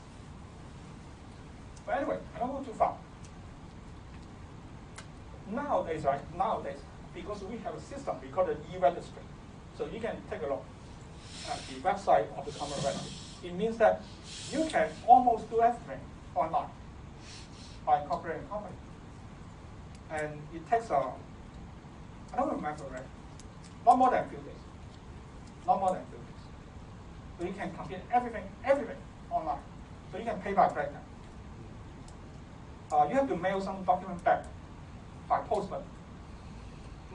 But anyway, I don't go too far. Nowadays, because we have a system, we call it e-registry. So you can take a look at the website of the Common Registry. It means that you can almost do everything online by incorporating a company. And it takes I don't remember, right? Not more than a few days. Not more than a few days. So you can complete everything online. So you can pay by credit card. You have to mail some document back by post, but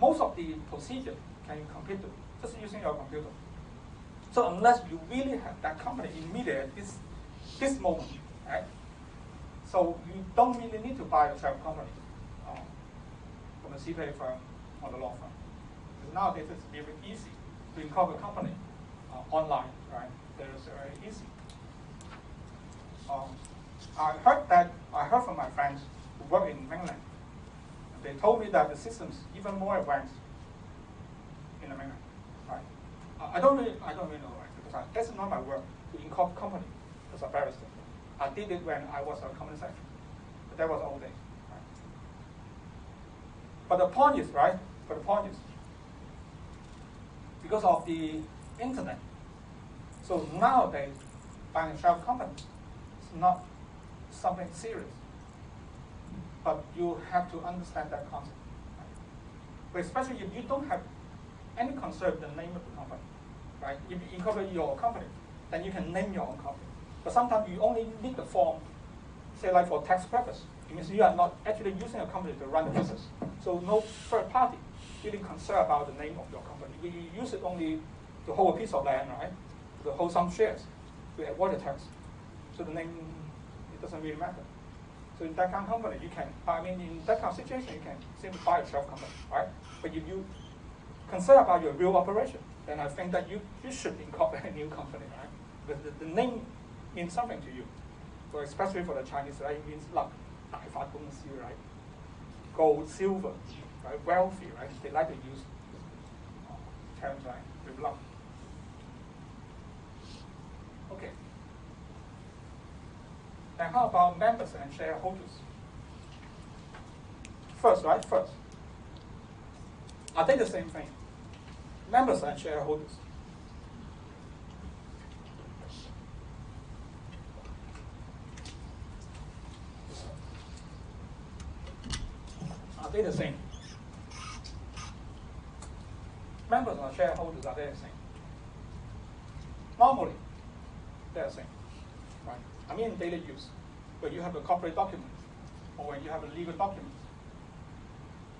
most of the procedure can you complete just using your computer. So unless you really have that company immediately at this moment, right? So you don't really need to buy a share company from a CPA firm or the law firm. Because nowadays it's very easy to incorporate a company online, right? It's very easy. I heard from my friends who work in mainland. They told me that the system's even more advanced in the mainland, right? I don't really know, right? Because that's not my work to incorporate company as a barrister. I did it when I was a company secretary, but that was old days. Right? But the point is, right? Because of the internet, so nowadays buying a share company is not something serious. But you have to understand that concept. Right? But especially if you don't have any concern with the name of the company, right? If you incorporate your company, then you can name your own company. But sometimes you only need the form, say like for tax purpose. It means you are not actually using a company to run the business. So no third party really concerned about the name of your company. You use it only to hold a piece of land, right? To hold some shares to avoid the tax. So the name, it doesn't really matter. So in that kind of company, you can, in that kind of situation, you can simply buy a share company, right? But if you concern about your real operation, then I think that you should incorporate a new company, right? Because the name means something to you. So especially for the Chinese, right? It means luck, 大發公司, right? Gold, silver, right? Wealthy, right? They like to use terms like with luck. Okay. And how about members and shareholders? First. Are they the same thing? Members and shareholders. Are they the same? Members and shareholders, are they the same? Normally, they're the same. Right? I mean in daily use, when you have a corporate document or when you have a legal document,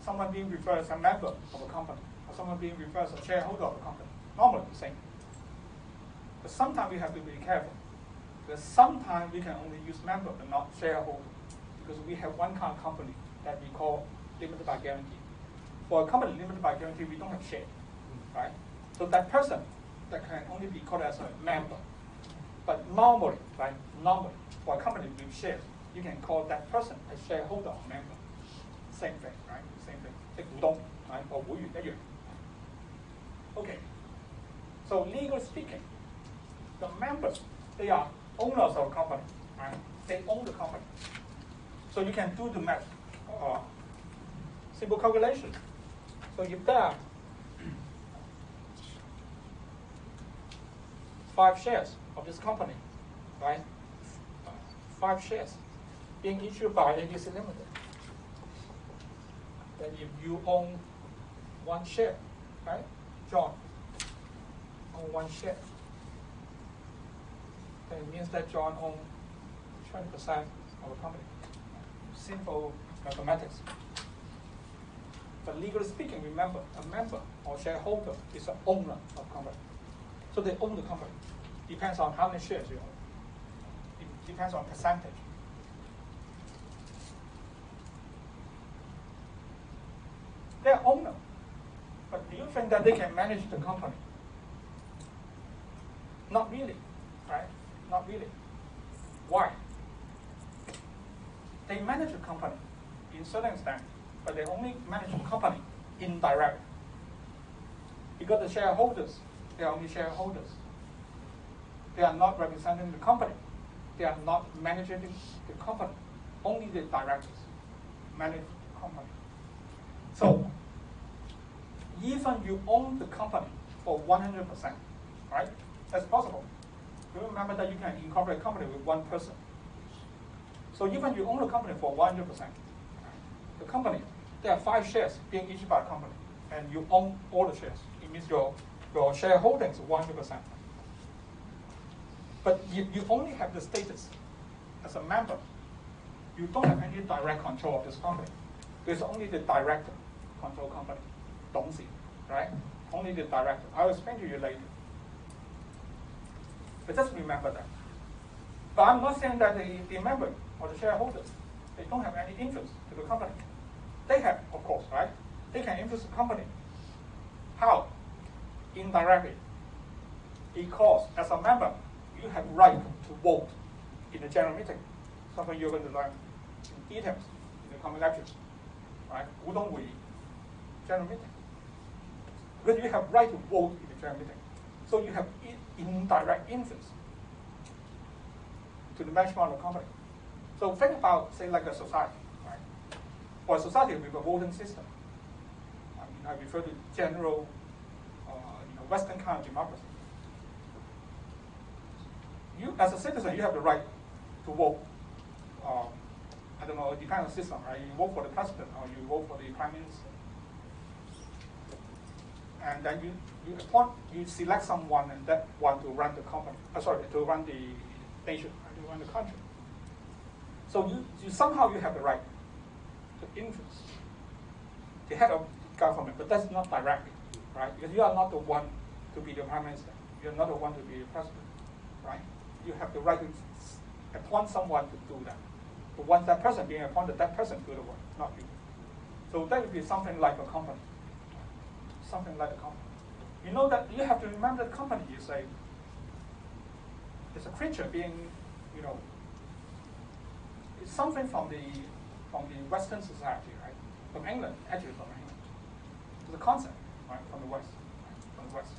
someone being referred as a member of a company or someone being referred as a shareholder of a company, normally the same. But sometimes we have to be careful because sometimes we can only use member but not shareholder because we have one kind of company that we call limited by guarantee. For a company limited by guarantee, we don't have share, right? So that person that can only be called as a member. But normally, right? Normally, for a company with shares, you can call that person a shareholder or member. Same thing, right? Same thing. 即股東, right? Or 會員一樣. Okay. So legally speaking, the members, they are owners of the company, right? They own the company. So you can do the math, simple calculation. So if there are 5 shares of this company, right? 5 shares being issued by ABC Limited. Then if you own 1 share, right? John own 1 share. Then it means that John owns 20% of the company. Simple mathematics. But legally speaking, remember, a member or shareholder is an owner of the company. So they own the company. Depends on how many shares you own. It depends on percentage. They're owner. But do you think that they can manage the company? Not really, right? Not really. Why? They manage the company in certain extent, but they only manage the company indirectly. Because the shareholders, they are only shareholders. They are not representing the company. They are not managing the company. Only the directors manage the company. So, even you own the company for 100%, right? That's possible. You remember that you can incorporate a company with 1 person. So even you own the company for 100%, the company, there are 5 shares being issued by the company, and you own all the shares. It means your shareholding is 100%. But if you only have the status as a member, you don't have any direct control of this company. There's only the director control company, 董事, right? Only the director. I'll explain to you later. But just remember that. But I'm not saying that the member or the shareholders, they don't have any interest to the company. They have, of course, right? They can influence the company. How? Indirectly. Because as a member, you have right to vote in the general meeting. Something you're going to learn in details in the coming lectures. Right? 股東會議 general meeting. Because you have right to vote in the general meeting. So you have indirect influence to the management of the company. So think about, say, like a society, right? Or a society with a voting system. I refer to general, Western kind of democracy. You, as a citizen, you have the right to vote. I don't know, it depends on the system, right? You vote for the president or you vote for the prime minister. And then you select someone and that one to run the company, to run the nation, to run the country. So you somehow you have the right to influence the head of government, but that's not directly, right? Because you are not the one to be the prime minister. You're not the one to be the president, right? You have the right to appoint someone to do that. But once that person being appointed, that person do the work, not you. So that would be something like a company. Something like a company. You know that you have to remember the company, you say, it's a creature being, it's something from the Western society, right? From England, actually from England. It's a concept, right, from the West, right? From the West.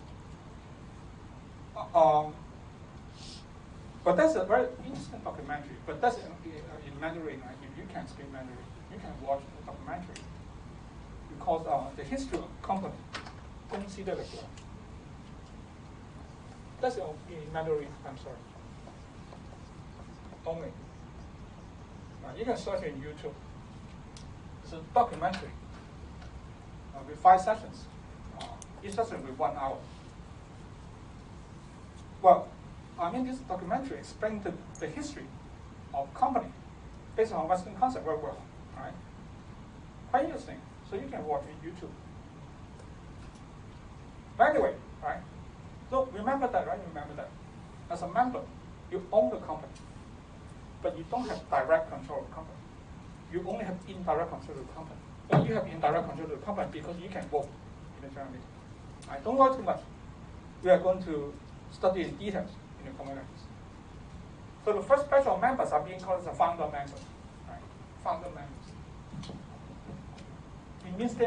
But that's a very interesting documentary. But that's in Mandarin, right? If you can speak Mandarin, you can watch the documentary. Because the history of the company, don't see that as well. That's in Mandarin, I'm sorry. Only. You can search in YouTube. It's a documentary with 5 sessions. Each session with 1 hour. Well, this documentary explains the history of company based on Western concept very well, right? Quite interesting. So you can watch it on YouTube. But anyway, right? So remember that, right? Remember that. As a member, you own the company, but you don't have direct control of the company. You only have indirect control of the company. Well, you have indirect control of the company because you can vote in the general meeting. Right? Don't worry too much. We are going to study in details in the coming lectures. So the first batch of members are being called as the founder members. Right? Founder members. It means they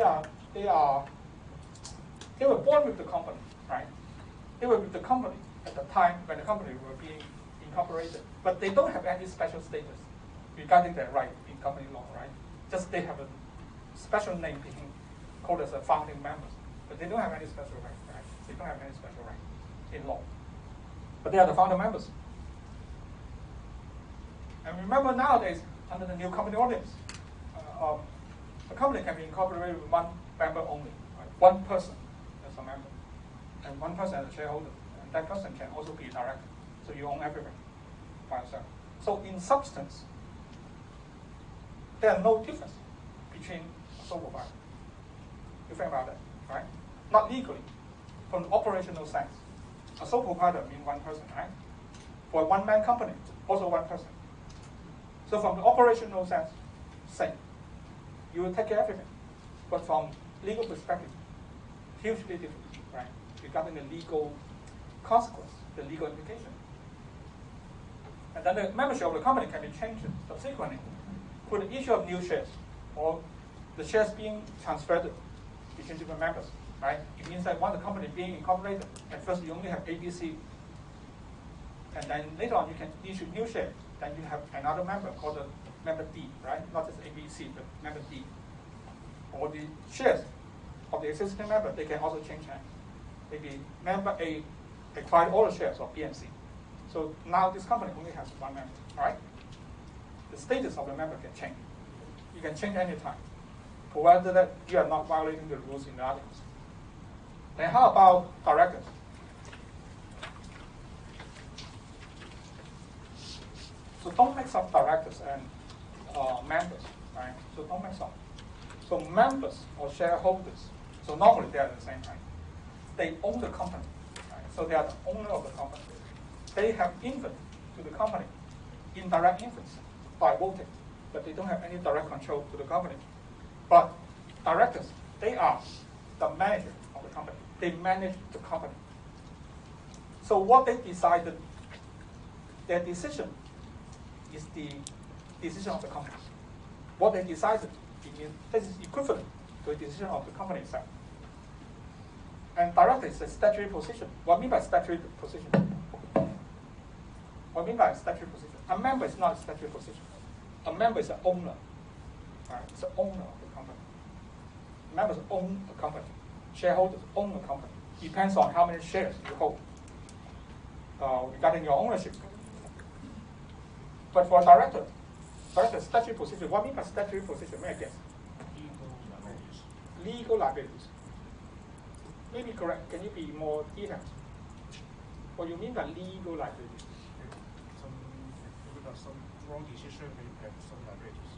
were born with the company, right? They were with the company at the time when the company were being incorporated, but they don't have any special status regarding their right in company law, right? Just they have a special name being called as a founding members, but they don't have any special right, right? They don't have any special right in law, but they are the founder members. And remember nowadays, under the new company ordinance, a company can be incorporated with 1 member only, right? 1 person as a member, and 1 person as a shareholder, and that person can also be a director. So you own everything by yourself. So in substance, there are no difference between a sole proprietor. You think about that, right? Not legally, from the operational sense. A sole proprietor means 1 person, right? For a 1-man company, also 1 person. So from the operational sense, same. You will take care of everything. But from legal perspective, hugely different, right? Regarding the legal consequence, the legal implication. And then the membership of the company can be changed subsequently for the issue of new shares or the shares being transferred between different members, right? It means that once the company being incorporated, at first you only have ABC, and then later on you can issue new shares. Then you have another member called the member D, right? Not just ABC, but member D. Or the shares of the existing member, they can also change hands. Maybe member A acquired all the shares of B and C. So now this company only has 1 member, right? The status of the member can change. You can change any time, provided that you are not violating the rules in the articles. Then how about directors? So don't mix up directors and members, right? So don't mix up. So members or shareholders, so normally they are the same thing. They own the company, right? So they are the owner of the company. They have influence to the company, indirect influence by voting, but they don't have any direct control to the company. But directors, they are the manager of the company. They manage the company. So what they decided, their decision is the decision of the company. What they decided, this is equivalent to the decision of the company itself. And director is a statutory position. What I mean by statutory position? What I mean by statutory position? A member is not a statutory position. A member is an owner. Right? It's an owner of the company. Members own a company. Shareholders own a company. Depends on how many shares you hold regarding your ownership. But for a director, statutory position. What I mean by statutory position? May I guess? Legal liabilities. Maybe correct. Can you be more detailed? What you mean by legal liabilities? Some wrong decision may have some liabilities.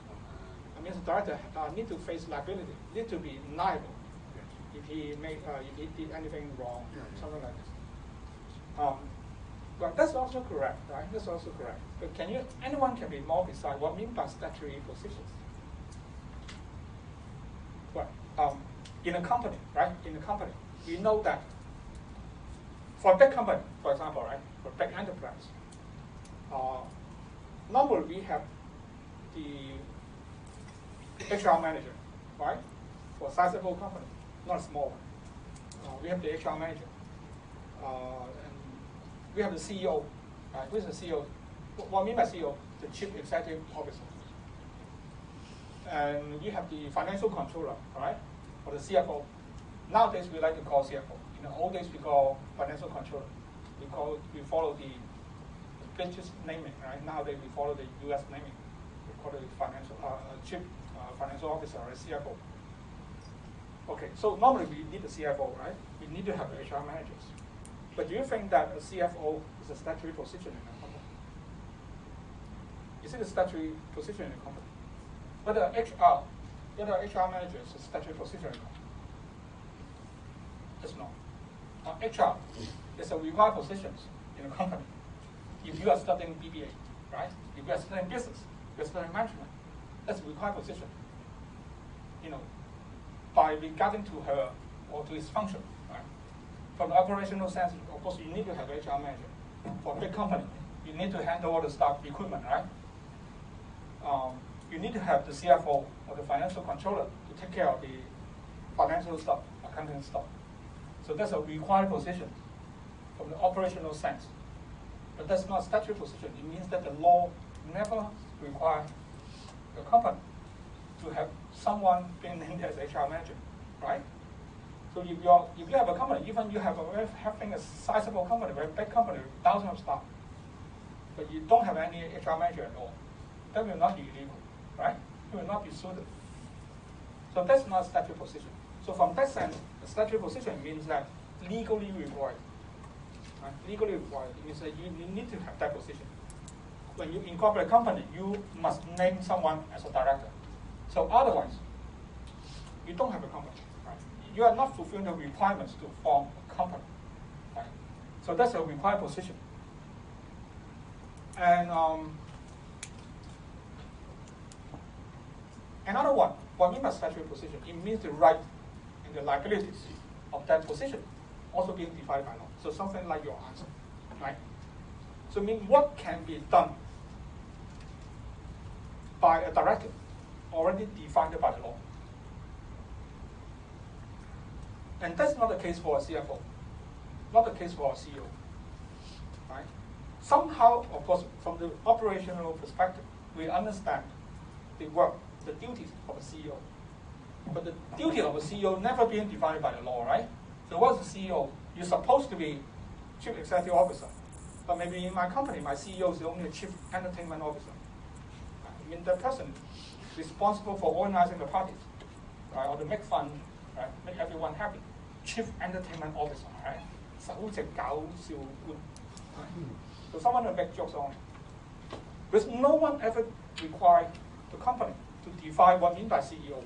I mean, the director need to face liability, need to be liable if he did anything wrong, something like this. Well, that's also correct, right? That's also correct. But anyone can be more precise? What I mean by statutory positions? Well, in a company, right? In a company, we know that for a big company, for example, right? For a big enterprise, normally we have the HR manager, right? For a sizable company, not a small one. We have the HR manager. And we have the CEO, right? Who is the CEO? What I mean by CEO? The Chief Executive Officer. And you have the financial controller, right? Or the CFO. Nowadays we like to call CFO. In the old days we call financial controller. We follow the British naming, right? Nowadays we follow the US naming. We call it Chief Financial Officer or CFO. Okay, so normally we need a CFO, right? We need to have HR managers. But do you think that a CFO is a statutory position in a company? Is it a statutory position in a company? Whether HR manager is a statutory position in a company? It's not. HR is a required position in a company. If you are studying BBA, right? If you are studying business, you are studying management, that's a required position. By regarding to her or to his function, right? From the operational sense, of course, you need to have HR manager. For a big company, you need to handle all the staff equipment, right? You need to have the CFO or the financial controller to take care of the financial stuff, accounting stuff. So that's a required position from the operational sense. But that's not a statutory position. It means that the law never requires the company to have someone being named as HR manager, right? So if you have a company, even you have having a sizable company, very big company, thousands of staff, but you don't have any HR manager at all, that will not be illegal, right? It will not be suited. So that's not a statutory position. So from that sense, a statutory position means that legally required. Right? Legally required. It means that you need to have that position. When you incorporate a company, you must name someone as a director. So otherwise, you don't have a company. Right? You are not fulfilling the requirements to form a company. Right? So that's a required position. And another one, what I mean by statutory position, it means the right and the liabilities of that position also being defined by law. So something like your answer, right? So I mean, what can be done by a director already defined by the law. And that's not the case for a CFO, not the case for a CEO, right? Somehow, of course, from the operational perspective, we understand the work, the duties of a CEO. But the duty of a CEO never being defined by the law, right? So what's a CEO? You're supposed to be Chief Executive Officer. But maybe in my company, my CEO is only a Chief Entertainment Officer. I mean, that person responsible for organizing the parties, right? Or to make fun, right? Make everyone happy. chief entertainment officer, right? 首席搞笑官. Right? So someone will make jokes on it. Because no one ever required the company to define what mean by CEO,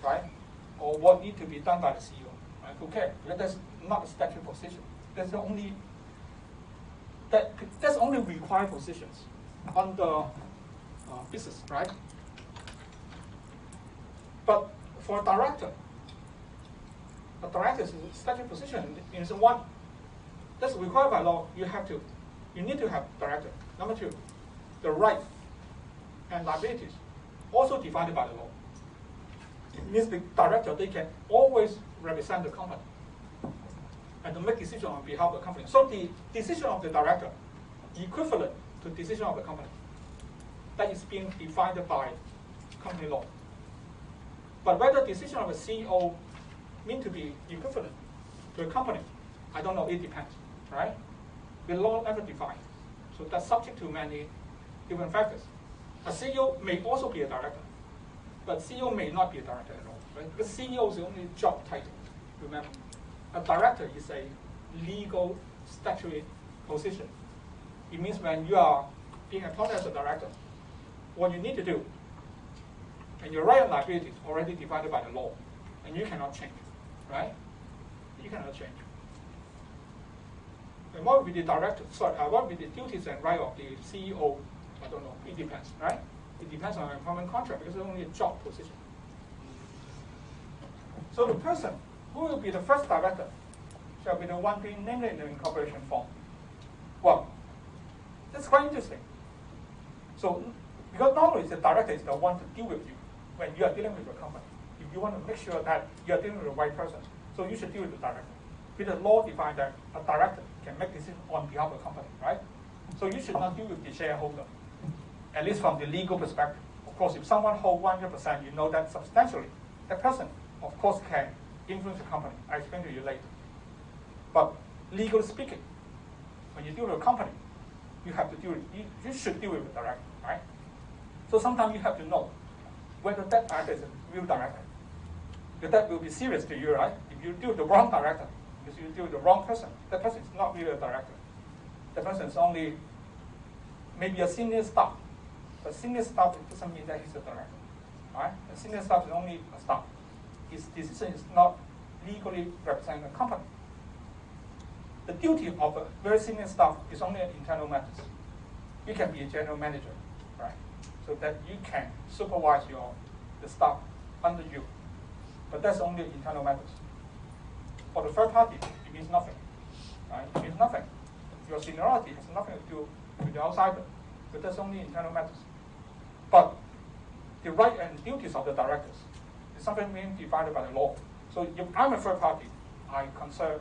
right? Or what need to be done by the CEO. Right? Who cares? Because that's not a statutory position. That's only required positions under business, right? But for a director is a statutory position is one. That's required by law. You need to have director. Number two, the right and liabilities also defined by the law. It means the director, they can always represent the company and to make decision on behalf of the company. So the decision of the director equivalent to decision of the company. That is being defined by company law. But whether decision of a CEO mean to be equivalent to a company, I don't know, it depends, right? The law never defined. So that's subject to many different factors. A CEO may also be a director, but CEO may not be a director at all, right? Because CEO is the only job title, remember. A director is a legal statutory position. It means when you are being appointed as a director, what you need to do, and your right and liability is already defined by the law, and you cannot change, right? You cannot change. And what will be the director? What will be the duties and right of the CEO? I don't know. It depends, right? It depends on the employment contract because it's only a job position. So the person who will be the first director shall be the one being named in the incorporation form. Well, that's quite interesting. So, because normally the director is the one to deal with you when you are dealing with a company. If you want to make sure that you are dealing with the right person, so you should deal with the director. Because law defines that a director can make decisions on behalf of the company, right? So you should not deal with the shareholder, at least from the legal perspective. Of course, if someone holds 100%, you know that substantially, that person, of course, can influence the company. I'll explain to you later. But legally speaking, when you deal with a company, you have to deal with, you should deal with the director, right? So sometimes you have to know whether that director is a real director. Because that will be serious to you, right? If you deal with the wrong director, because you deal with the wrong person, that person is not really a director. That person is only maybe a senior staff. But senior staff doesn't mean that he's a director, right? A senior staff is only a staff. His decision is not legally representing the company. The duty of a very senior staff is only internal matters. You can be a general manager, right? So that you can supervise the staff under you. But that's only internal matters. For the third party, it means nothing, right? It means nothing. Your seniority has nothing to do with the outsider, but that's only internal matters. But the right and duties of the directors is something being defined by the law. So if I'm a third party, I concern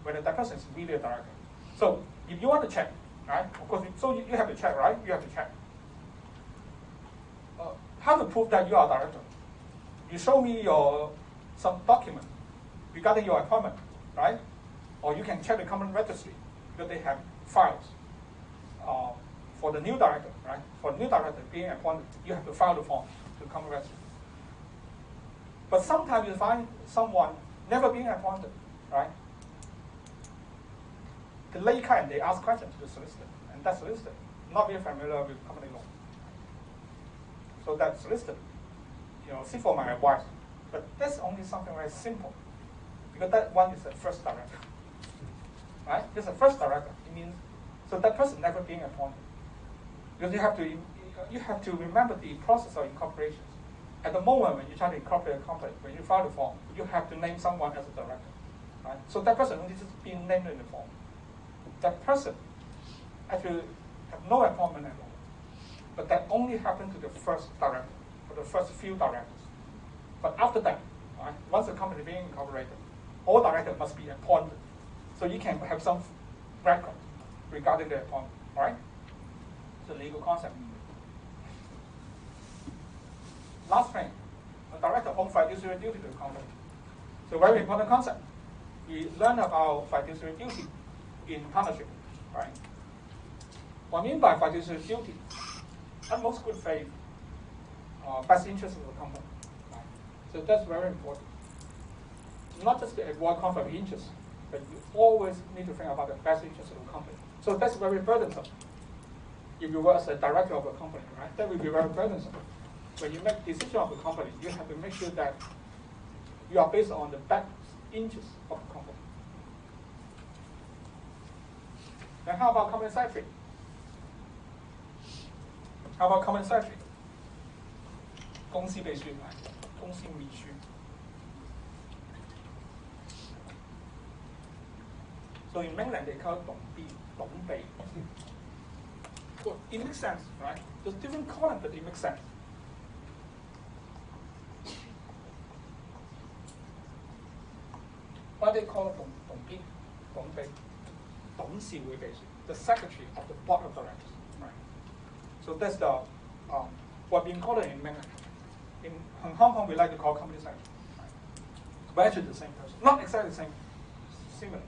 whether that person is really a director. So if you want to check, right? Of course, so you have to check, right? You have to check. How to prove that you are a director? You show me some document regarding your appointment, right? Or you can check the company registry because they have files for the new director, right? For the new director being appointed, you have to file the form to the company registry. But sometimes you find someone never being appointed, right? The laycan, they ask questions to the solicitor, and that solicitor not very familiar with company law. So that solicitor, seek for my advice. But that's only something very simple, because that one is the first director, right? It's the first director. It means so that person never being appointed, because you have to remember the process of incorporation. At the moment when you try to incorporate a company, when you file the form, you have to name someone as a director, right? So that person only just being named in the form. That person actually have no appointment at all. But that only happened to the first director, or the first few directors. But after that, right, once the company being incorporated, all directors must be appointed. So you can have some record regarding the appointment, all right? It's a legal concept. Last thing, a director owns fiduciary duty to the company. So very important concept. We learn about fiduciary duty in partnership, right? What I mean by fiduciary duty, utmost good faith, best interest of the company. Right? So that's very important. not just to avoid conflict of interest, but you always need to think about the best interest of the company. So that's very burdensome. If you work as a director of a company, right, that will be very burdensome. When you make decision of a company, you have to make sure that you are based on the best interest of the company. And how about company secretary? How about company secretary? 公司秘書，公司秘書。So in mainland they call it 董秘。Well, it makes sense, right? There's different column, but it makes sense. Why they call it 董秘？董事會秘書 the secretary of the board of directors, right? So that's the what being called in mainland. In Hong Kong, we like to call company secretary, right? But actually the same person, not exactly the same, similar.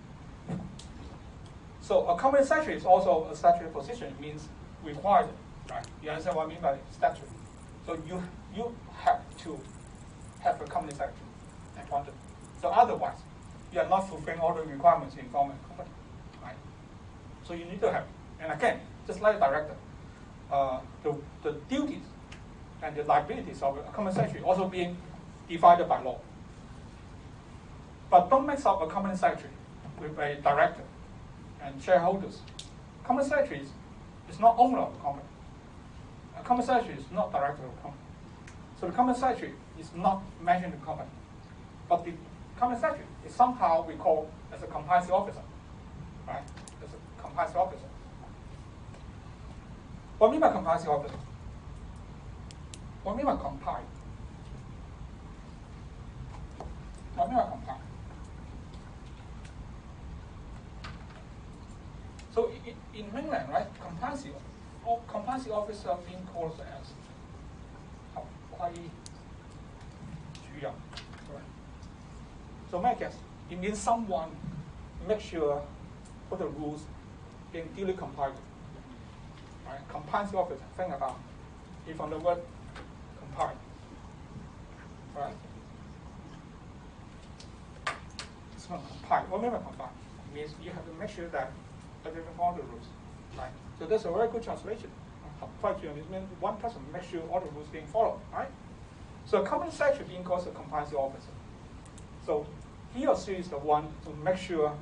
So a company secretary is also a statutory position. It means required, right? You understand what I mean by statutory? So you have to have a company secretary appointed. So otherwise, you are not fulfilling all the requirements in forming a company, right? So you need to have, and again, just like a director, the duties and the liabilities of a company secretary also being divided by law. But don't mix up a company secretary with a director and shareholders. Company secretary is not owner of the company. A company secretary is not director of the company. So the company secretary is not managing the company. But the company secretary is somehow we call as a compliance officer, right? As a compliance officer. What do you mean by compliance officer? What do you mean by comply? What do you mean by comply? So in mainland, right, compliance officer are being called as 合規主任, right? So my guess, it means someone make sure all the rules being duly complied with. Right? Compliance officer, think about it from the word comply. Right? It's not comply. What do you mean by comply? It means you have to make sure that everything follows the rules. Right? So that's a very good translation. It means one person makes sure all the rules being followed. Right? So a company secretary being called a compliance officer. So he or she is the one to make sure,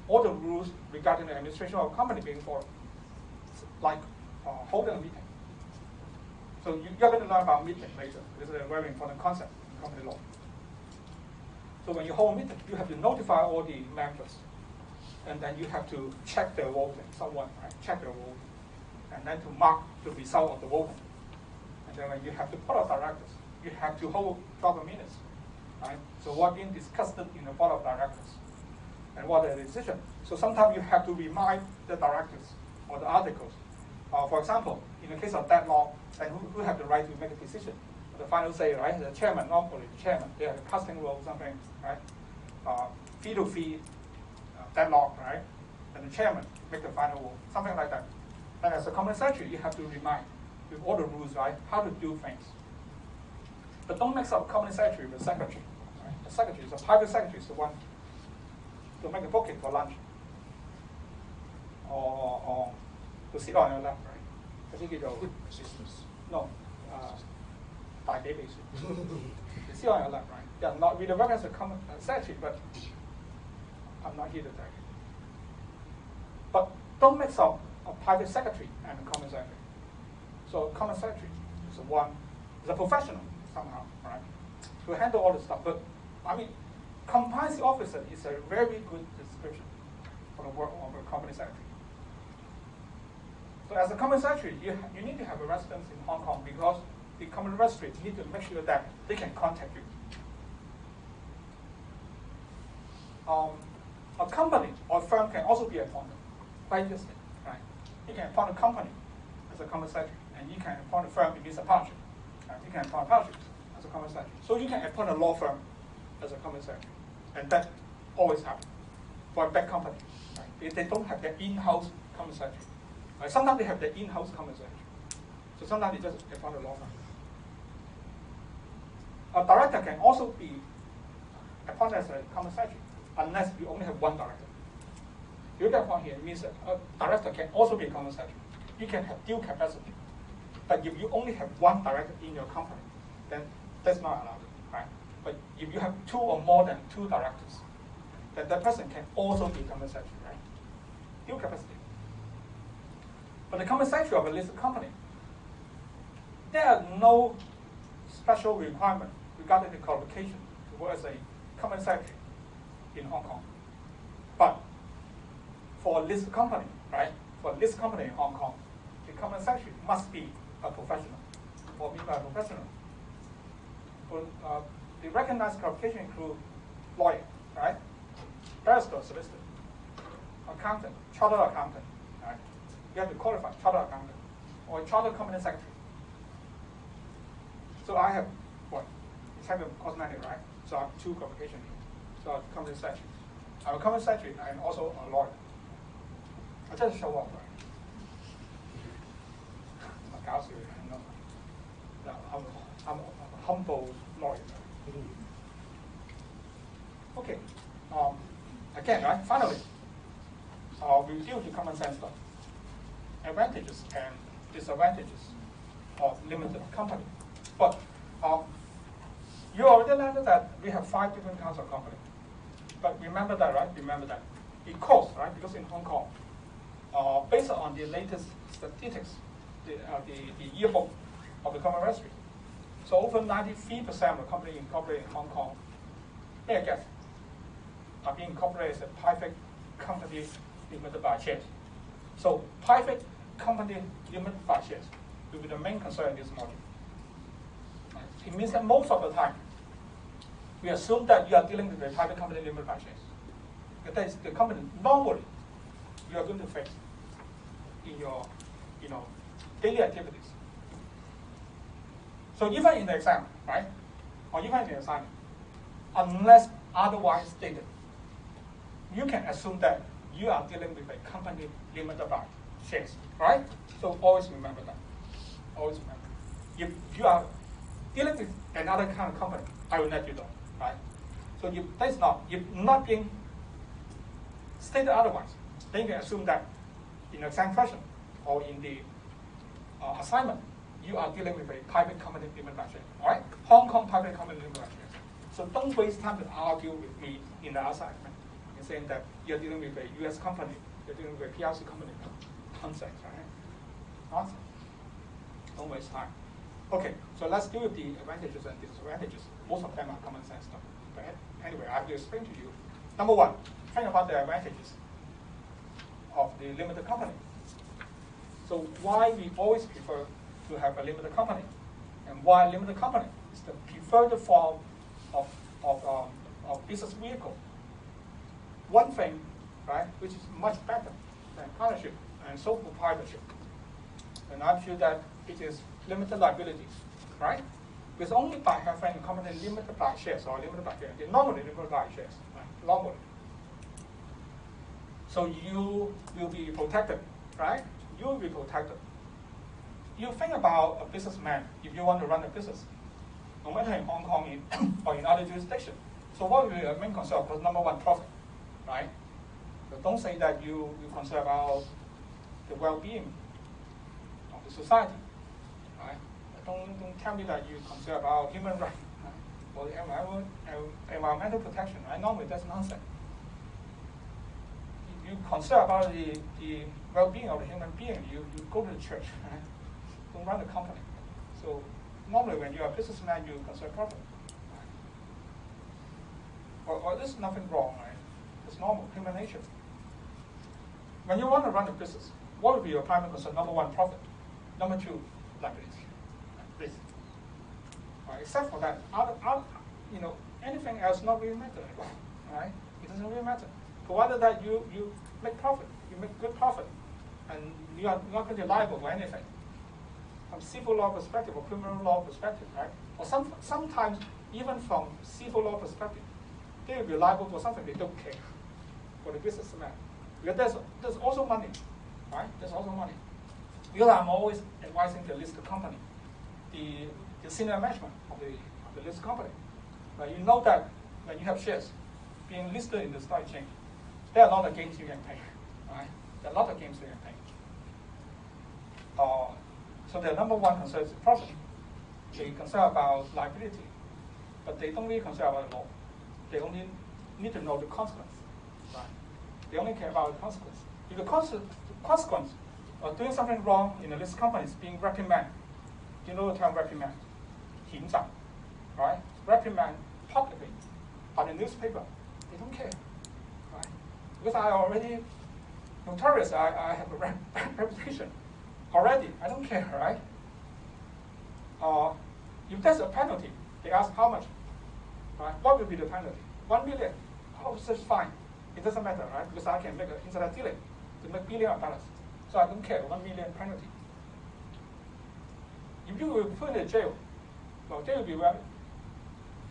all the rules regarding the administration of a company being followed. Like holding a meeting. So you're going to learn about meeting later. This is a very important concept in company law. So when you hold a meeting, you have to notify all the members, and then you have to check their voting. Someone, right? Check their voting, and then to mark the result of the voting. And then when you have to put out directors, you have to hold 12 minutes, right? So what being discussed in the board of directors, and what are the decision. So sometimes you have to remind the directors or the articles. For example, in the case of deadlock, then who have the right to make a decision? The final say, right? The chairman, normally the chairman, they have a casting role, something, right? Fee to fee, deadlock, right? And the chairman make the final rule, something like that. And as a company secretary, you have to remind with all the rules, right? How to do things. But don't mix up company secretary with secretary. Right? The secretary, the private secretary is the one to make a booking for lunch. Or to sit on your lap, right? 嗰啲叫做 no, 大髀秘書 You sit on your lap, right? Yeah, not really work as a common secretary, but I'm not here to tell you. But don't mix up a private secretary and a common secretary. So common secretary is a professional somehow, right? To handle all the stuff. But I mean, compliance officer is a very good description for the work of a company secretary. So as a company secretary, you need to have a residence in Hong Kong because the company registry need to make sure that they can contact you. A company or firm can also be appointed. Quite interesting, right? You can appoint a company as a company secretary, and you can appoint a firm, it means a partnership. Right? You can appoint a partnership as a company secretary. So you can appoint a law firm as a company secretary. And that always happens for a big company. Right? They don't have their in-house company secretary. Right? Sometimes they have their in-house company secretary. So sometimes they just appoint a law firm. A director can also be appointed as a common secretary unless you only have one director. You get the point here. It means that a director can also be a common secretary. You can have dual capacity. But if you only have one director in your company, then that's not allowed, right? But if you have two or more than two directors, then that person can also be common secretary, right? Dual capacity. But the common secretary of a listed company, there are no special requirement regarding the qualification to work as a common secretary in Hong Kong. But for a listed company, right? For a listed company in Hong Kong, the common secretary must be a professional. What I mean by professional? The recognized qualification include lawyer, right? Barrister, solicitor, accountant, chartered accountant, right? You have to qualify chartered accountant or a chartered company secretary. So I have what? Executive cosmetic, right? So I have two qualifications here. So I'm a company secretary. I'm a company secretary and also a lawyer. I just show off, right? I'm a humble lawyer. Okay. Again, right? Finally, we deal with common sense stuff. Advantages and disadvantages of limited company. But you already learned that we have 5 different kinds of company. But remember that, right? Remember that. Because in Hong Kong, based on the latest statistics, the yearbook of the Common Registry, so over 93% of the companies incorporated in Hong Kong, may I guess, are being incorporated as a private company limited by shares. So private company limited by shares will be the main concern in this module. Right? It means that most of the time, we assume that you are dealing with a private company limited by shares. That is the company normally you are going to face in your daily activities. So even in the exam, right, or even in the assignment, unless otherwise stated, you can assume that you are dealing with a company limited by shares, right? So always remember that. Always remember. If you are dealing with another kind of company, I will let you know, right? So if not being stated otherwise, then you can assume that in the exam question or in the assignment, you are dealing with a private company limited by shares, all right? Hong Kong private company limited by shares. So don't waste time to argue with me in the assignment in saying that you're dealing with a U.S. company, you're dealing with a PLC company. Nonsense, right? Nonsense. Don't waste time. Okay, so let's deal with the advantages and disadvantages. Most of them are common sense stuff. But anyway, I have to explain to you. Number one, think about the advantages of the limited company. So why we always prefer to have a limited company, and why limited company is the preferred form of business vehicle. One thing, right, which is much better than partnership and sole proprietorship, and I feel that it is limited liability, right? Because only by having a company limited by shares or limited by shares, normally limited by shares, right? Normally. So you will be protected, right? You will be protected. You think about a businessman if you want to run a business, no matter in Hong Kong or in other jurisdictions. So what will be your main concern? Because number one, profit, right? So don't say that you concern about the well-being of the society, right? Don't tell me that you concern about human rights, right? Or environmental protection, right? Normally that's nonsense. If you concern about the well-being of the human being, you go to the church, right? Don't run the company. So normally when you're a businessman, you concern profit. Right? Or there's nothing wrong, right? It's normal, human nature. When you want to run a business, what would be your primary concern? Number one, profit. Number two, liability. Risk. Right? Except for that, anything else not really matter, right? It doesn't really matter. Provided that you make profit, you make good profit, and you are not going to be liable for anything. From civil law perspective or criminal law perspective, right? Or sometimes even from civil law perspective, they will be liable for something they don't care for the businessman. Because there's also money, right? There's also money. Because I'm always advising the listed company, the senior management of the listed company. But you know that when you have shares being listed in the stock exchange, there are a lot of gains you can pay, right? There are a lot of gains you can pay. So the number one concern is profit. They concern about liability, but they don't really concern about the law. They only need to know the consequence, right? They only care about the consequence. If the consequence of doing something wrong in a listed company is being reprimanded, you know the term reprimand, 譴責, right? Reprimand publicly by the newspaper, they don't care, right? Because I already notorious, I have a reputation already. I don't care, right? If there's a penalty, they ask how much, right? What will be the penalty? 1 million. Oh, that's fine. It doesn't matter, right? Because I can make an internet dealing to make billions of dollars. So I don't care, 1 million penalty. If you will put in jail, well, they will be very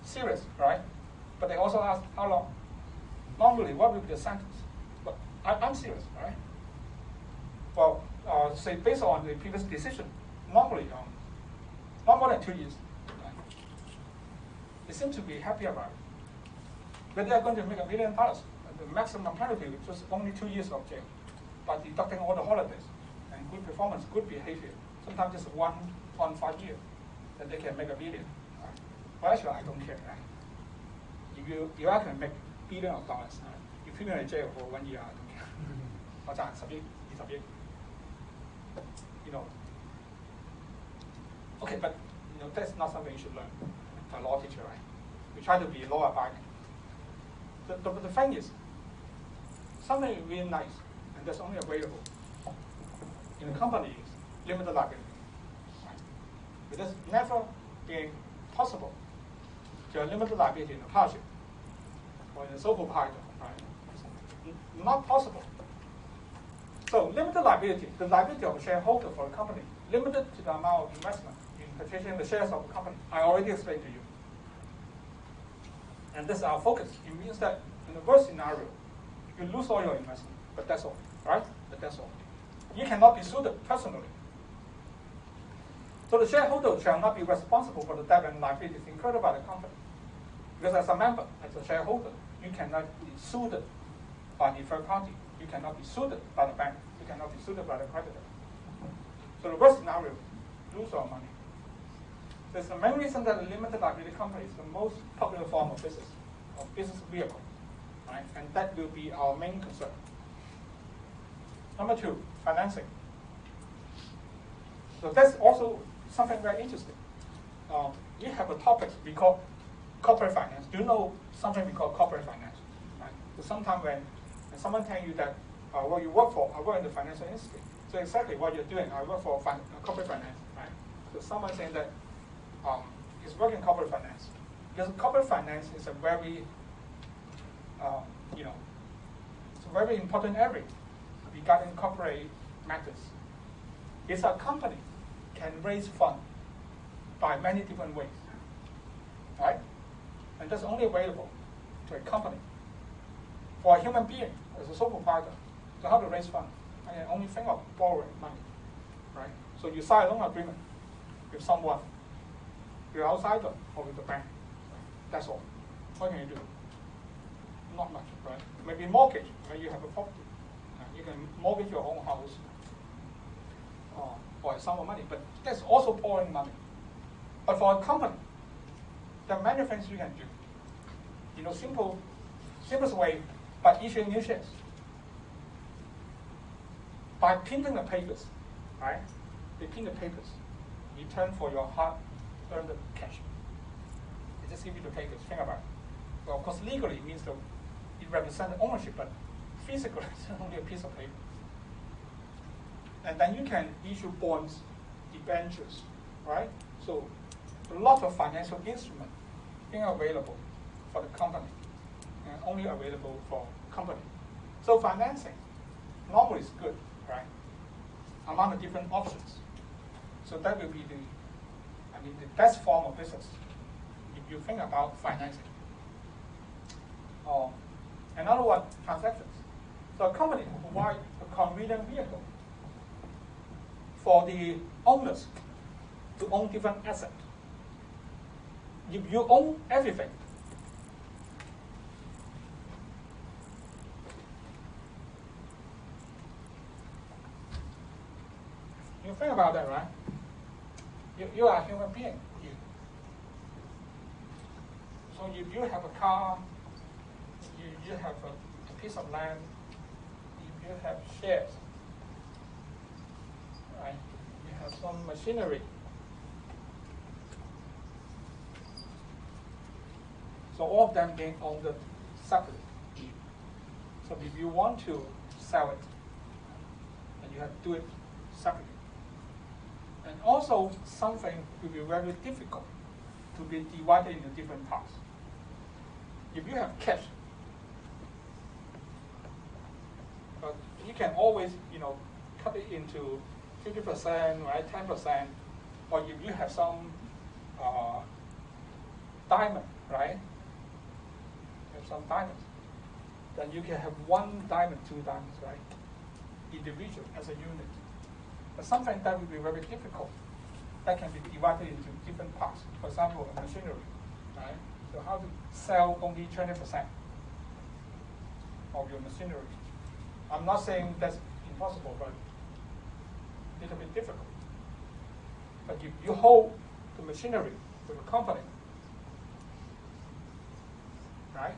serious, right? But they also ask how long. Normally, what will be the sentence? But I'm serious, right? Well, say based on the previous decision, normally not more than 2 years. Right? They seem to be happy about it. But they are going to make $1 million. The maximum penalty is just only 2 years of jail, by deducting all the holidays and good performance, good behavior. Sometimes just 1.5 years, then they can make $1 million. Right? Well, actually, I don't care. Right? If I can make billions of dollars, right? If you're in jail for 1 year, I don't care. 我賺10億、20億。You know. Okay, but that's not something you should learn. A law teacher, right? We try to be law-abiding. The thing is, something really nice, and that's only available in a company is limited liability. Right? It has never been possible to have limited liability in a partnership or in a sole proprietor. Right? It's not possible. So limited liability, the liability of a shareholder for a company, limited to the amount of investment in purchasing the shares of a company. I already explained to you. And this is our focus. It means that in the worst scenario, you lose all your investment, but that's all, right? But that's all. You cannot be sued personally. So the shareholder shall not be responsible for the debt and liabilities incurred by the company. Because as a member, as a shareholder, you cannot be sued by the third party. You cannot be sued by the bank. You cannot be sued by the creditor. So the worst scenario, lose all money. That's the main reason that the limited liability company is the most popular form of business vehicle, right? And that will be our main concern. Number 2, financing. So that's also something very interesting. We have a topic we call corporate finance. Do you know something we call corporate finance? Right? So sometimes when someone tells you that what you work for, I work in the financial industry. So exactly what you're doing, I work for corporate finance, right? So someone saying that is working in corporate finance. Because corporate finance is a very, it's a very important area regarding corporate matters. It's a company can raise funds by many different ways, right? And that's only available to a company. For a human being, as a sole proprietor, to how to raise funds, I can only think of borrowing money, right? So you sign a loan agreement with someone, with an outsider or with the bank. That's all. What can you do? Not much, right? Maybe mortgage, right? You have a property. You can mortgage your own house or some of money, but that's also borrowing money. But for a company, there are many things you can do. Simplest way, by issuing new shares. By printing the papers, right? They print the papers, return for your hard-earned cash. They just give you the papers, think about it. Well, of course, legally it means that it represents ownership, but physically it's only a piece of paper. And then you can issue bonds, debentures, right? So a lot of financial instruments being available for the company and only available for company. So financing normally is good, right? Among the different options. So that will be the best form of business if you think about financing. Another one, transactions. So a company provides a convenient vehicle for the owners to own different assets. If you own everything, You think about that, right? You are a human being. So if you have a car, you have a piece of land, if you have shares, right? You have some machinery. So all of them being owned separately. So if you want to sell it, then you have to do it separately. And also something will be very difficult to be divided into different parts. If you have cash, but you can always, cut it into 50%, right, 10%, or if you have some diamond, right? You have some diamonds, then you can have 1 diamond, 2 diamonds, right? Individual as a unit. But something that will be very difficult, that can be divided into different parts. For example, a machinery, right? So how to sell only 20% of your machinery? I'm not saying that's impossible, but a little bit difficult. But if you hold the machinery with a company, right?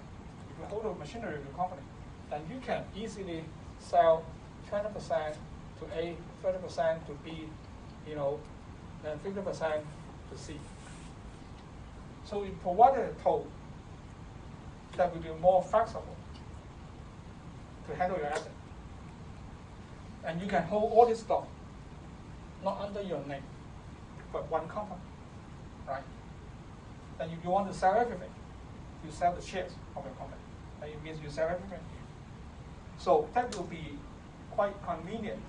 If you hold the machinery with a company, then you can easily sell 20% to A, 30% to B, then 50% to C. So we provided a tool that will be more flexible to handle your asset. And you can hold all this stock, not under your name, but one company, right? Then if you want to sell everything, you sell the shares of your company. And it means you sell everything. So that will be quite convenient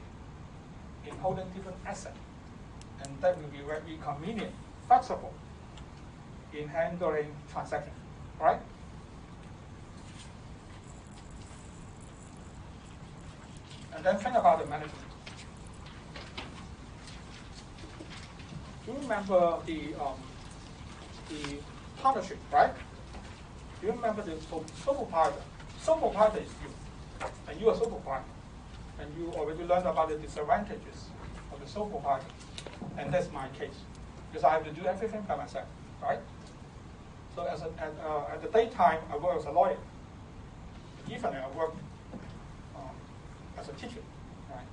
in holding different assets. And that will be very convenient, flexible in handling transactions, right? And then think about the management. Do you remember the partnership, right? Do you remember the sole proprietor? Sole proprietor is you, and you are sole proprietor. And you already learned about the disadvantages of the sole proprietor. And that's my case, because I have to do everything by myself, right? So at the daytime, I work as a lawyer. In the evening, I work as a teacher, right?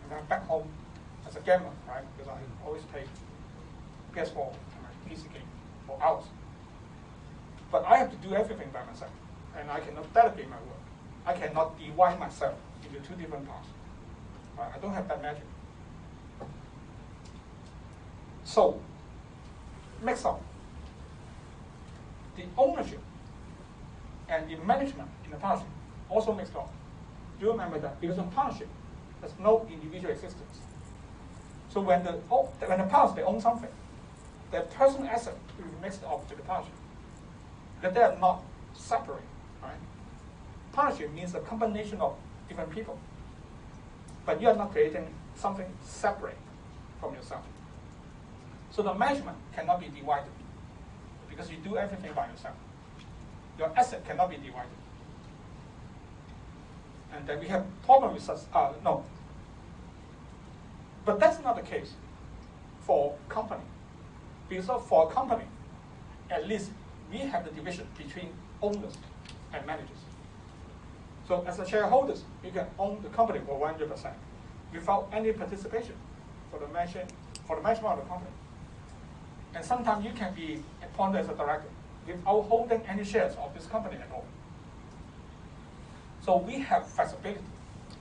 And then back home as a gamer, right? Because I always play PS4 and PC game for hours. But I have to do everything by myself, and I cannot delegate my work. I cannot divide myself into 2 different parts. Right? I don't have that magic. So, mix up the ownership and the management in the partnership also mixed up. Do you remember that? Because in partnership, there's no individual existence. So when the partners they own something, their personal asset will be mixed up to the partnership. That they are not separate, right? Partnership means a combination of different people, but you are not creating something separate from yourself. So the management cannot be divided because you do everything by yourself. Your asset cannot be divided. And then we have problem with such, no. But that's not the case for company. Because for a company, at least we have the division between owners and managers. So as a shareholders, you can own the company for 100% without any participation for the management of the company. And sometimes you can be appointed as a director without holding any shares of this company at all. So we have flexibility.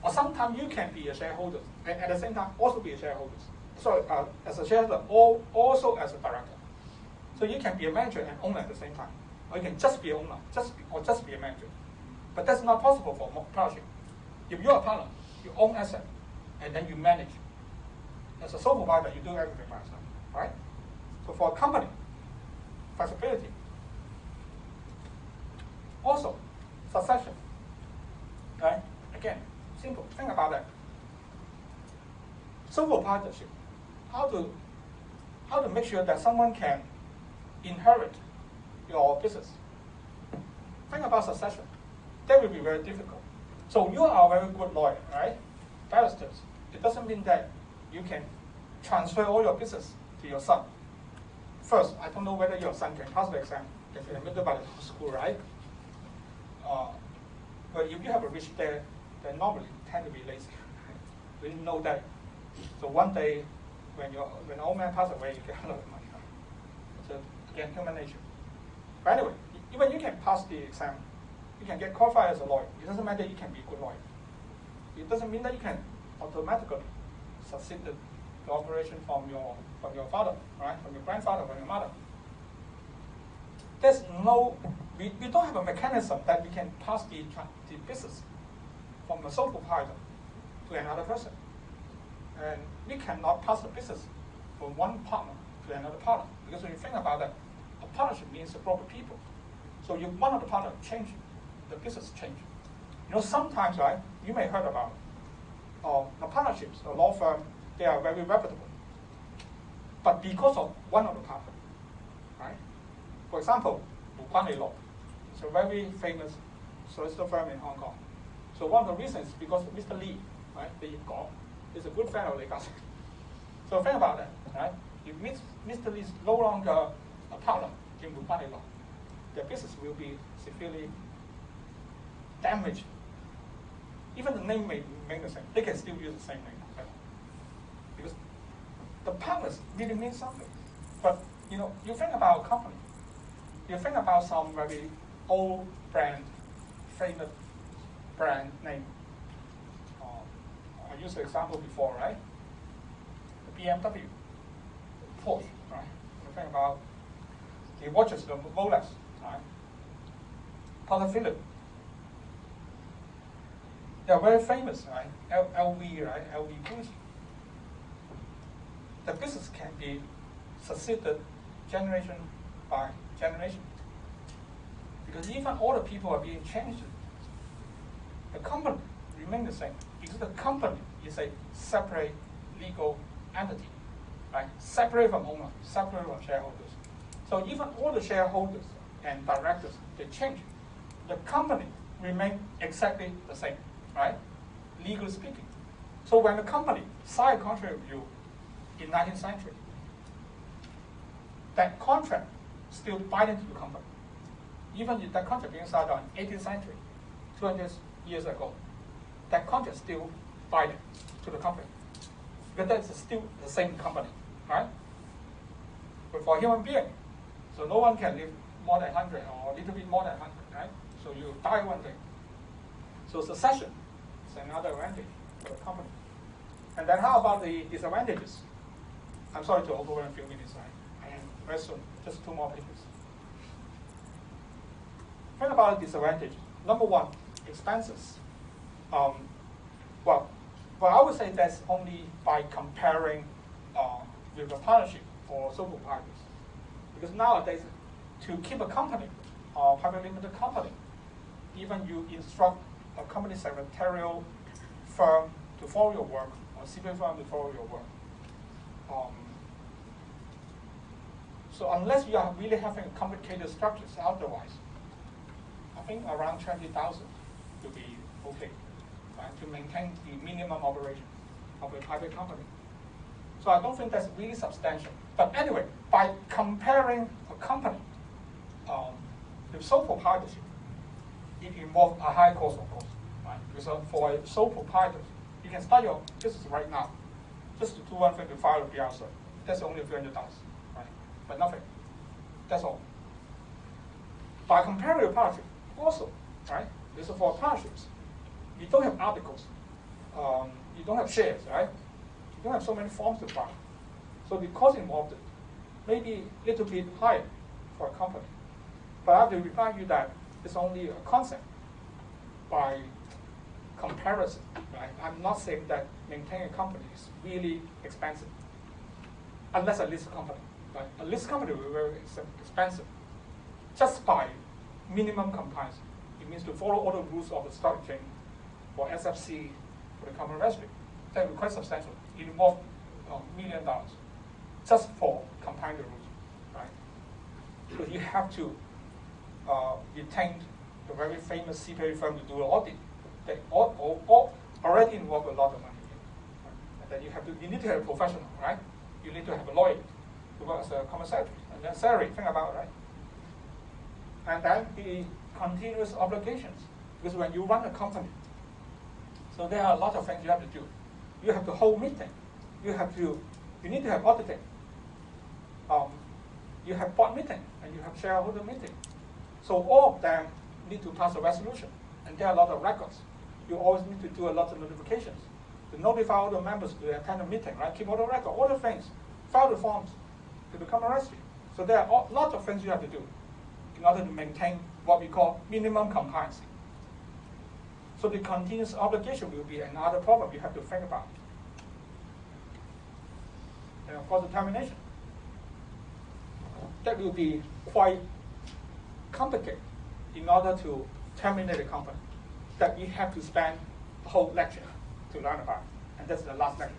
Or sometimes you can be a shareholder and at the same time also be a shareholder. So as a shareholder or also as a director. So you can be a manager and owner at the same time. Or you can just be an owner, just be a manager. But that's not possible for partnership. If you're a partner, you own asset and then you manage. As a sole proprietor, you do everything by yourself, right? So for a company, flexibility. Also, succession, right? Again, simple. Think about that. Sole proprietorship. How to make sure that someone can inherit your business. Think about succession. That will be very difficult. So you are a very good lawyer, right? Barristers. It doesn't mean that you can transfer all your business to your son. First, I don't know whether your son can pass the exam. If you're admitted by the school, right? But if you have a rich dad, then normally you tend to be lazy. We know that. So one day, when the old man passes away, you get a lot of money. So again, human nature. But anyway, even you can pass the exam, you can get qualified as a lawyer. It doesn't matter you can be a good lawyer. It doesn't mean that you can automatically succeed the operation from your father, right? From your grandfather, from your mother. There's no, we don't have a mechanism that we can pass the business from a sole proprietor to another person. And we cannot pass the business from one partner to another partner. Because when you think about that, a partnership means a group of people. So if one of the partners change, the business change. You know, sometimes, right, you may heard about the partnerships, the law firm, they are very reputable. But because of one of the partners, right? For example, Wu Guanlei Law. It's a very famous solicitor firm in Hong Kong. So one of the reasons is because Mr. Lee, right, Li Gong, is a good friend of Li Ka-shing. So think about that, right? If Mr. Lee is no longer a partner in Wu Guanlei Law, their business will be severely damaged. Even the name may remain the same. They can still use the same name. Right? Because the partners really mean something. But, you know, you think about a company. You think about some very old brand, famous brand name. I used the example before, right? The BMW, Porsche, right? You think about the watches, the Rolex, right? Patek Philippe. They are very famous, right? LV, right? LV Gucci. The business can be succeeded generation by generation. Because even all the people are being changed. The company remains the same. Because the company is a separate legal entity, right? Separate from owner, separate from shareholders. So even all the shareholders and directors, they change. The company remains exactly the same, right? Legally speaking. So when the company signed a contract with you in 19th century, that contract still binding to the company. Even if that contract being signed on 18th century, 200 years ago, that contract still binding to the company. Because that's still the same company, right? But for a human being, so no one can live more than 100 or a little bit more than 100, right? So you die one day. So succession is another advantage for the company. And then how about the disadvantages? I'm sorry to overrun a few minutes, right? I am very soon, just 2 more pages. Think about the disadvantages. Number one, expenses. Well, I would say that's only by comparing with a partnership or sole proprietors. Because nowadays, to keep a company or private limited company, even you instruct a company secretarial firm to follow your work or CPA firm to follow your work. So unless you are really having complicated structures otherwise, I think around 20,000 will be okay, right, to maintain the minimum operation of a private company. So I don't think that's really substantial. But anyway, by comparing a company with sole proprietorship, it involves a high cost, of course, right? Because for a sole proprietor, you can start your business right now, just to do one thing to file a PR cert. That's only $300, right? But nothing. That's all. By comparing a partnership, also, right? Because for partnerships, you don't have articles, you don't have shares, right? You don't have so many forms to file. So the cost involved may be a little bit higher for a company. But I have to remind you that it's only a concept by comparison, right? I'm not saying that maintaining a company is really expensive, unless a listed company, right? A listed company will be very expensive, just by minimum compliance. It means to follow all the rules of the stock exchange, for SFC, for the common registry. That will be quite substantial. It involves $1 million just for complying the rules, right? So you have to retain the very famous CPA firm to do the audit. They all already involve a lot of money. Right? And then you need to have a professional, right? you need to have a lawyer to work as a common secretary. And then salary, think about it, right? And then the continuous obligations, because when you run a company, so there are a lot of things you have to do. You have to hold meeting. You need to have auditing. You have board meeting, and you have shareholder meeting. So all of them need to pass a resolution, and there are a lot of records. You always need to do a lot of notifications to notify all the members to attend a meeting, right? Keep all the record, all the things, file the forms to become a registry. So there are lots of things you have to do in order to maintain what we call minimum compliance. So the continuous obligation will be another problem you have to think about. And of course, the termination. That will be quite complicated in order to terminate a company. That we have to spend a whole lecture to learn about. And that's the last lecture,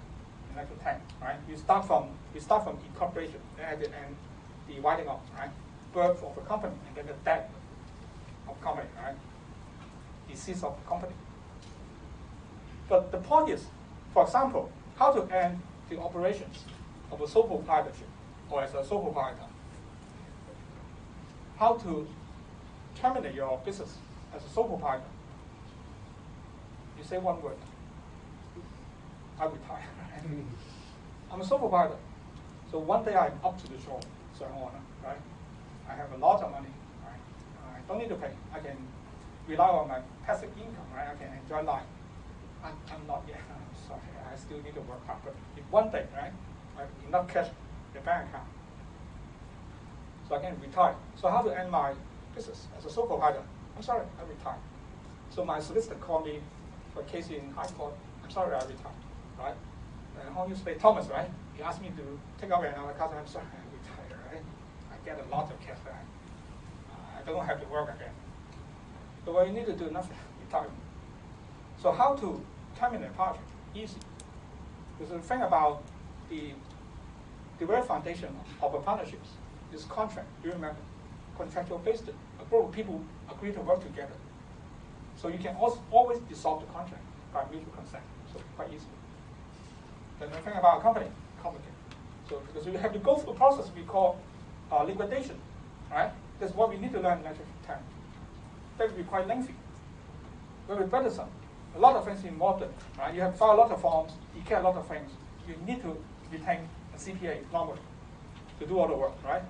in lecture 10, right? We start from incorporation, and the writing off, right? Birth of a company, and then the death of company, right? Disease of the company. But the point is, for example, how to end the operations of a sole proprietorship or as a sole proprietor. How to terminate your business as a sole proprietor. You say one word. I retire. I'm a sole proprietor. So one day I'm up to the shore, so on, right? I have a lot of money, right? I don't need to pay. I can rely on my passive income, right? I can enjoy life. I'm not yet. I'm sorry. I still need to work hard. But if one day, right, I have enough cash in the bank account, so I can retire. So how to end my business as a sole proprietor? I'm sorry, I retire. So my solicitor called me for a case in high court. I'm sorry, I retire, right? And how you say Thomas, right? He asked me to take over another cousin. I'm sorry, I retire, right? I get a lot of cash back. I don't have to work again. So what you need to do, nothing, retire. So how to terminate a partnership? Easy. Because the thing about the very foundation of a partnership is contract. Do you remember? Contractual based. A group of people agree to work together. So you can also always dissolve the contract by mutual consent. So quite easy. Then the thing about a company, complicated. So because you have to go through a process we call liquidation, right? That's what we need to learn in lecture 10. That will be quite lengthy, very burdensome. A lot of things involved, right? You have to file a lot of forms, you get a lot of things. You need to retain a CPA normally to do all the work, right?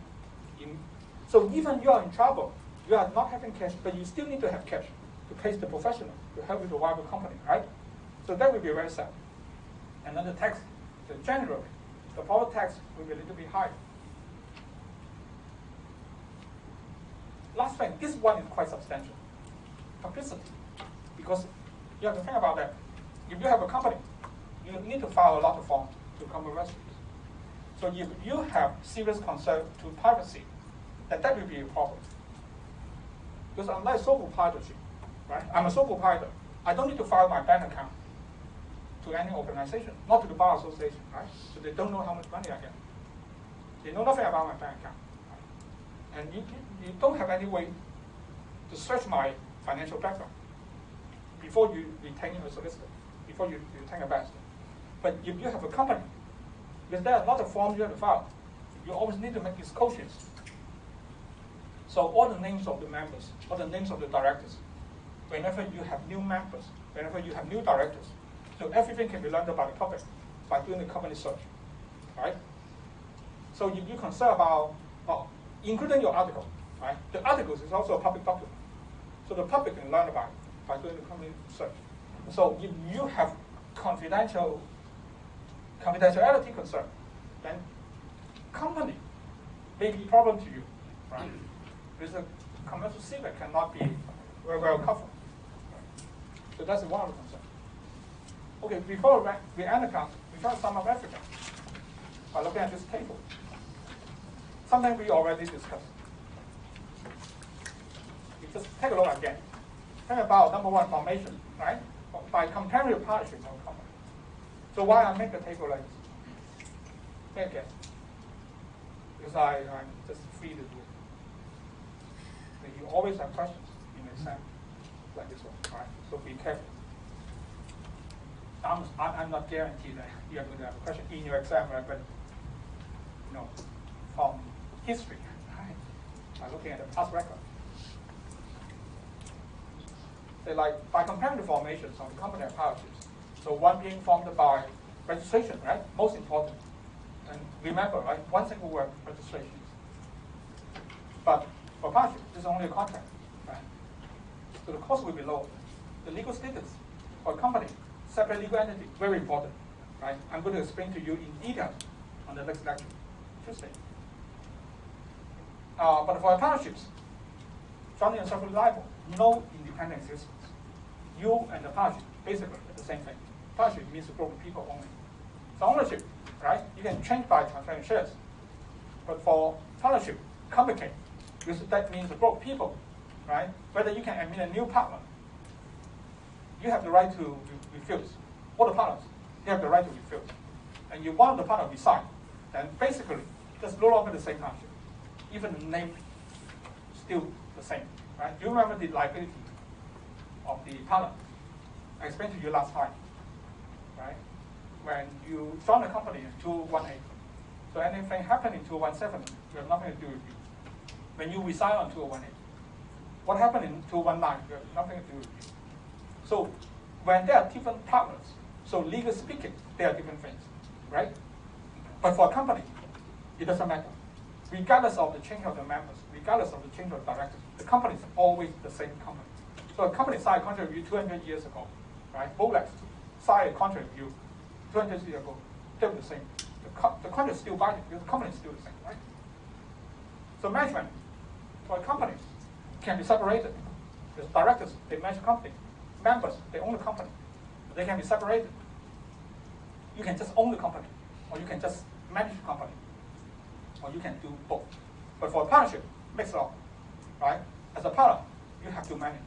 So even you are in trouble, you are not having cash, but you still need to have cash to pay the professional to help you to survive a company, right? So that will be very sad. And then the tax, generally, the power tax will be a little bit higher. Last thing, this one is quite substantial. Publicity, because you have to think about that. If you have a company, you need to file a lot of forms to become a registry. So if you have serious concern to privacy, then that will be a problem. Because unlike sole proprietorship, right? I'm a sole proprietor. I don't need to file my bank account to any organization, not to the bar association, right? So they don't know how much money I get. They know nothing about my bank account. Right? And you don't have any way to search my financial background before you retain a solicitor, before you retain a barrister. But if you have a company, because there are a lot of forms you have to file, you always need to make disclosures. So all the names of the members, all the names of the directors, whenever you have new members, whenever you have new directors, so everything can be learned about the public by doing the company search, right? So if you concern about, including your article, right? The articles is also a public document. So the public can learn about it by doing the company search. So if you have confidentiality concern, then company may be a problem to you, right? Because the commercial secret cannot be very well covered. Right? So that's one of the concerns. Okay, before we end the class, we try to sum up everything by looking at this table. Something we already discussed. We just take a look again. Think about number one, formation, right? By comparing partnership of company. So why I make a table like this? Take a guess. Because I'm just free to do it. You always have questions in an exam like this one, right? So be careful. I'm not guaranteed that you're going to have a question in your exam, right? But from history, right? By looking at the past record. Say like by comparing the formations of the company and partnerships. So one being formed by registration, right? Most important. And remember, right? One single word, registration. But for partnership, this is only a contract, right? So the cost will be low. The legal status for a company, separate legal entity, very important, right? I'm going to explain to you in detail on the next lecture, Tuesday. But for partnerships, jointly and separately liable, no independent existence. You and the partnership basically are the same thing. Partnership means a group of people only. So ownership, right? You can change by transferring shares. But for partnership, complicated, because that means a group of people, right? Whether you can admit a new partner, you have the right to refuse. All the partners, you have the right to refuse. And you want the partner to resign, then basically, that's no longer the same partnership. Even the name still the same, right? Do you remember the liability of the partner? I explained to you last time, right? When you join a company in 218, so anything happening in 217, you have nothing to do with you. When you resign on 2018, what happened in 219, you have nothing to do with you. So when there are different partners, so legally speaking, they are different things, right? But for a company, it doesn't matter. Regardless of the change of the members, regardless of the change of directors, the company is always the same company. So a company signed a contract with you 200 years ago, right? Rolex signed a contract with you 200 years ago, they were the same. The contract is still binding because the company is still the same, right? So management for a company can be separated. The directors, they manage the company. Members, they own the company. They can be separated. You can just own the company, or you can just manage the company, or you can do both. But for a partnership, mix it up, right? As a partner, you have to manage.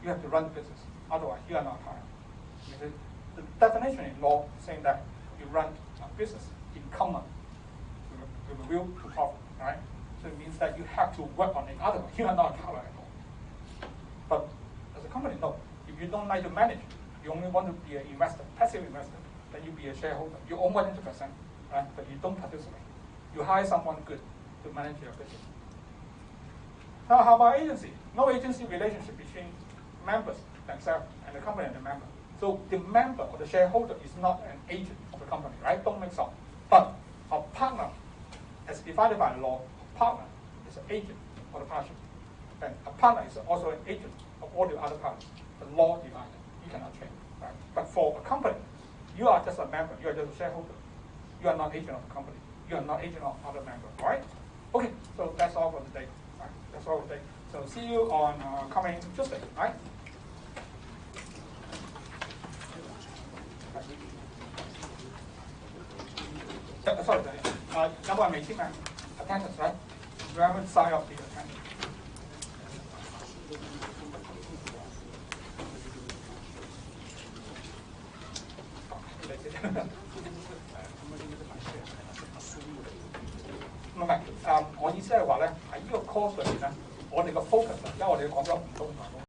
You have to run the business. Otherwise, you are not a partner. Because the definition in law saying that you run a business in common with a will to profit, right? So it means that you have to work on it. Otherwise, you are not a partner at all. But as a company, no. If you don't like to manage, you only want to be an investor, passive investor, then you be a shareholder. You own 100%, right? But you don't participate. You hire someone good to manage your business. Now, how about agency? No agency relationship between members themselves and the company and the member. So the member or the shareholder is not an agent of the company, right? Don't mix up. But a partner, as defined by the law, a partner is an agent of the partnership. And a partner is also an agent of all the other partners. The law divided. You cannot change. Right? But for a company, you are just a member. You are just a shareholder. You are not agent of the company. You are not agent of other members. All right? Okay. So that's all for today. Right? That's all for today. So see you on coming Tuesday. Right? Sorry. Number one meeting, attendance, right? You haven't signed up the attendance.唔係，我意思係話咧，喺呢個 course 裏邊咧，我哋個 focus，因為我哋講咗唔同台。